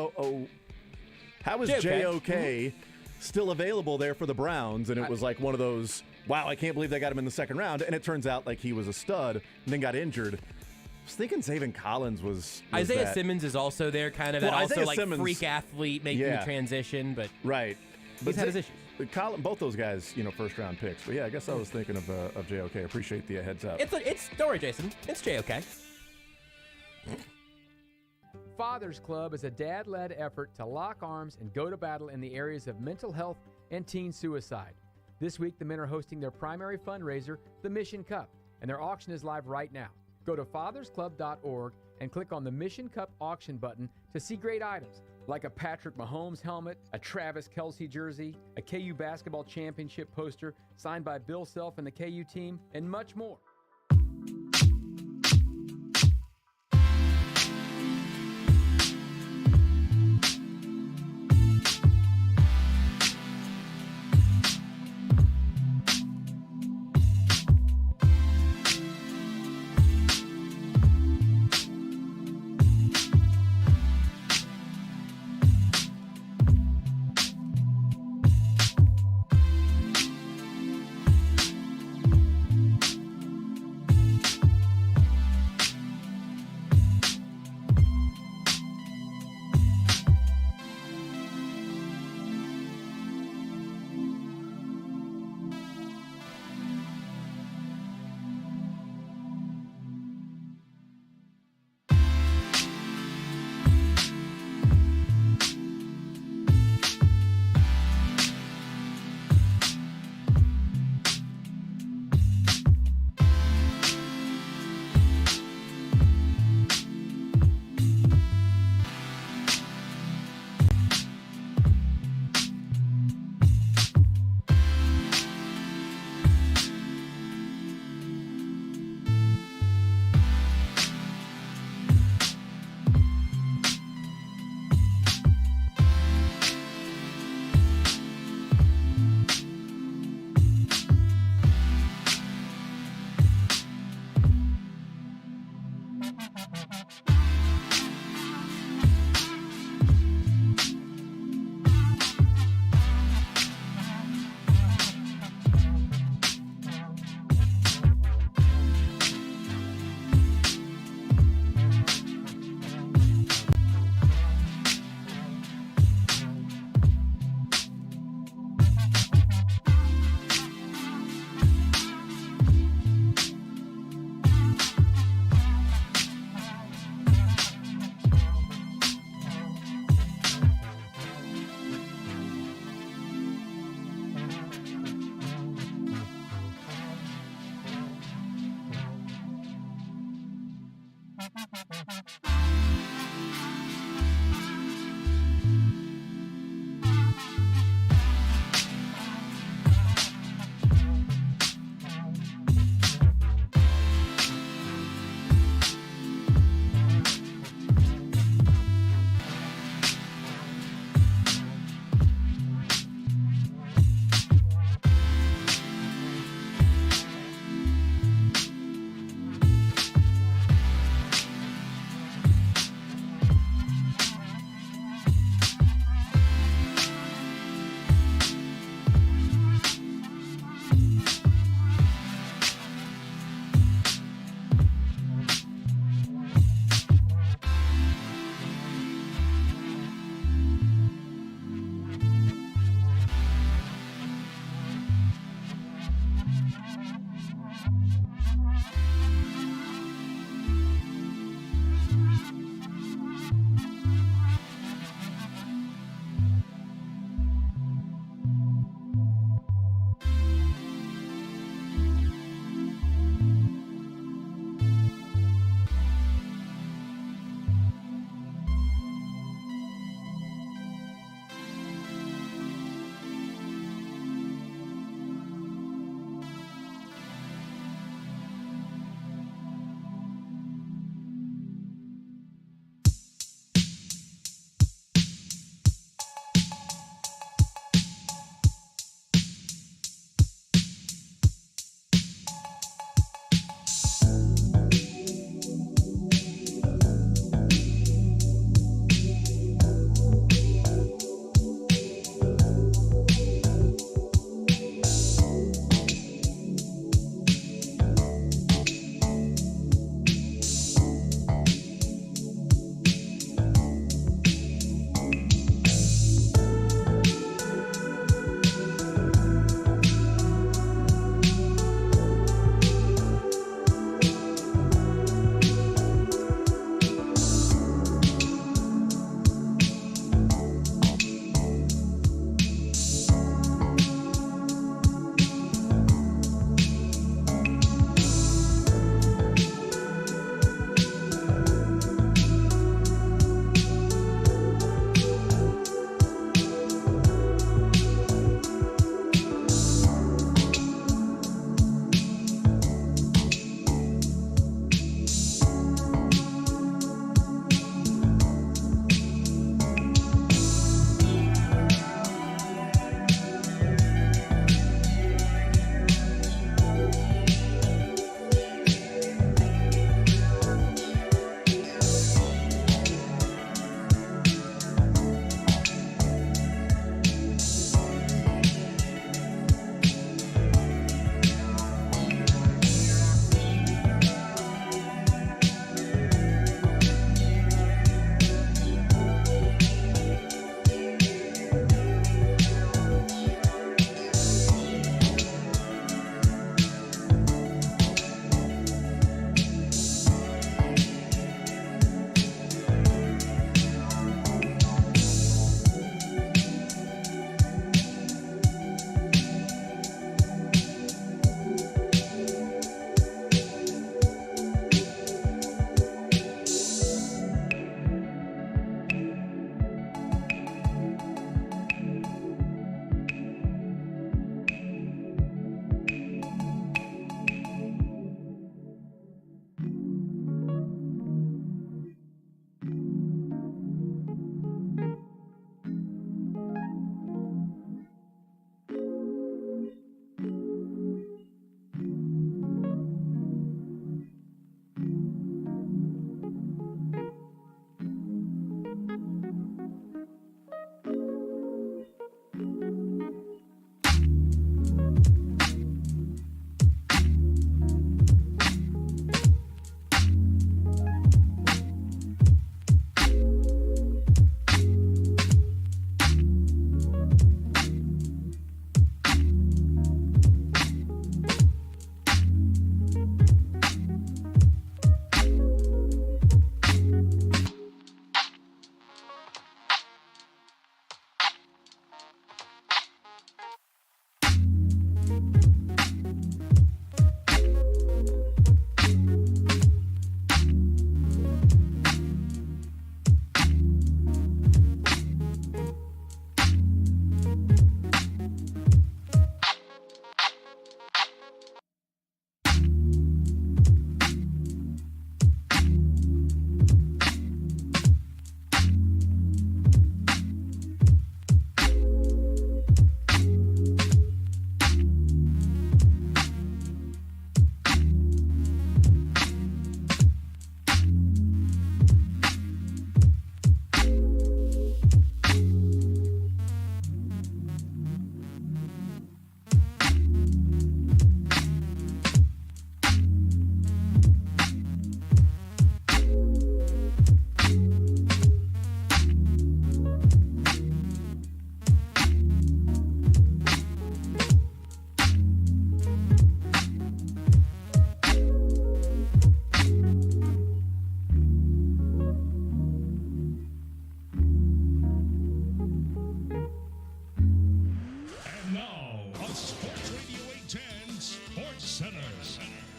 still available there for the Browns? And it was like one of those, wow, I can't believe they got him in the second round. And it turns out like he was a stud and then got injured. I was thinking Zaven Collins was Isaiah that. Simmons is also there, kind of, Well, and also Isaiah like Simmons, freak athlete making the transition, but right. He's had his issues. Both those guys, first round picks. But yeah, I guess I was thinking of JOK. Appreciate the heads up. Don't worry, Jason. It's JOK. Father's Club is a dad-led effort to lock arms and go to battle in the areas of mental health and teen suicide. This week, the men are hosting their primary fundraiser, the Mission Cup, and their auction is live right now. Go to fathersclub.org and click on the Mission Cup auction button to see great items like a Patrick Mahomes helmet, a Travis Kelce jersey, a KU basketball championship poster signed by Bill Self and the KU team, and much more.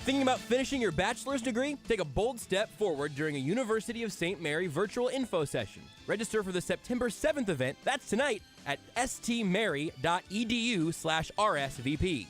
Thinking about finishing your bachelor's degree? Take a bold step forward during a University of St. Mary virtual info session. Register for the September 7th event, that's tonight, at stmary.edu/RSVP.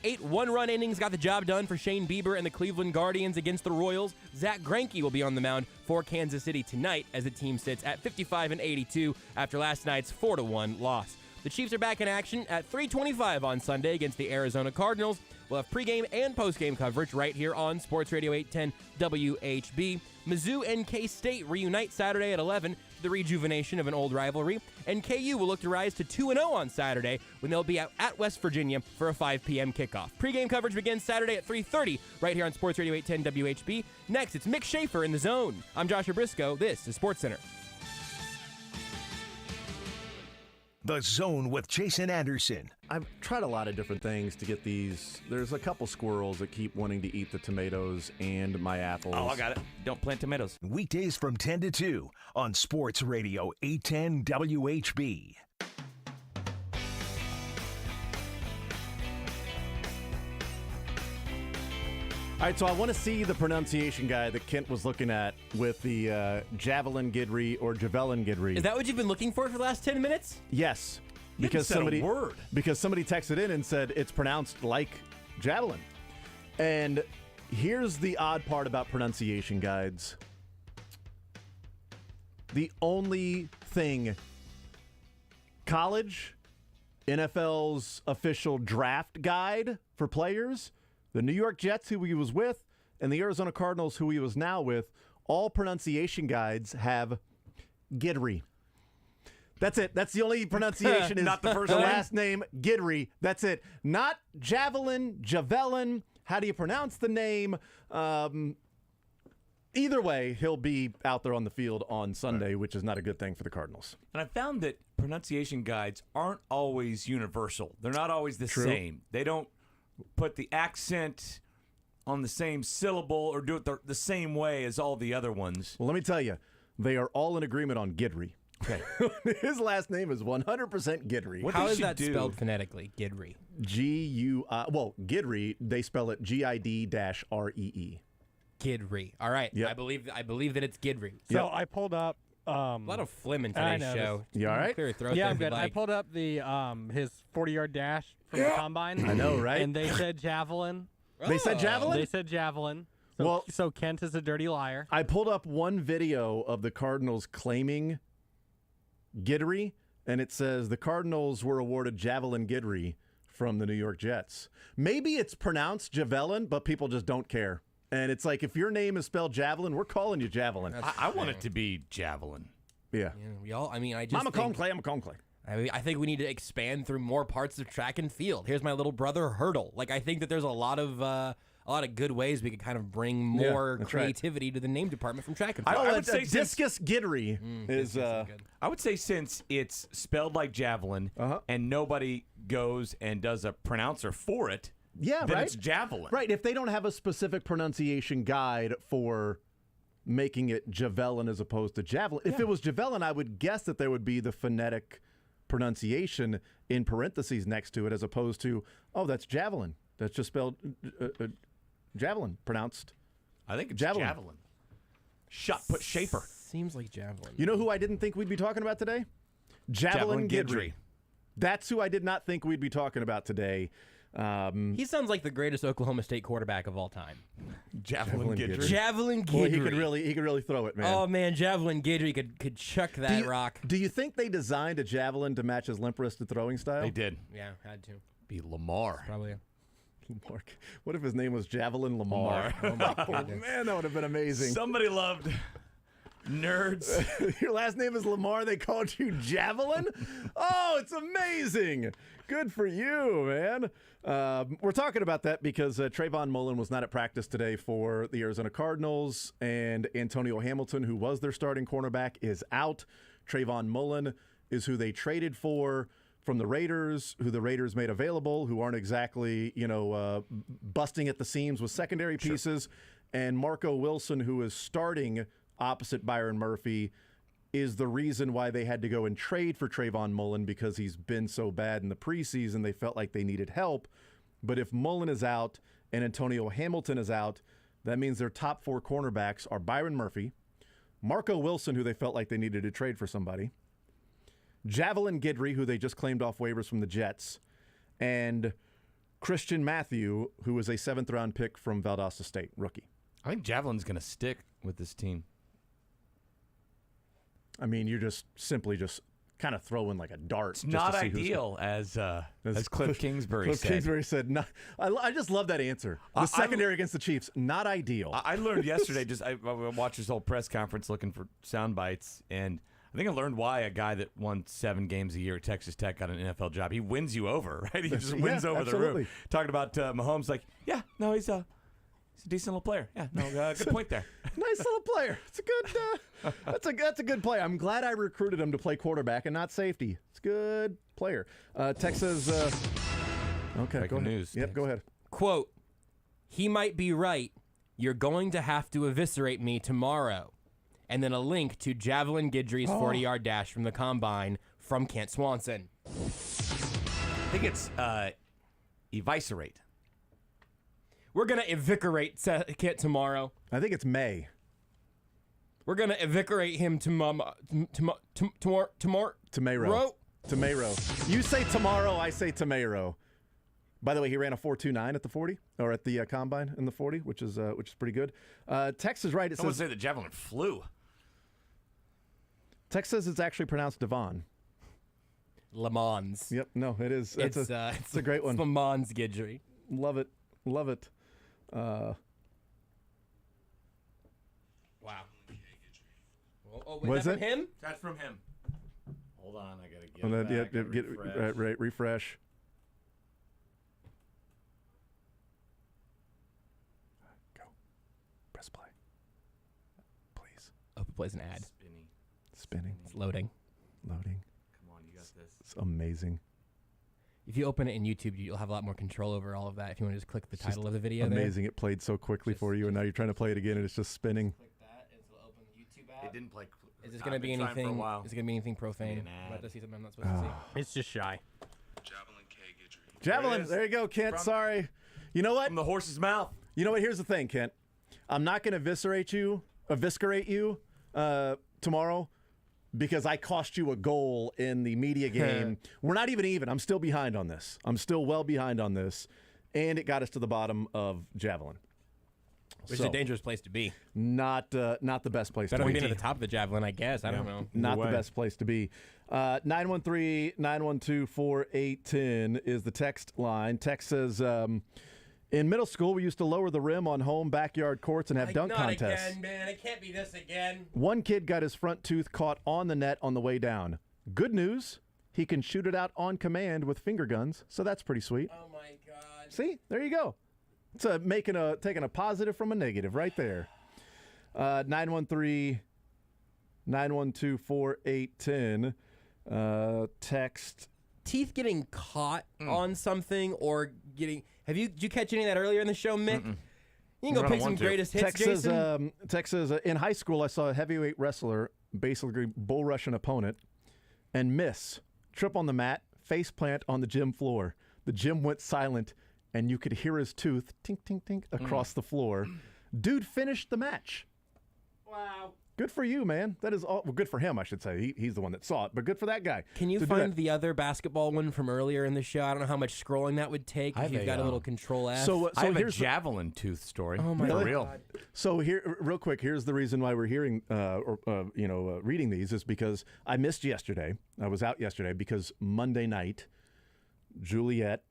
8 one-run innings got the job done for Shane Bieber and the Cleveland Guardians against the Royals. Zach Greinke will be on the mound for Kansas City tonight as the team sits at 55-82 after last night's 4-1 loss. The Chiefs are back in action at 3:25 on Sunday against the Arizona Cardinals. We'll have pregame and postgame coverage right here on Sports Radio 810 WHB. Mizzou and K-State reunite Saturday at 11 to the rejuvenation of an old rivalry. And KU will look to rise to 2-0 on Saturday when they'll be out at West Virginia for a 5 p.m. kickoff. Pregame coverage begins Saturday at 3:30 right here on Sports Radio 810 WHB. Next, it's Mick Shaffer in the Zone. I'm Joshua Brisco. This is SportsCenter. The Zone with Jason Anderson. I've tried a lot of different things to get these. There's a couple squirrels that keep wanting to eat the tomatoes and my apples. Oh, I got it. Don't plant tomatoes. Weekdays from 10 to 2 on Sports Radio 810 WHB. All right, so I want to see the pronunciation guide that Kent was looking at with the Javelin Guidry or Javelin Guidry. Is that what you've been looking for the last 10 minutes? Yes. You haven't said a word. Because somebody texted in and said it's pronounced like javelin. And here's the odd part about pronunciation guides. The only thing college, NFL's official draft guide for players, the New York Jets, who he was with, and the Arizona Cardinals, who he was now with, all pronunciation guides have Guidry. That's it. That's the only pronunciation is Not the first the name? last name, Guidry. That's it. Not Javelin, Javelin. How do you pronounce the name? Either way, he'll be out there on the field on Sunday, which is not a good thing for the Cardinals. And I found that pronunciation guides aren't always universal. They're not always the True. same. They don't put the accent on the same syllable or do it the same way as all the other ones. Well, let me tell you, they are all in agreement on Guidry. Okay. His last name is 100% Guidry. How is that spelled phonetically? Guidry. Guidry, they spell it Gid-REE. Guidry. All right. Yep. I believe that it's Guidry. So I pulled up. A lot of phlegm in I today's know. show. You all right? Clear your throat Yeah, there I'm if you'd good. I like. pulled up the his 40-yard dash from the combine. I know, right? And they said javelin. They said javelin? They said javelin. So, Well- so Kent is a dirty liar. I pulled up one video of the Cardinals claiming Guidry, and it says the Cardinals were awarded Javelin Guidry from the New York Jets. Maybe it's pronounced Javelin, but people just don't care. And it's like, if your name is spelled Javelin, we're calling you Javelin. I want it to be javelin. Yeah. We all. I mean, I just. I'm a think- Conklay. I think we need to expand through more parts of track and field. Here's my little brother Hurdle. Like, I think that there's a lot of good ways we could kind of bring more that's right. creativity to the name department from track and I field. would say since- Discus Guidry is. I would say since it's spelled like javelin and nobody goes and does a pronouncer for it, Yeah, then right? it's javelin. Right. If they don't have a specific pronunciation guide for making it Javelin as opposed to Javelin. If it was Javelin, I would guess that there would be the phonetic pronunciation in parentheses next to it as opposed to, oh, that's Javelin. That's just spelled Javelin, pronounced. I think it's Javelin. Put Schaefer. Seems like javelin. You know who I didn't think we'd be talking about today? Javelin Guidry. That's who I did not think we'd be talking about today. He sounds like the greatest Oklahoma State quarterback of all time. Javelin Guidry. Javelin Guidry. Boy, he could really throw it, man. Oh man, Javelin Guidry could chuck that rock. Do you think they designed a javelin to match his limp-wristed throwing style? They did. Yeah, had to. Be Lamar. Probably. Mark, what if his name was Javelin Lamar? Oh my Oh, goodness. man, that would have been amazing. Somebody loved nerds. Your last name is Lamar. They called you Javelin? Oh, it's amazing. Good for you, man. We're talking about that because Trayvon Mullen was not at practice today for the Arizona Cardinals, and Antonio Hamilton, who was their starting cornerback, is out. Trayvon Mullen is who they traded for from the Raiders, who the Raiders made available, who aren't exactly, busting at the seams with secondary pieces. And Marco Wilson, who is starting opposite Byron Murphy, is the reason why they had to go and trade for Trayvon Mullen, because he's been so bad in the preseason. They felt like they needed help. But if Mullen is out and Antonio Hamilton is out. That means their top 4 cornerbacks are Byron Murphy, Marco Wilson, who they felt like they needed to trade for somebody, Javelin Guidry, who they just claimed off waivers from the Jets, and Christian Matthew, who was a 7th-round pick from Valdosta State, rookie. I think Javelin's going to stick with this team. I mean, you're just simply just kind of throwing like a dart. It's not ideal, as Cliff Kingsbury Cliff said. Kingsbury said, no, I just love that answer. The secondary against the Chiefs, not ideal. I learned yesterday, I watched this whole press conference looking for sound bites, and I think I learned why a guy that won 7 games a year at Texas Tech got an NFL job. He wins you over, right? He just wins over the room. Talking about Mahomes, like, yeah, no, he's a decent little player. Yeah, no, good point there. Nice little player. It's a good. That's a good play. I'm glad I recruited him to play quarterback and not safety. It's a good player. Texas. Okay, go ahead. News. Yep, go ahead. Quote: "He might be right. You're going to have to eviscerate me tomorrow." And then a link to Javelin Guidry's 40-yard dash from the combine from Kent Swanson. I think it's eviscerate. We're going to eviscerate Kent tomorrow. I think it's May. We're going to eviscerate him tomorrow. Tomorrow. You say tomorrow, I say tomorrow. By the way, he ran a 4.29 at the 40, or at the combine in the 40, which is pretty good. Tex is right. Someone say the Javelin flew. Tex says it's actually pronounced Devon. Le Mans. Yep. No, it is. It's a great one. Le Mans Guidry. Love it. Love it. Wow. Was that it from him? That's from him. Hold on, I gotta get refresh. Go. Press play. Please. Oh, it plays an ad. Spinning. It's loading. Come on, you got this. It's amazing. If you open it in YouTube, you'll have a lot more control over all of that. If you want to just click the title of the video, amazing. It played so quickly for you, and now you're trying to play it again, and it's just spinning. Click that, and it'll open the YouTube app. It didn't play. Is this going to be anything? Is it going to be anything profane? I'm about to see something I'm not supposed to see. It's just shy. Javelin. There you go, Kent. Sorry. You know what? From the horse's mouth. You know what? Here's the thing, Kent. I'm not going to eviscerate you tomorrow because I cost you a goal in the media game. We're not even. I'm still behind on this. I'm still well behind on this. And it got us to the bottom of Javelin. Which is a dangerous place to be. Not the best place to be. Better be at the top of the Javelin, I guess. I don't know. Not the best place to be. 913-912-4810 is the text line. Text says, in middle school, we used to lower the rim on home backyard courts and have dunk contests. Not again, man. It can't be this again. One kid got his front tooth caught on the net on the way down. Good news, he can shoot it out on command with finger guns, so that's pretty sweet. Oh, my God. See? There you go. It's taking a positive from a negative right there. 913-912-4810. Text. Teeth getting caught on something or getting... Did you catch any of that earlier in the show, Mick? You can go pick some greatest hits, Jason. Text says, in high school, I saw a heavyweight wrestler basically bull rush an opponent and miss, trip on the mat, face plant on the gym floor. The gym went silent, and you could hear his tooth tink, tink, tink across the floor. Dude finished the match. Wow. Good for you, man. That is all. Well, good for him, I should say. He's the one that saw it, but good for that guy. Can you find the other basketball one from earlier in the show? I don't know how much scrolling that would take if you've got a little control F. So I have a javelin tooth story. Oh my For God. real. So here, real quick, here's the reason why we're hearing, reading these is because I missed yesterday. I was out yesterday because Monday night, Juliet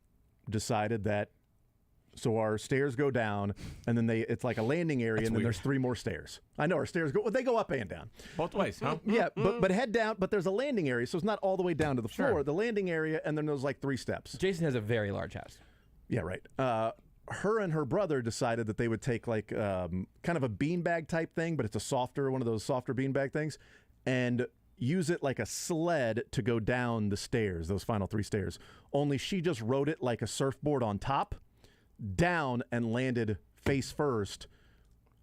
decided that. So our stairs go down, and then it's like a landing area, and then there's 3 more stairs. I know our stairs they go up and down. Both ways, huh? Yeah, but head down, but there's a landing area, so it's not all the way down to the floor. The landing area, and then there's like 3 steps. Jason has a very large house. Yeah, right. Her and her brother decided that they would take like kind of a beanbag type thing, but it's one of those softer beanbag things, and use it like a sled to go down the stairs, those final 3 stairs. Only she just rode it like a surfboard on top, down, and landed face first,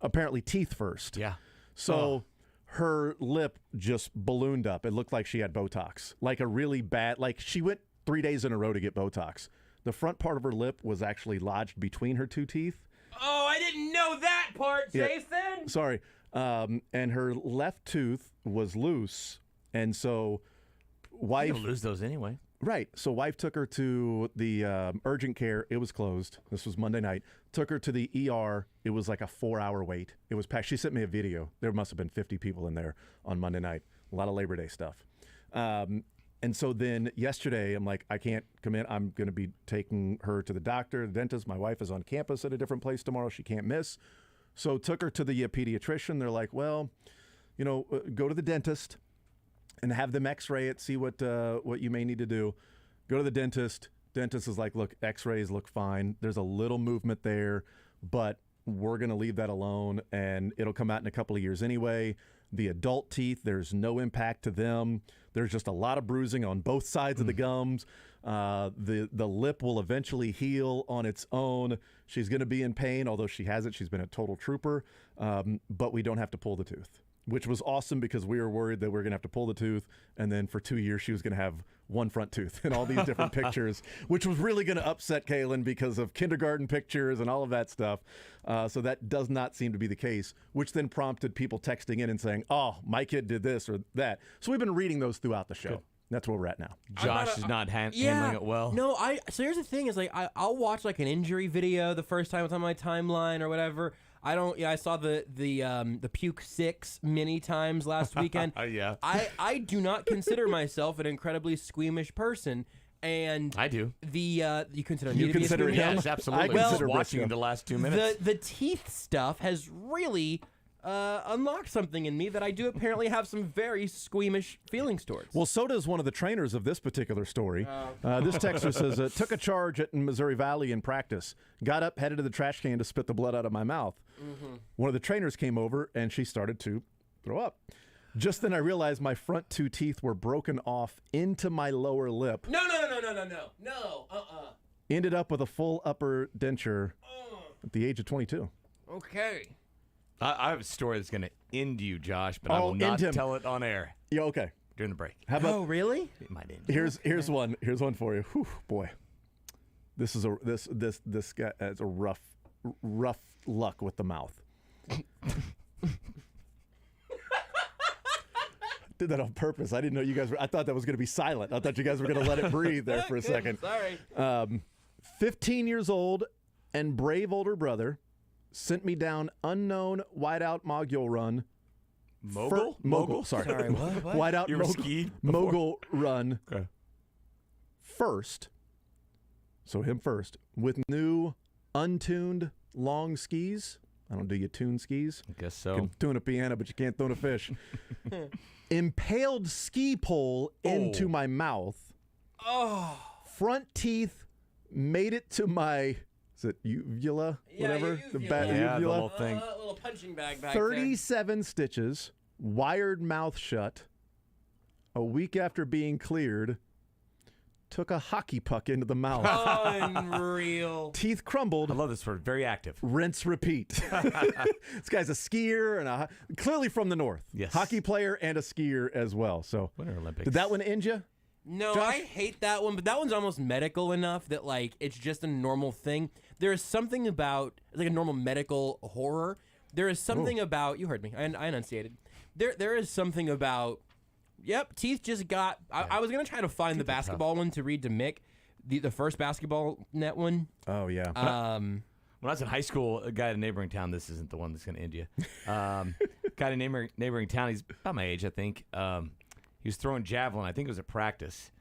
apparently teeth first. Yeah. So her lip just ballooned up. It looked like she had Botox, like a really bad, like she went 3 days in a row to get Botox. The front part of her lip was actually lodged between her two teeth. Oh, I didn't know that part, Yeah. Jason. Sorry. And her left tooth was loose. And so wife... You'll lose those anyway. Right. So wife took her to the urgent care. It was closed. This was Monday night. Took her to the ER. It was like a 4-hour wait. It was packed. She sent me a video. There must have been 50 people in there on Monday night. A lot of Labor Day stuff. And so then yesterday, I'm like, I can't come in. I'm going to be taking her to the doctor, the dentist. My wife is on campus at a different place tomorrow. She can't miss. So took her to the pediatrician. They're like, well, go to the dentist and have them x-ray it, see what you may need to do. Go to the dentist. Dentist is like, look, x-rays look fine. There's a little movement there, but we're going to leave that alone, and it'll come out in a couple of years anyway. The adult teeth, there's no impact to them. There's just a lot of bruising on both sides of the gums. The lip will eventually heal on its own. She's going to be in pain, although she hasn't. She's been a total trooper, but we don't have to pull the tooth, which was awesome because we were worried that we were going to have to pull the tooth, and then for 2 years she was going to have one front tooth in all these different pictures, which was really going to upset Kaylin because of kindergarten pictures and all of that stuff. So that does not seem to be the case, which then prompted people texting in and saying, oh, my kid did this or that. So we've been reading those throughout the show. Good. That's where we're at now. Josh is not handling it well. No, so here's the thing is like I'll watch like an injury video the first time it's on my timeline or whatever. I saw the Puke 6 many times last weekend. Yeah. I do not consider myself an incredibly squeamish person. And I do. You consider me You to be a consider squeamish? him? Yes, absolutely. I consider Watching the last 2 minutes. The teeth stuff has really unlocked something in me that I do apparently have some very squeamish feelings towards. Well, so does one of the trainers of this particular story. This texter says, took a charge at Missouri Valley in practice. Got up, headed to the trash can to spit the blood out of my mouth. Mm-hmm. One of the trainers came over, and she started to throw up. Just then I realized my front 2 teeth were broken off into my lower lip. No. Ended up with a full upper denture at the age of 22. Okay. I have a story that's going to end you, Josh, but I Oh, will not end him. tell it on air Yeah, okay. during the break. How about, Oh, really? It might end you. Here's one. Here's one for you. Whew, boy, this is this guy has a rough luck with the mouth. Did that on purpose. I didn't know you guys were. I thought that was going to be silent. I thought you guys were going to let it breathe there for a second. Sorry. 15 years old and brave older brother sent me down unknown whiteout mogul run. Mogul. Sorry. Sorry, what? Whiteout You were skied before? mogul run. Okay. First. So him first with new untuned long skis. I don't do you tune skis. I guess You so. can tune a piano, but you can't tune a fish. Impaled ski pole into my mouth. Oh. Front teeth made it to my, is it uvula? Whatever? The Yeah, the whole thing. Little punching bag back 37 stitches, wired mouth shut. A week after being cleared, took a hockey puck into the mouth. there. Unreal. Teeth crumbled. I love this word. Very active. Rinse, repeat. This guy's a skier and clearly from the north. Yes. Hockey player and a skier as well. So Winter Olympics. did that one end you? No, Josh? I hate that one, but that one's almost medical enough that like it's just a normal thing. There is something about it's like a normal medical horror. There is something about you heard me. I enunciated. There is something about. Yep, teeth just got. I was gonna try to find the basketball one to read to Mick, the first basketball net one. Oh yeah. When I was in high school, a guy in a neighboring town, this isn't the one that's going to end you. Guy in a neighboring town, he's about my age, I think. He was throwing javelin. I think it was at practice.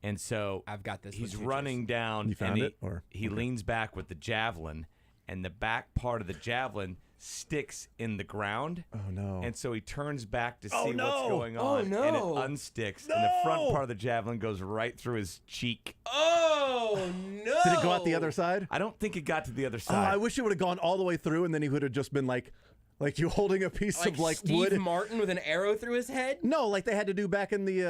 And so I've got this. he's running down. You found and it? Or he leans back with the javelin, and the back part of the javelin sticks in the ground. Oh no. And so he turns back to see Oh, what's no. going Oh, on, no. and it unsticks. And the front part of the javelin goes right through his cheek. Oh no! Did it go out the other side? I don't think it got to the other Oh, side. I wish it would have gone all the way through, and then he would have just been like you holding a piece of like Steve wood. Martin with an arrow through his head. No, like they had to do back in the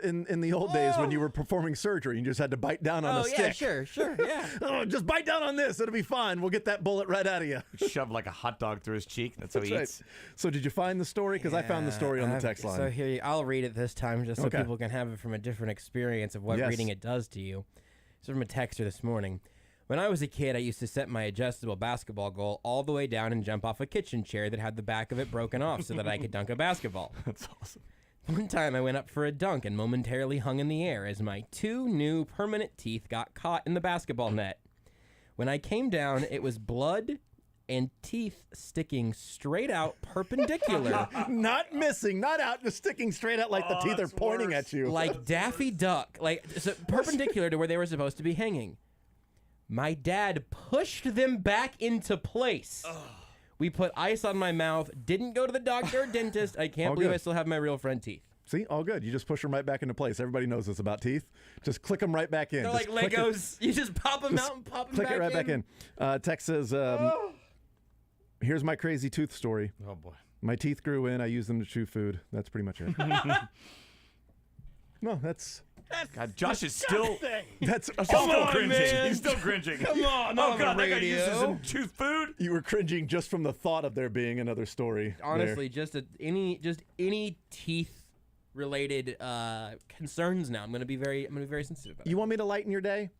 in the old days when you were performing surgery. You just had to bite down on a stick. Sure, yeah. Oh, just bite down on this. It'll be fine. We'll get that bullet right out of you. Shove like a hot dog through his cheek. That's how he Right. eats. So did you find the story? Because I found the story on the text line. So here, I'll read it this time just so Okay. people can have it from a different experience of what Yes. reading it does to you. This is from a texter this morning. When I was a kid, I used to set my adjustable basketball goal all the way down and jump off a kitchen chair that had the back of it broken off so that I could dunk a basketball. That's awesome. One time I went up for a dunk and momentarily hung in the air as my 2 new permanent teeth got caught in the basketball net. When I came down, it was blood and teeth sticking straight out perpendicular. Not missing, not out, just sticking straight out like the teeth are pointing at you. Like Daffy Duck. Like so perpendicular to where they were supposed to be hanging. My dad pushed them back into place. We put ice on my mouth, didn't go to the doctor or dentist. I can't believe I still have my real front teeth. See, all good. You just push them right back into place. Everybody knows this about teeth. Just click them right back in. They're just like Legos. You just pop them out and pop them back in. Click it right back in. Tex says, here's my crazy tooth story. Oh, boy. My teeth grew in. I used them to chew food. That's pretty much it. No, that's... God, Josh is still. That's still cringing. Man. He's still cringing. Come on, oh God, that guy uses some tooth food. You were cringing just from the thought of there being another story. Honestly, just any teeth related concerns. Now I'm gonna be very sensitive about it. You want me to lighten your day?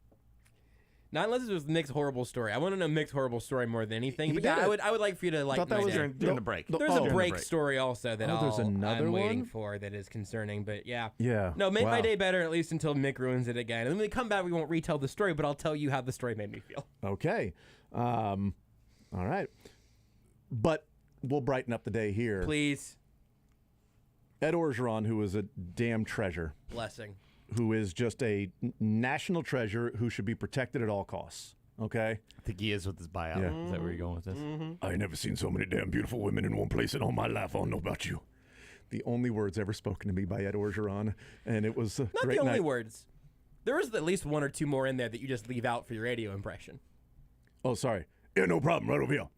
Not unless it was Mick's horrible story. I want to know Mick's horrible story more than anything. But yeah, I would like for you to lighten my day. During the break. There's a break story also that there's another I'm one? waiting for that is concerning. But yeah. Yeah. No, make my day better at least until Mick ruins it again. And when we come back, we won't retell the story, but I'll tell you how the story made me feel. Okay. All right. But we'll brighten up the day here. Please. Ed Orgeron, who is a damn treasure. Blessing. Who is just a national treasure who should be protected at all costs. Okay? I think he is with his buyout. Yeah. Is that where you're going with this? I ain't never seen so many damn beautiful women in one place in all my life. I don't know about you. The only words ever spoken to me by Ed Orgeron, and it was a Not great the only night. words. There is at least 1 or 2 more in there that you just leave out for your radio impression. Oh, sorry. Yeah, no problem. Right over here.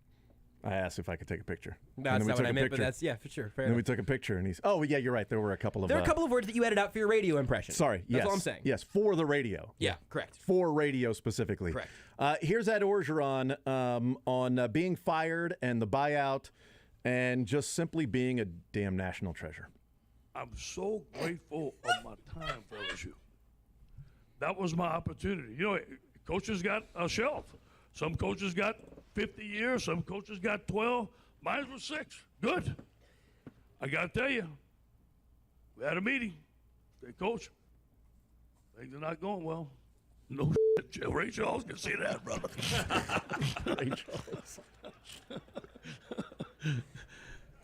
I asked if I could take a picture. That's not what I meant, but that's, yeah, for sure. Fair And then we enough. took a picture, and he's, oh, yeah, you're right. There were a couple of... There are a couple of words that you edited out for your radio impression. Sorry, That's yes. all I'm saying. Yes, for the radio. Yeah, correct. For radio specifically. Correct. Here's Ed Orgeron on being fired and the buyout and just simply being a damn national treasure. I'm so grateful of my time for LSU. That was my opportunity. You know, coaches got a shelf. Some coaches got 50 years. Some coaches got 12. Mine was 6. Good. I got to tell you, we had a meeting. Say, Coach, things are not going well. No shit. Ray Charles can see that, brother. Ray Charles.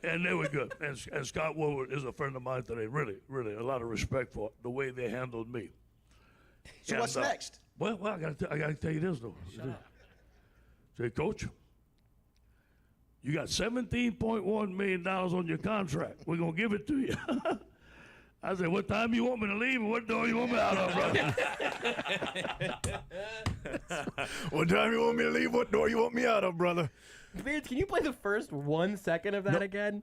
And they were good. And Scott Woodward is a friend of mine today. Really, really, a lot of respect for the way they handled me. So what's next? Well, I got to tell you this, though. Say, Coach, you got $17.1 million on your contract. We're going to give it to you. I said, what time you want me to leave and what door you want me out of, brother? What time you want me to leave? What door you want me out of, brother? Beards, can you play the first 1 second of that again?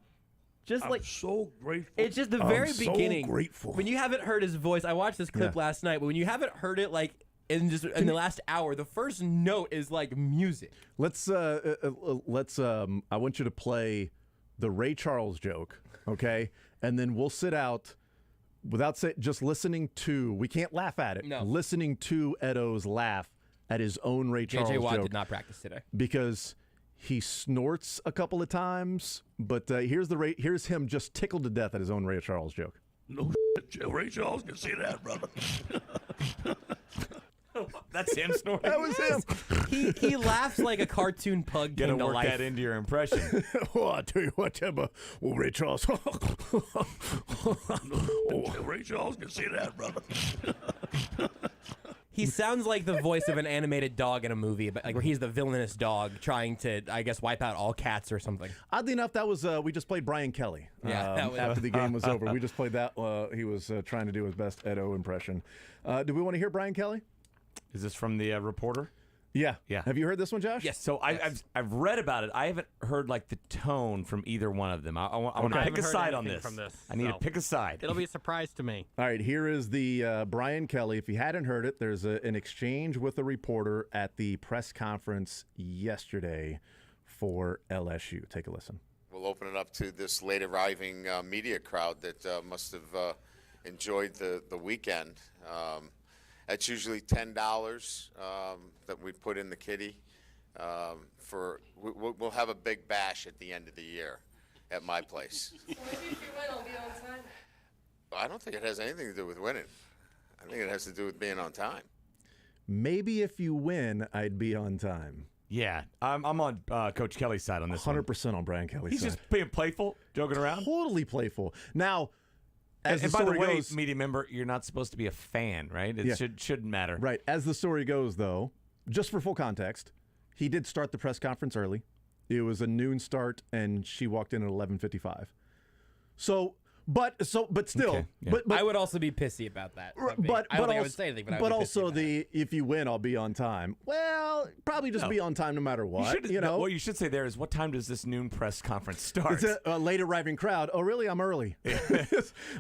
Just I'm so grateful. It's just the very so beginning. Grateful. When you haven't heard his voice, I watched this clip last night, but when you haven't heard it like in the last hour, the first note is like music. Let's I want you to play the Ray Charles joke, okay? And then we'll sit out without just listening to, we can't laugh at it. No. Listening to Edo's laugh at his own Ray Charles JJ Watt joke. did not practice today. Because he snorts a couple of times, but here's him just tickled to death at his own Ray Charles joke. No shit. Ray Charles can see that, brother. That's him snorting. That was him. He laughs like a cartoon pug. Gotta came to work life. that into your impression. Well, I tell you what, Ray Charles. Ray Charles can see that, brother. He sounds like the voice of an animated dog in a movie, but like where he's the villainous dog trying to, I guess, wipe out all cats or something. Oddly enough, that was we just played Brian Kelly. Yeah, that was, after the game was over, we just played that. He was trying to do his best Edo impression. Do we want to hear Brian Kelly? Is this from the reporter? Yeah. Yeah. Have you heard this one, Josh? Yes. So I've read about it. I haven't heard like the tone from either one of them. I want to pick a side on this. From this. I need to pick a side. It'll be a surprise to me. All right, here is the Brian Kelly. If you hadn't heard it, there's an exchange with a reporter at the press conference yesterday for LSU. Take a listen. We'll open it up to this late arriving media crowd that must have enjoyed the weekend. It's usually $10 that we put in the kitty. We'll have a big bash at the end of the year at my place. So maybe if you win, I'll be on time. I don't think it has anything to do with winning. I think it has to do with being on time. Maybe if you win, I'd be on time. Yeah, I'm on Coach Kelly's side on this 100% on Brian Kelly's He's side. just being playful, joking around. Totally playful. Now, as and the by the story way, goes, media member, you're not supposed to be a fan, right? It shouldn't matter. Right. As the story goes, though, just for full context, he did start the press conference early. It was a noon start, and she walked in at 11:55. But still, Okay, yeah. but I would also be pissy about that. But I don't think I would say anything, but I would be pissy also about it. if you win, I'll be on time. Well, probably just be on time no matter what. What you should say there is, what time does this noon press conference start? It's a late arriving crowd. Oh, really? I'm early.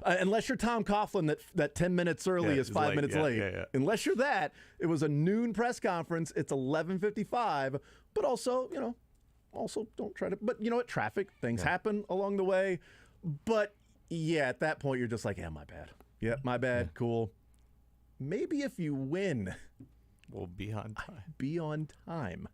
Unless you're Tom Coughlin, that 10 minutes early is 5 minutes late. Yeah. Unless you're that, it was a noon press conference. It's 11:55. But also, don't try to. But you know what? Traffic things happen along the way. But yeah, at that point, you're just like, yeah, my bad. Yeah, my bad. Cool. Maybe if you win, we'll be on time. Be on time.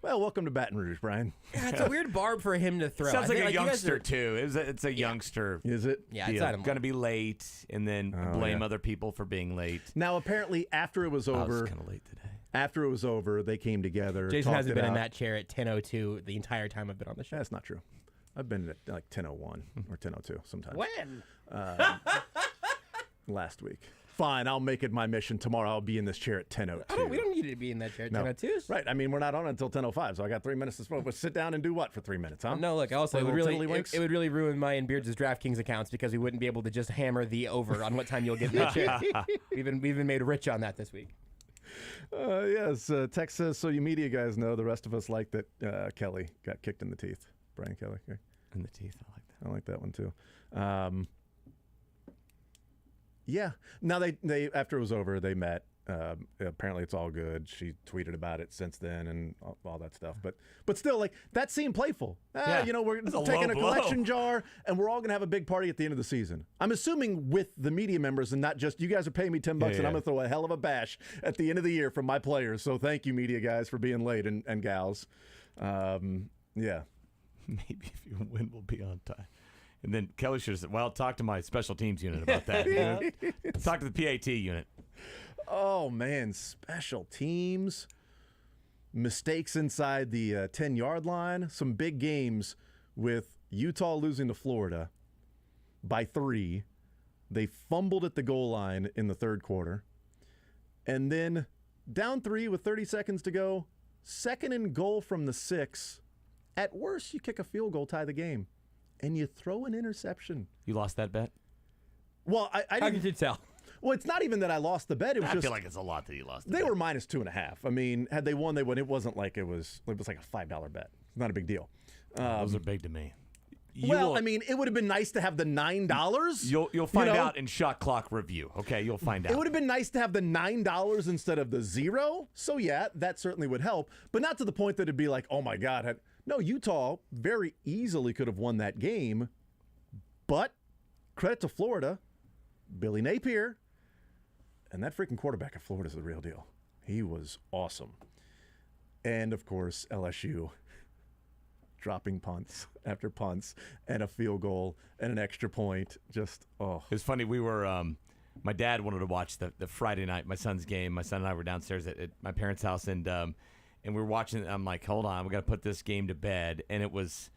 Well, welcome to Baton Rouge, Brian. Yeah, it's a weird barb for him to throw. Sounds I like think, a you guys youngster, are- too. It's a youngster. Is it? Yeah, it's not going to be late and then blame other people for being late. Now, apparently, after it was over, I was kind of late today. After it was over, they came together. Jason talked hasn't it been in out. that chair at 10:02 the entire time I've been on the show. That's not true. I've been at like 10:01 or 10:02 sometimes. When? Last week. Fine, I'll make it my mission tomorrow. I'll be in this chair at 10:02. We don't need to be in that chair at No. 10:02. Right. I mean, we're not on until 10:05, so I got 3 minutes to smoke. But sit down and do what for 3 minutes, huh? No, look. Also, Play it would little really tiddlywinks? it would really ruin my and Beards' DraftKings accounts because we wouldn't be able to just hammer the over on what time you'll get in that chair. We've been made rich on that this week. Yes, Tex says, so you media guys know. The rest of us like that Kelly got kicked in the teeth. Brian Kelly. Okay. In the teeth, I like that. I like that one, too. Yeah. Now, they after it was over, they met. Apparently, it's all good. She tweeted about it since then and all that stuff. But still, like, that seemed playful. We're That's a taking low a blow. collection jar, and we're all going to have a big party at the end of the season. I'm assuming with the media members and not just, you guys are paying me $10 and I'm going to throw a hell of a bash at the end of the year from my players. So thank you, media guys, for being late and gals. Yeah. Maybe if you win, we'll be on time. And then Kelly should have said, well, talk to my special teams unit about that. Talk to the PAT unit. Oh, man, special teams, mistakes inside the 10-yard line, some big games with Utah losing to Florida by 3. They fumbled at the goal line in the third quarter. And then down 3 with 30 seconds to go, second and goal from the 6. At worst, you kick a field goal, tie the game, and you throw an interception. You lost that bet? Well, I How didn't. could you tell? Well, it's not even that I lost the bet. It was I just feel like it's a lot that you lost. they were minus 2.5. I mean, had they won, they would. It wasn't like it was like a $5 bet. It's not a big deal. Those are big to me. I mean, it would have been nice to have the $9. You'll find out in shot clock review. Okay, you'll find out. It would have been nice to have the $9 instead of the 0. So yeah, that certainly would help, but not to the point that it'd be like, oh my God. No, Utah very easily could have won that game, but credit to Florida, Billy Napier, and that freaking quarterback at Florida is the real deal. He was awesome. And, of course, LSU dropping punts after punts and a field goal and an extra point. Just, oh. It was funny. We were, my dad wanted to watch the Friday night, my son's game. My son and I were downstairs at my parents' house, and we were watching. I'm like, hold on, we got to put this game to bed. And it was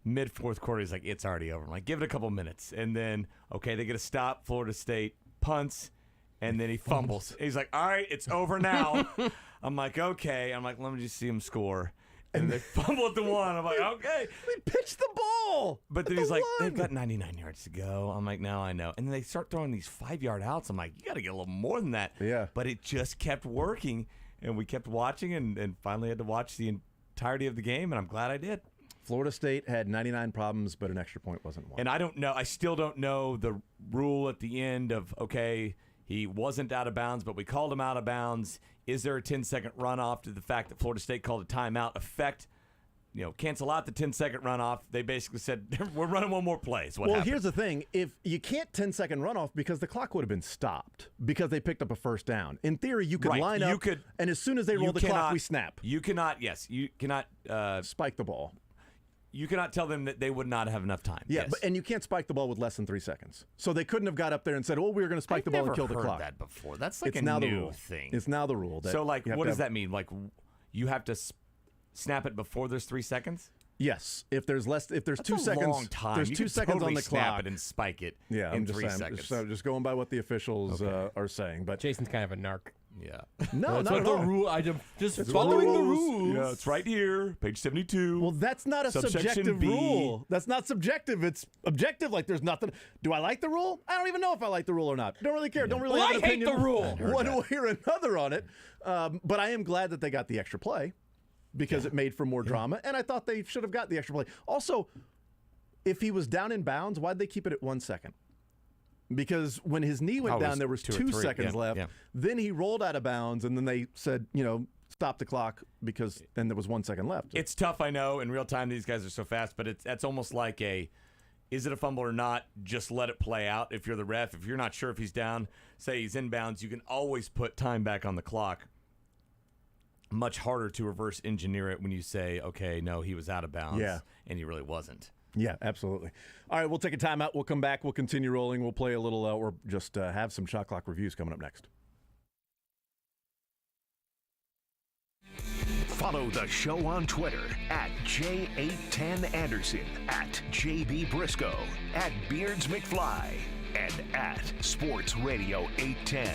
mid-fourth quarter. He's like, it's already over. I'm like, give it a couple minutes. And then, okay, they get a stop. Florida State punts. And then he fumbles. He's like, all right, it's over now. I'm like, okay. I'm like, let me just see him score. And they fumble at the 1. I'm like, okay. We pitched the ball. But then he's like, they've got 99 yards to go. I'm like, now I know. And then they start throwing these 5-yard outs. I'm like, you got to get a little more than that. Yeah. But it just kept working. And we kept watching and finally had to watch the entirety of the game. And I'm glad I did. Florida State had 99 problems, but an extra point wasn't one. And I don't know. I still don't know the rule at the end of, okay, he wasn't out of bounds, but we called him out of bounds. Is there a 10-second runoff to the fact that Florida State called a timeout affect cancel out the 10-second runoff. They basically said, we're running one more play. Is what well, happened. here's the thing. If you can't 10-second runoff because the clock would have been stopped because they picked up a first down. In theory, you could line up, and as soon as they roll the clock, we snap. You cannot spike the ball. You cannot tell them that they would not have enough time. Yeah, yes. and you can't spike the ball with less than 3 seconds. So they couldn't have got up there and said, "Oh, we were going to spike the ball and kill the clock." I've never heard that before. That's like it's a now new the rule. thing. It's now the rule. So, what does that mean? Like, you have to snap it before there's 3 seconds? Yes. If there's 2 That's seconds, a long time. there's you 2 can seconds totally on the snap clock it and spike it yeah, in I'm just 3 saying, seconds. Just going by what the officials are saying. But Jason's kind of a narc. Yeah. No, that's not what at the all. rule. I just It's following the rules. Yeah, it's right here, page 72. Well, that's not a Subsection subjective B. rule. That's not subjective. It's objective. Like there's nothing. Do I like the rule? I don't even know if I like the rule or not. Don't really care. Don't really Well, have an I hate opinion the rule. one way or another on it. But I am glad that they got the extra play because it made for more drama. And I thought they should have got the extra play. Also, if he was down in bounds, why'd they keep it at 1 second? Because when his knee went down, there was 2 seconds left. Yeah. Then he rolled out of bounds, and then they said, stop the clock because then there was 1 second left. It's tough, I know. In real time, these guys are so fast, but that's almost like is it a fumble or not? Just let it play out. If you're the ref, if you're not sure if he's down, say he's in bounds, you can always put time back on the clock. Much harder to reverse engineer it when you say, okay, no, he was out of bounds, and he really wasn't. Yeah, absolutely. All right, we'll take a timeout. We'll come back. We'll continue rolling. We'll play a little or just have some shot clock reviews coming up next. Follow the show on Twitter at J810Anderson, at JB Brisco, at Beards McFly, and at Sports Radio 810.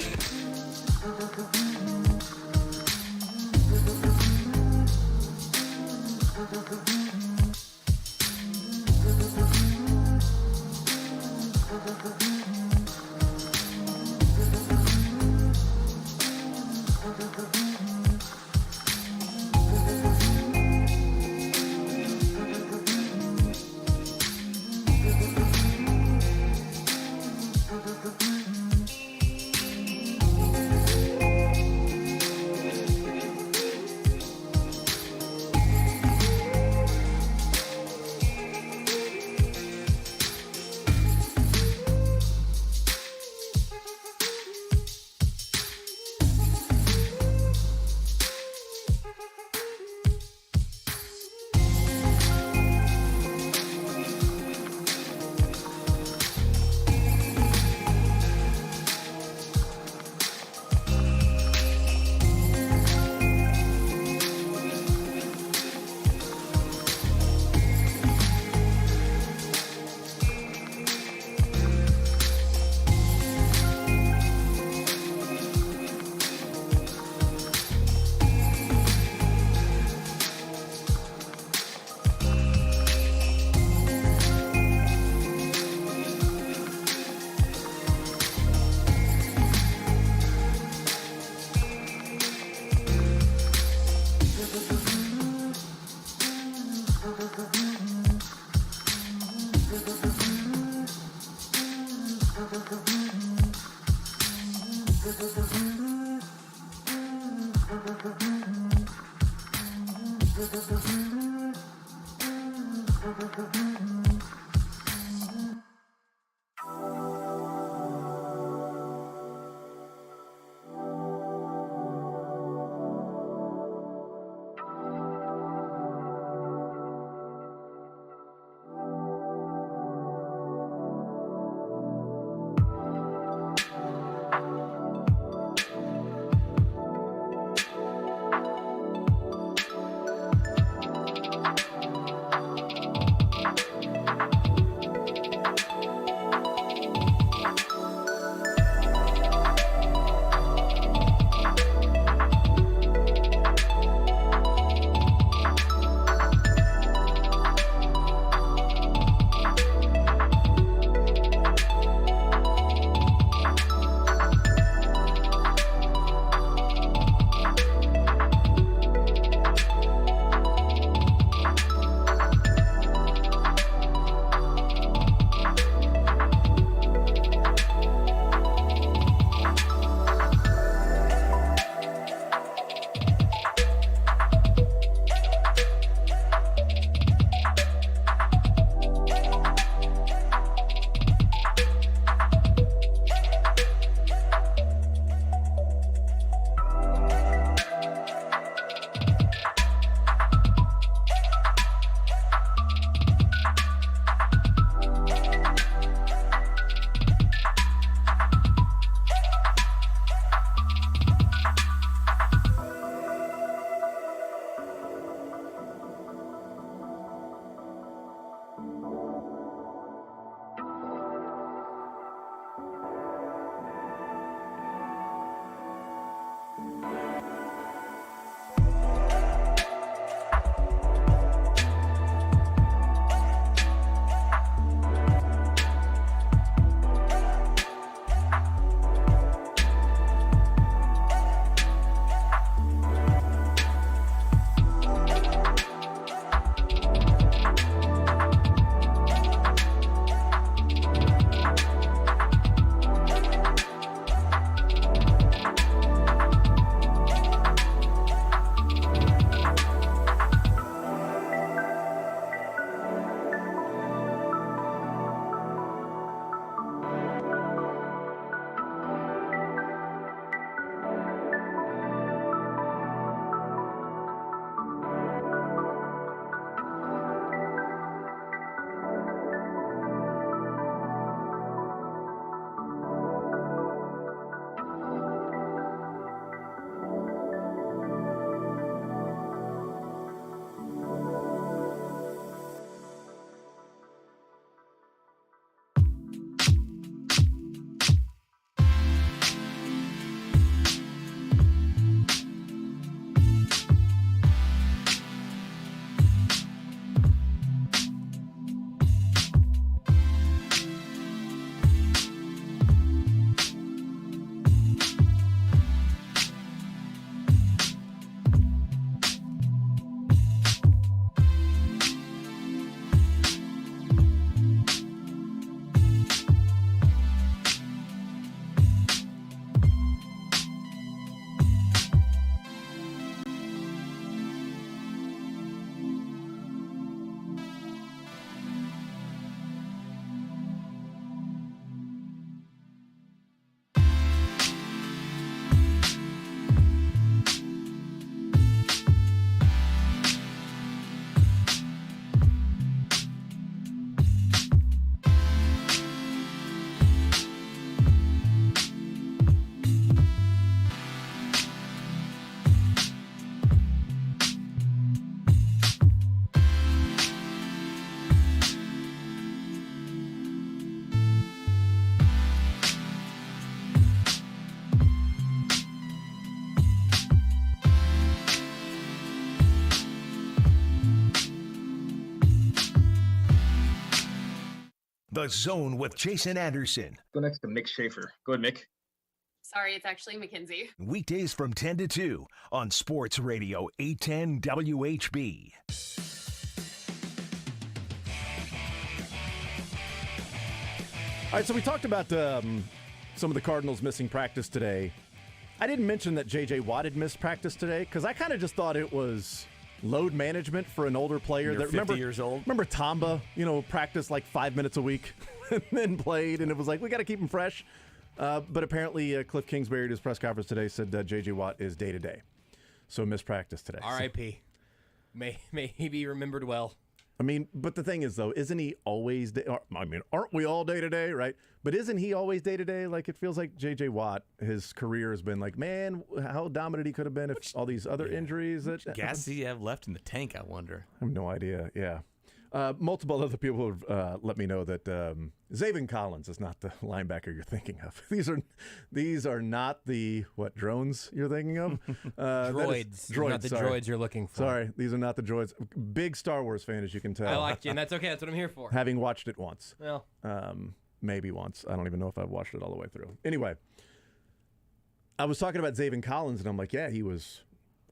The Zone with Jason Anderson. Go next to Mick Shaffer. Go ahead, Mick. Sorry, it's actually Mackenzie. Weekdays from 10 to 2 on Sports Radio 810 WHB. All right, so we talked about some of the Cardinals missing practice today. I didn't mention that J.J. Watt had missed practice today because I kind of just thought it was load management for an older player. You're 50 years old. Remember Tamba, practiced like 5 minutes a week and then played, and it was like, we got to keep him fresh. But apparently Cliff Kingsbury at his press conference today said J.J. Watt is day-to-day. So missed practice today. R.I.P. May he be remembered well. I mean, but the thing is, though, isn't he always aren't we all day-to-day, right? But isn't he always day-to-day? Like, it feels like J.J. Watt, his career has been like, man, how dominant he could have been if all these other injuries. Gas does he have left in the tank, I wonder? I have no idea, yeah. Multiple other people have let me know that Zaven Collins is not the linebacker you're thinking of. These are not the drones you're thinking of. Droids, not the droids you're looking for. Sorry, these are not the droids. Big Star Wars fan, as you can tell. I like you, and that's okay. That's what I'm here for. Having watched it once, well, maybe once. I don't even know if I've watched it all the way through. Anyway, I was talking about Zaven Collins, and I'm like, yeah, he was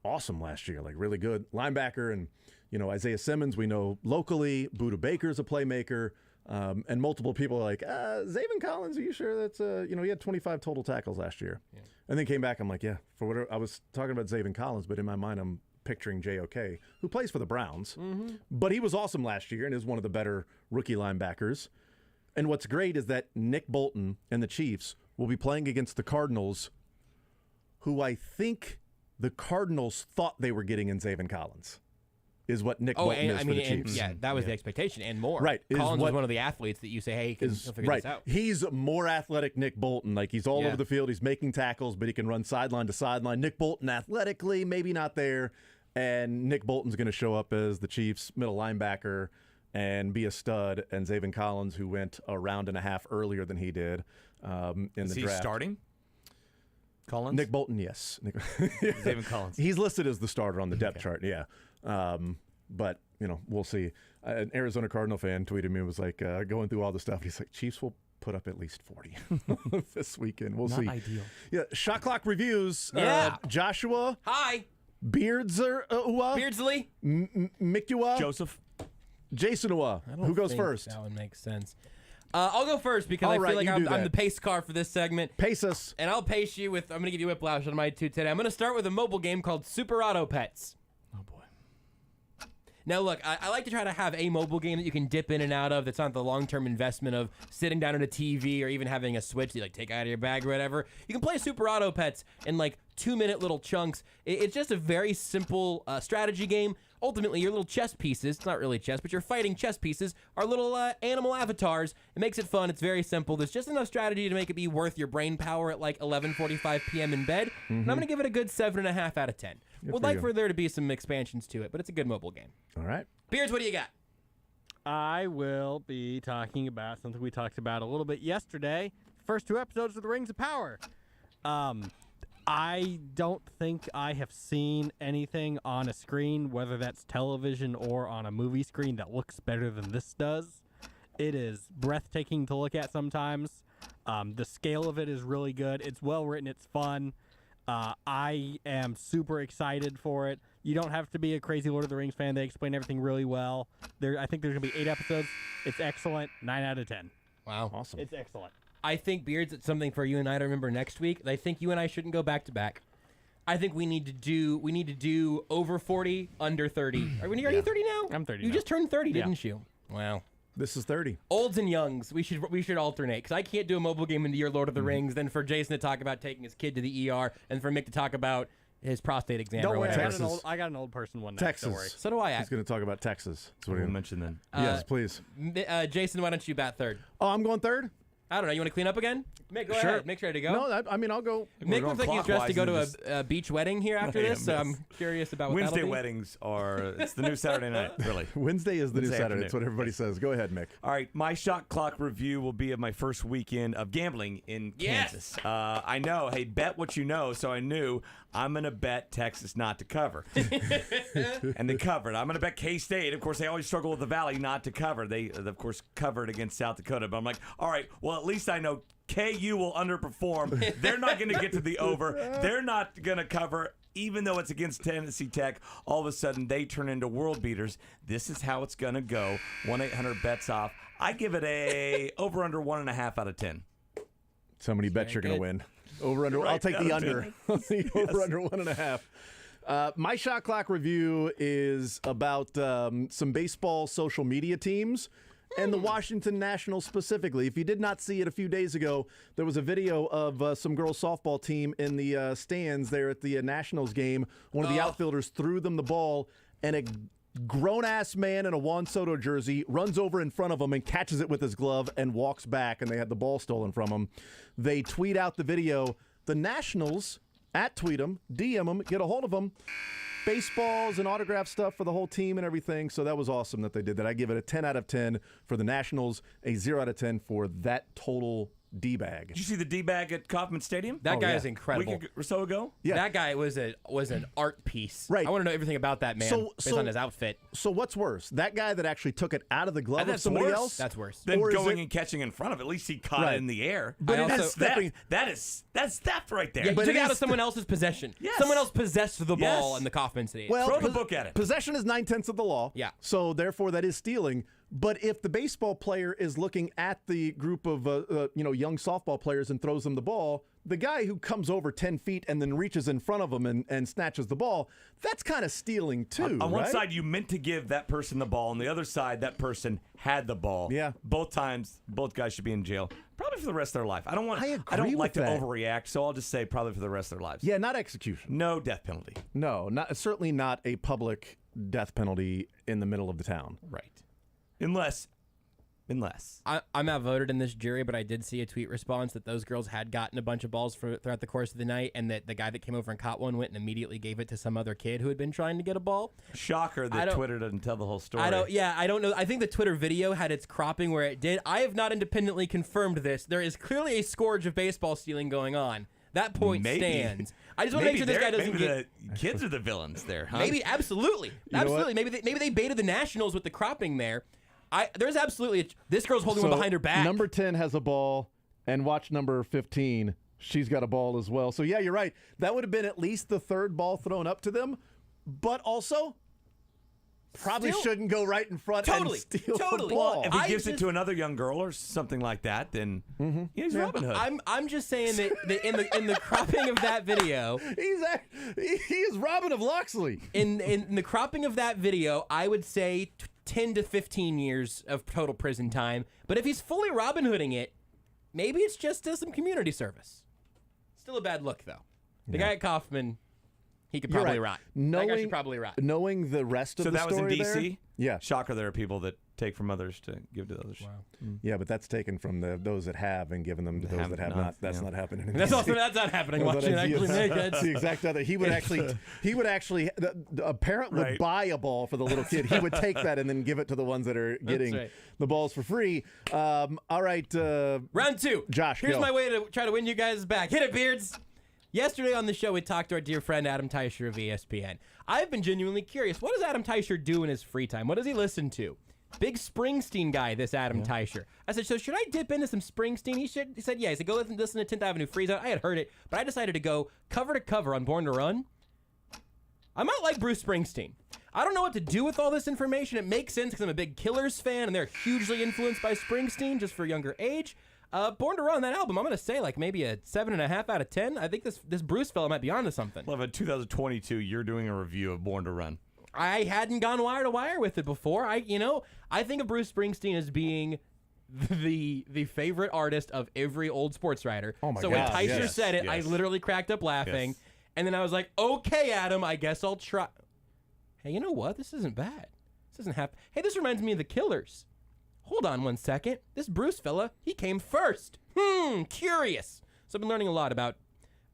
awesome last year, like really good linebacker, and. Isaiah Simmons, we know locally. Budda Baker's a playmaker. And multiple people are like, Zaven Collins, are you sure that's, he had 25 total tackles last year. Yeah. And then came back, I'm like, yeah, for whatever. I was talking about Zaven Collins, but in my mind, I'm picturing J.O.K., who plays for the Browns. Mm-hmm. But he was awesome last year and is one of the better rookie linebackers. And what's great is that Nick Bolton and the Chiefs will be playing against the Cardinals, who I think the Cardinals thought they were getting in Zaven Collins. Is what Nick Bolton is for the Chiefs. Yeah, that was the expectation and more. Right. Collins was one of the athletes that you say, hey, he'll figure this out. He's more athletic Nick Bolton. Like, he's all over the field. He's making tackles, but he can run sideline to sideline. Nick Bolton athletically, maybe not there. And Nick Bolton's going to show up as the Chiefs' middle linebacker and be a stud. And Zaven Collins, who went a round and a half earlier than he did in the draft. Is he starting? Collins? Nick Bolton, yes. Zaven Collins. He's listed as the starter on the depth chart, yeah. But, we'll see. An Arizona Cardinal fan tweeted me and was like, going through all the stuff. He's like, Chiefs will put up at least 40 this weekend. We'll see. Not ideal. Yeah, Shot Clock reviews. Yeah. Joshua. Hi. Beardsley. Mick Joseph. Jason Uwa. Who goes first? That would make sense. I'll go first because I feel like I'm the pace car for this segment. Pace us. And I'll pace you with, I'm going to give you whiplash on my two today. I'm going to start with a mobile game called Super Auto Pets. Oh, boy. Now, look, I like to try to have a mobile game that you can dip in and out of that's not the long-term investment of sitting down at a TV or even having a Switch that you take out of your bag or whatever. You can play Super Auto Pets in 2-minute little chunks. It's just a very simple strategy game. Ultimately, your little chess pieces, it's not really chess, but your fighting chess pieces are little animal avatars. It makes it fun. It's very simple. There's just enough strategy to make it be worth your brain power at 11:45 p.m. in bed. Mm-hmm. And I'm going to give it a good 7.5 out of 10. Would like for there to be some expansions to it, but it's a good mobile game. All right. Beards, what do you got? I will be talking about something we talked about a little bit yesterday. First 2 episodes of The Rings of Power. I don't think I have seen anything on a screen, whether that's television or on a movie screen, that looks better than this does. It is breathtaking to look at sometimes. The scale of it is really good. It's well written. It's fun. I am super excited for it. You don't have to be a crazy Lord of the Rings fan. They explain everything really well. I think there's going to be 8 episodes. It's excellent. 9 out of 10. Wow. Awesome. It's excellent. I think, Beards, it's something for you and I to remember next week. I think you and I shouldn't go back to back. I think we need to do over 40, under 30. Are you 30 now? I'm 30 You now. just turned 30, didn't you? Wow. This is 30. Olds and youngs. We should alternate because I can't do a mobile game into your Lord of the Rings. Then for Jason to talk about taking his kid to the ER, and for Mick to talk about his prostate exam. Don't or worry, whatever. I got an old person one next. Texas. Don't worry. So do I. He's going to talk about Texas. That's what We'll mention then. Yes, please. Jason, why don't you bat third? Oh, I'm going third? I don't know. You want to clean up again? Mick, go ahead. Mick's ready to go. No, I mean, I'll go. Mick looks like he's dressed to go to a beach wedding here after this, so I'm curious about what Wednesday that'll be. weddings it's the new Saturday night, really. Wednesday is the new Saturday. Afternoon. That's what everybody says. Go ahead, Mick. All right, my shot clock review will be of my first weekend of gambling in Kansas. I know. Hey, bet what you know. So I knew I'm going to bet Texas not to cover. And they covered. I'm going to bet K-State. Of course, they always struggle with the Valley not to cover. They, of course, covered against South Dakota. But I'm like, all right, well, at least I know KU will underperform. They're not going to get to the over. They're not going to cover. Even though it's against Tennessee Tech, all of a sudden they turn into world beaters. This is how it's going to go. 1-800-BETS off. I give it a over-under 1.5 out of 10. So many bets you're going to win. Over-under. Right, I'll take the under. The over-under 1.5. My shot clock review is about some baseball social media teams and the Washington Nationals specifically. If you did not see it a few days ago, there was a video of some girls softball team in the stands there at the Nationals game. One of the outfielders threw them the ball, and a grown-ass man in a Juan Soto jersey runs over in front of him and catches it with his glove and walks back, and they had the ball stolen from him. They tweet out the video. The Nationals @tweet them, DM them, get a hold of them. Baseballs and autograph stuff for the whole team and everything. So that was awesome that they did that. I give it a 10 out of 10 for the Nationals, a 0 out of 10 for that total D-bag. Did you see the D-bag at Kauffman Stadium? That guy is incredible. A week or so ago? Yeah. That guy was an art piece. Right. I want to know everything about that man based on his outfit. So what's worse? That guy that actually took it out of the glove of That's somebody worse. else? That's worse. Then Or is going it- and catching in front of it. At least he caught Right. it in the air. But that's theft right there. Yeah, he But took it it out is of someone else's possession. Yes. Someone else possessed the ball Yes. in the Kauffman Stadium. Well, Throw the book at it. Possession is 9/10 of the law. Yeah. So therefore, that is stealing. But if the baseball player is looking at the group of young softball players and throws them the ball, the guy who comes over 10 feet and then reaches in front of them and snatches the ball, that's kind of stealing too. On one right? side, you meant to give that person the ball. On the other side, that person had the ball. Yeah. Both times, both guys should be in jail. Probably for the rest of their life. I don't agree like with to that. overreact, so I'll just say probably for the rest of their lives. Yeah, not execution. No death penalty. No, certainly not a public death penalty in the middle of the town. Right. Unless. I'm outvoted in this jury, but I did see a tweet response that those girls had gotten a bunch of balls throughout the course of the night, and that the guy that came over and caught one went and immediately gave it to some other kid who had been trying to get a ball. Shocker that Twitter doesn't tell the whole story. I don't know. I think the Twitter video had its cropping where it did. I have not independently confirmed this. There is clearly a scourge of baseball stealing going on. That point stands. I just want to make sure this guy doesn't get. The kids are the villains there, huh? Maybe absolutely. Maybe they baited the Nationals with the cropping there. There's absolutely this girl's holding one behind her back. Number 10 has a ball, and watch number 15. She's got a ball as well. So yeah, you're right. That would have been at least the third ball thrown up to them, but also probably shouldn't go right in front and steal the ball. If he gives it to another young girl or something like that, then he's Robin Hood. I'm just saying that in the cropping of that video, he is Robin of Loxley. In the cropping of that video, I would say 10 to 15 years of total prison time. But if he's fully Robin Hooding it, maybe it's just some community service. Still a bad look, though. The guy at Kauffman, he could probably rot. That guy should probably rot. Knowing the rest of the story So that was in D.C.? there, yeah. Shocker, there are people that take from others to give to others. Wow. Yeah, but that's taken from those that have and given them to those that have not. That's not happening. In That's D.C. not happening. Watching actually make it. That's the exact other. He would actually. A parent would buy a ball for the little kid. He would take that and then give it to the ones that are getting the balls for free. All right. Round 2. Josh, here's go. my way to try to win you guys back. Hit it, Beards. Yesterday on the show, we talked to our dear friend Adam Teicher of ESPN. I've been genuinely curious. What does Adam Teicher do in his free time? What does he listen to? Big Springsteen guy, this Adam Teicher. I said, so should I dip into some Springsteen? He said, yeah. He said, go listen to 10th Avenue Freeze Out. I had heard it, but I decided to go cover to cover on Born to Run. I might like Bruce Springsteen. I don't know what to do with all this information. It makes sense because I'm a big Killers fan, and they're hugely influenced by Springsteen, just for younger age. Born to Run, that album, I'm going to say like maybe a 7.5 out of 10. I think this Bruce fella might be onto something. Well, in 2022, you're doing a review of Born to Run. I hadn't gone wire to wire with it before. I think of Bruce Springsteen as being the favorite artist of every old sports writer. Oh my so God, when Teicher yes, said it, yes. I literally cracked up laughing. Yes. And then I was like, okay, Adam, I guess I'll try. Hey, you know what? This isn't bad. This isn't happen. Hey, this reminds me of the Killers. hold on one second. This Bruce fella, he came first. Curious. So I've been learning a lot about,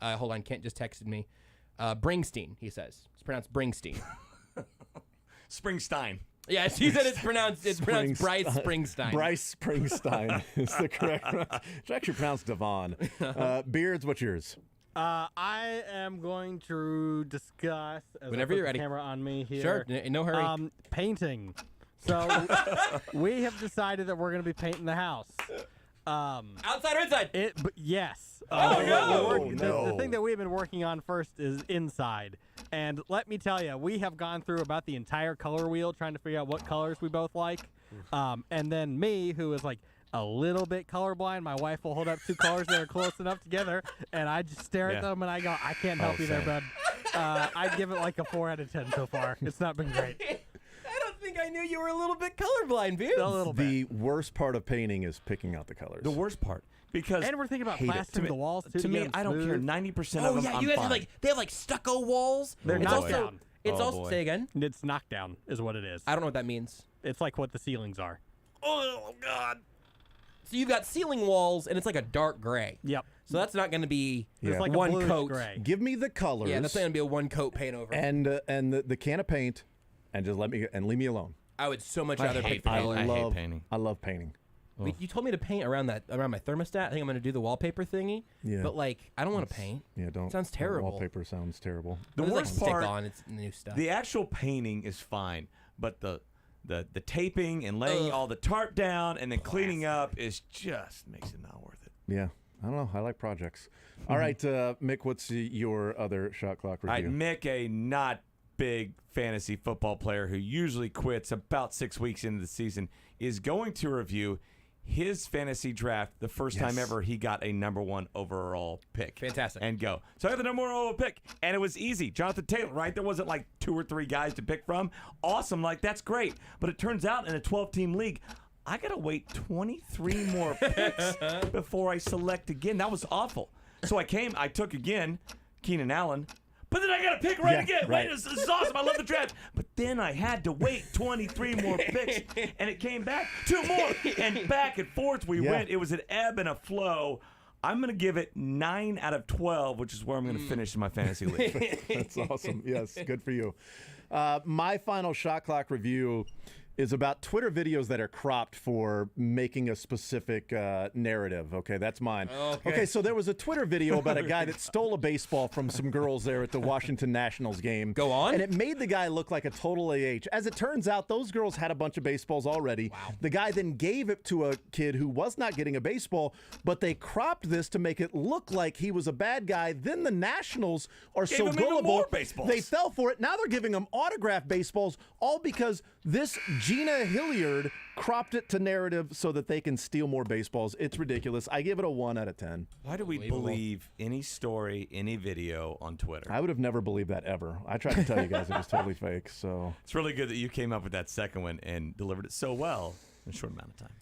hold on, Kent just texted me. Bringstein, he says. It's pronounced Bringstein. Springsteen. Yes, he said it's pronounced Bryce Springsteen. Bryce Springsteen is the correct pronunciation. It's actually pronounced Devon. Beards, what's yours? I am going to discuss, as Whenever I put you're ready. the camera on me here. Sure, no hurry. Painting. So we have decided that we're going to be painting the house. Outside or inside? Yes. No. The thing that we've been working on first is inside. And let me tell you, we have gone through about the entire color wheel trying to figure out what colors we both like. And then me, who is like a little bit colorblind, my wife will hold up two colors that are close enough together, and I just stare at them and I go, I can't help you there, bud. I'd give it like a 4 out of 10 so far. It's not been great. I don't think I knew you were a little bit colorblind, Beards. A little bit. The worst part of painting is picking out the colors. The worst part. Because and we're thinking about hate it. plastering the walls too. To get me, them I don't care. smooth. 90% Oh of them, yeah, I'm you guys fine. have they have like stucco walls. They're It's knocked also down. it's Oh, also boy. say again. It's knockdown is what it is. I don't know what that means. It's like what the ceilings are. Oh God. So you've got ceiling walls, and it's like a dark gray. Yep. So that's not going to be It's like a one bluish coat. gray. Give me the colors. Yeah, that's not going to be a one coat paint over. and the can of paint, and just leave me alone. I would so much rather paint for I color. hate painting. I love painting. You told me to paint around my thermostat. I think I'm going to do the wallpaper thingy. Yeah. But like, I don't want to paint. Yeah, don't. Sounds terrible. Wallpaper sounds terrible. The It's like worst stick part, on, it's new stuff. the actual painting is fine, but the taping and laying all the tarp down and then cleaning up is just makes it not worth it. Yeah, I don't know. I like projects. All right, Mick, what's your other shot clock All right, review? Mick, a not big fantasy football player who usually quits about 6 weeks into the season, is going to review his fantasy draft the first time ever he got a number 1 overall pick. Fantastic. And go. So I got the number 1 overall pick, and it was easy. Jonathan Taylor, right? There wasn't like 2 or 3 guys to pick from. Awesome. Like, that's great. But it turns out in a 12-team league, I got to wait 23 more picks before I select again. That was awful. So I took again Keenan Allen. But then I got to pick again. Right. Wait, this is awesome. I love the draft. But then I had to wait 23 more picks, and it came back 2 more. And back and forth we went. It was an ebb and a flow. I'm going to give it 9 out of 12, which is where I'm going to finish in my fantasy league. That's awesome. Yes, good for you. My final shot clock review is about Twitter videos that are cropped for making a specific narrative. Okay, that's mine. Okay, so there was a Twitter video about a guy that stole a baseball from some girls there at the Washington Nationals game. Go on. And it made the guy look like a total AH. As it turns out, those girls had a bunch of baseballs already. Wow. The guy then gave it to a kid who was not getting a baseball, but they cropped this to make it look like he was a bad guy. Then the Nationals are Gave so him even gullible, more baseballs. they fell for it. Now they're giving him autographed baseballs, all because this Gina Hilliard cropped it to narrative so that they can steal more baseballs. It's ridiculous. I give it a 1 out of 10. Why do we believe any story, any video on Twitter? I would have never believed that ever. I tried to tell you guys it was totally fake. So It's really good that you came up with that second one and delivered it so well in a short amount of time.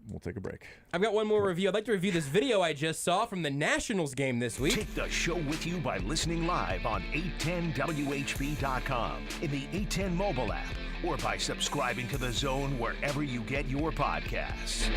we'll take a break. I've got one more review. I'd like to review this video I just saw from the Nationals game this week. Take the show with you by listening live on 810WHB.com, in the 810 mobile app, or by subscribing to The Zone wherever you get your podcasts.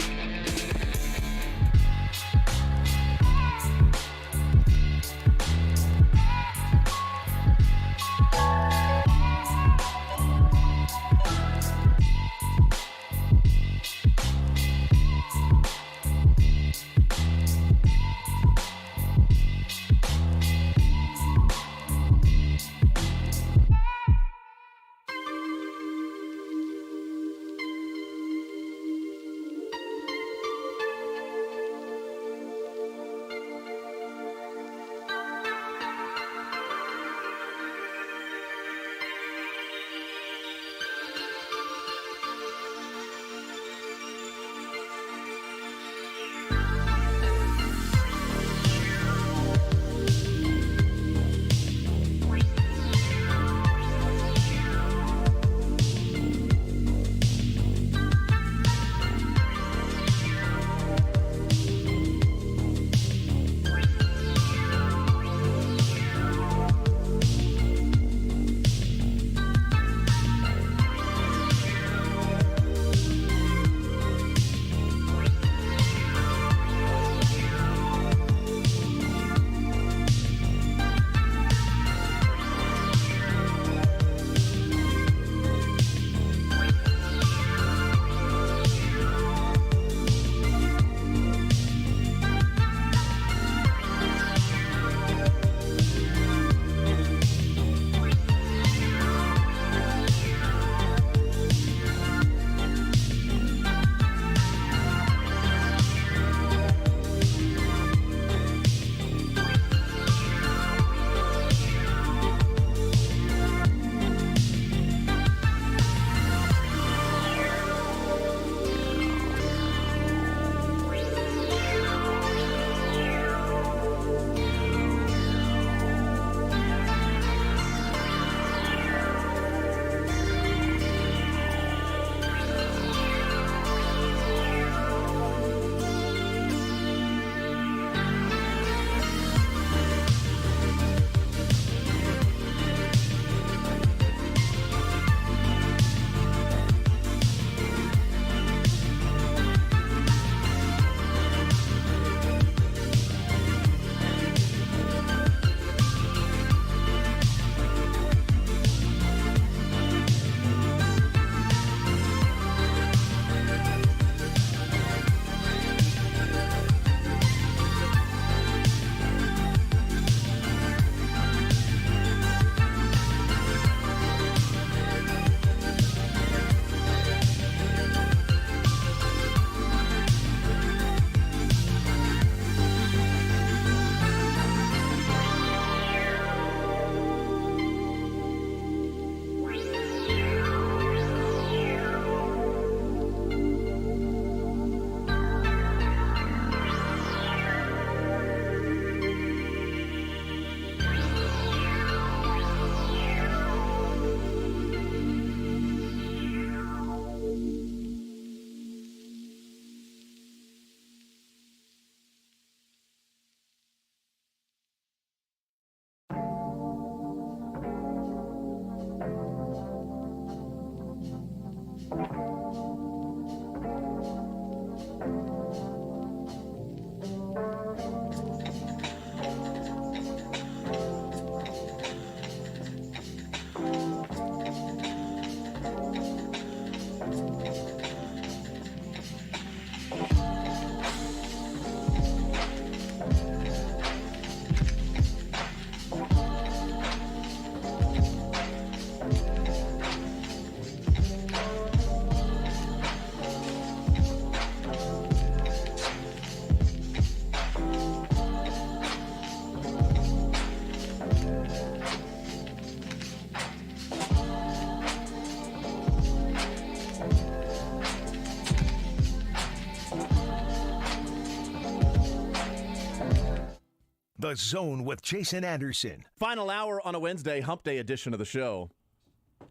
The Zone with Jason Anderson. Final hour on a Wednesday, hump day edition of the show.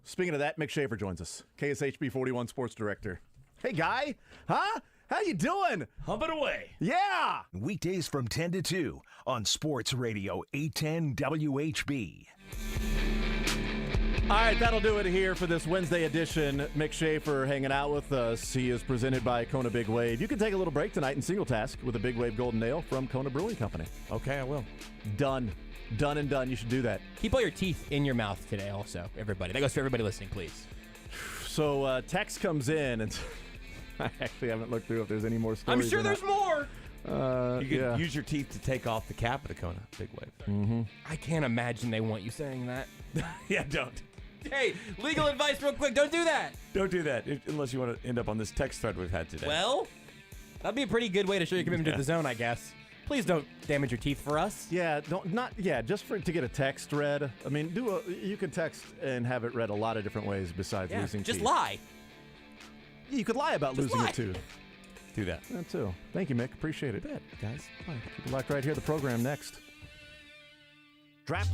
Speaking of that, Mick Shaffer joins us, KSHB 41 sports director. Hey, guy. Huh? How you doing? Humping away. Yeah. Weekdays from 10 to 2 on Sports Radio 810 WHB. All right, that'll do it here for this Wednesday edition. Mick Shaffer hanging out with us. He is presented by Kona Big Wave. You can take a little break tonight in single task with a Big Wave Golden Ale from Kona Brewing Company. Okay, I will. Done. Done and done. You should do that. Keep all your teeth in your mouth today also, everybody. That goes for everybody listening, please. So text comes in, and I actually haven't looked through if there's any more stories. I'm sure there's more. You can use your teeth to take off the cap of the Kona Big Wave. Mm-hmm. I can't imagine they want you saying that. Yeah, don't. Hey, legal advice real quick. Don't do that. Don't do that unless you want to end up on this text thread we've had today. Well, that'd be a pretty good way to show your commitment to the zone, I guess. Please don't damage your teeth for us. Yeah, just to get a text read. I mean, you can text and have it read a lot of different ways besides losing just teeth. lie. You could lie about losing a tooth. Do that. That too. Thank you, Mick. Appreciate it. Good, guys. Bye. Keep it locked right here. The program next. Draft.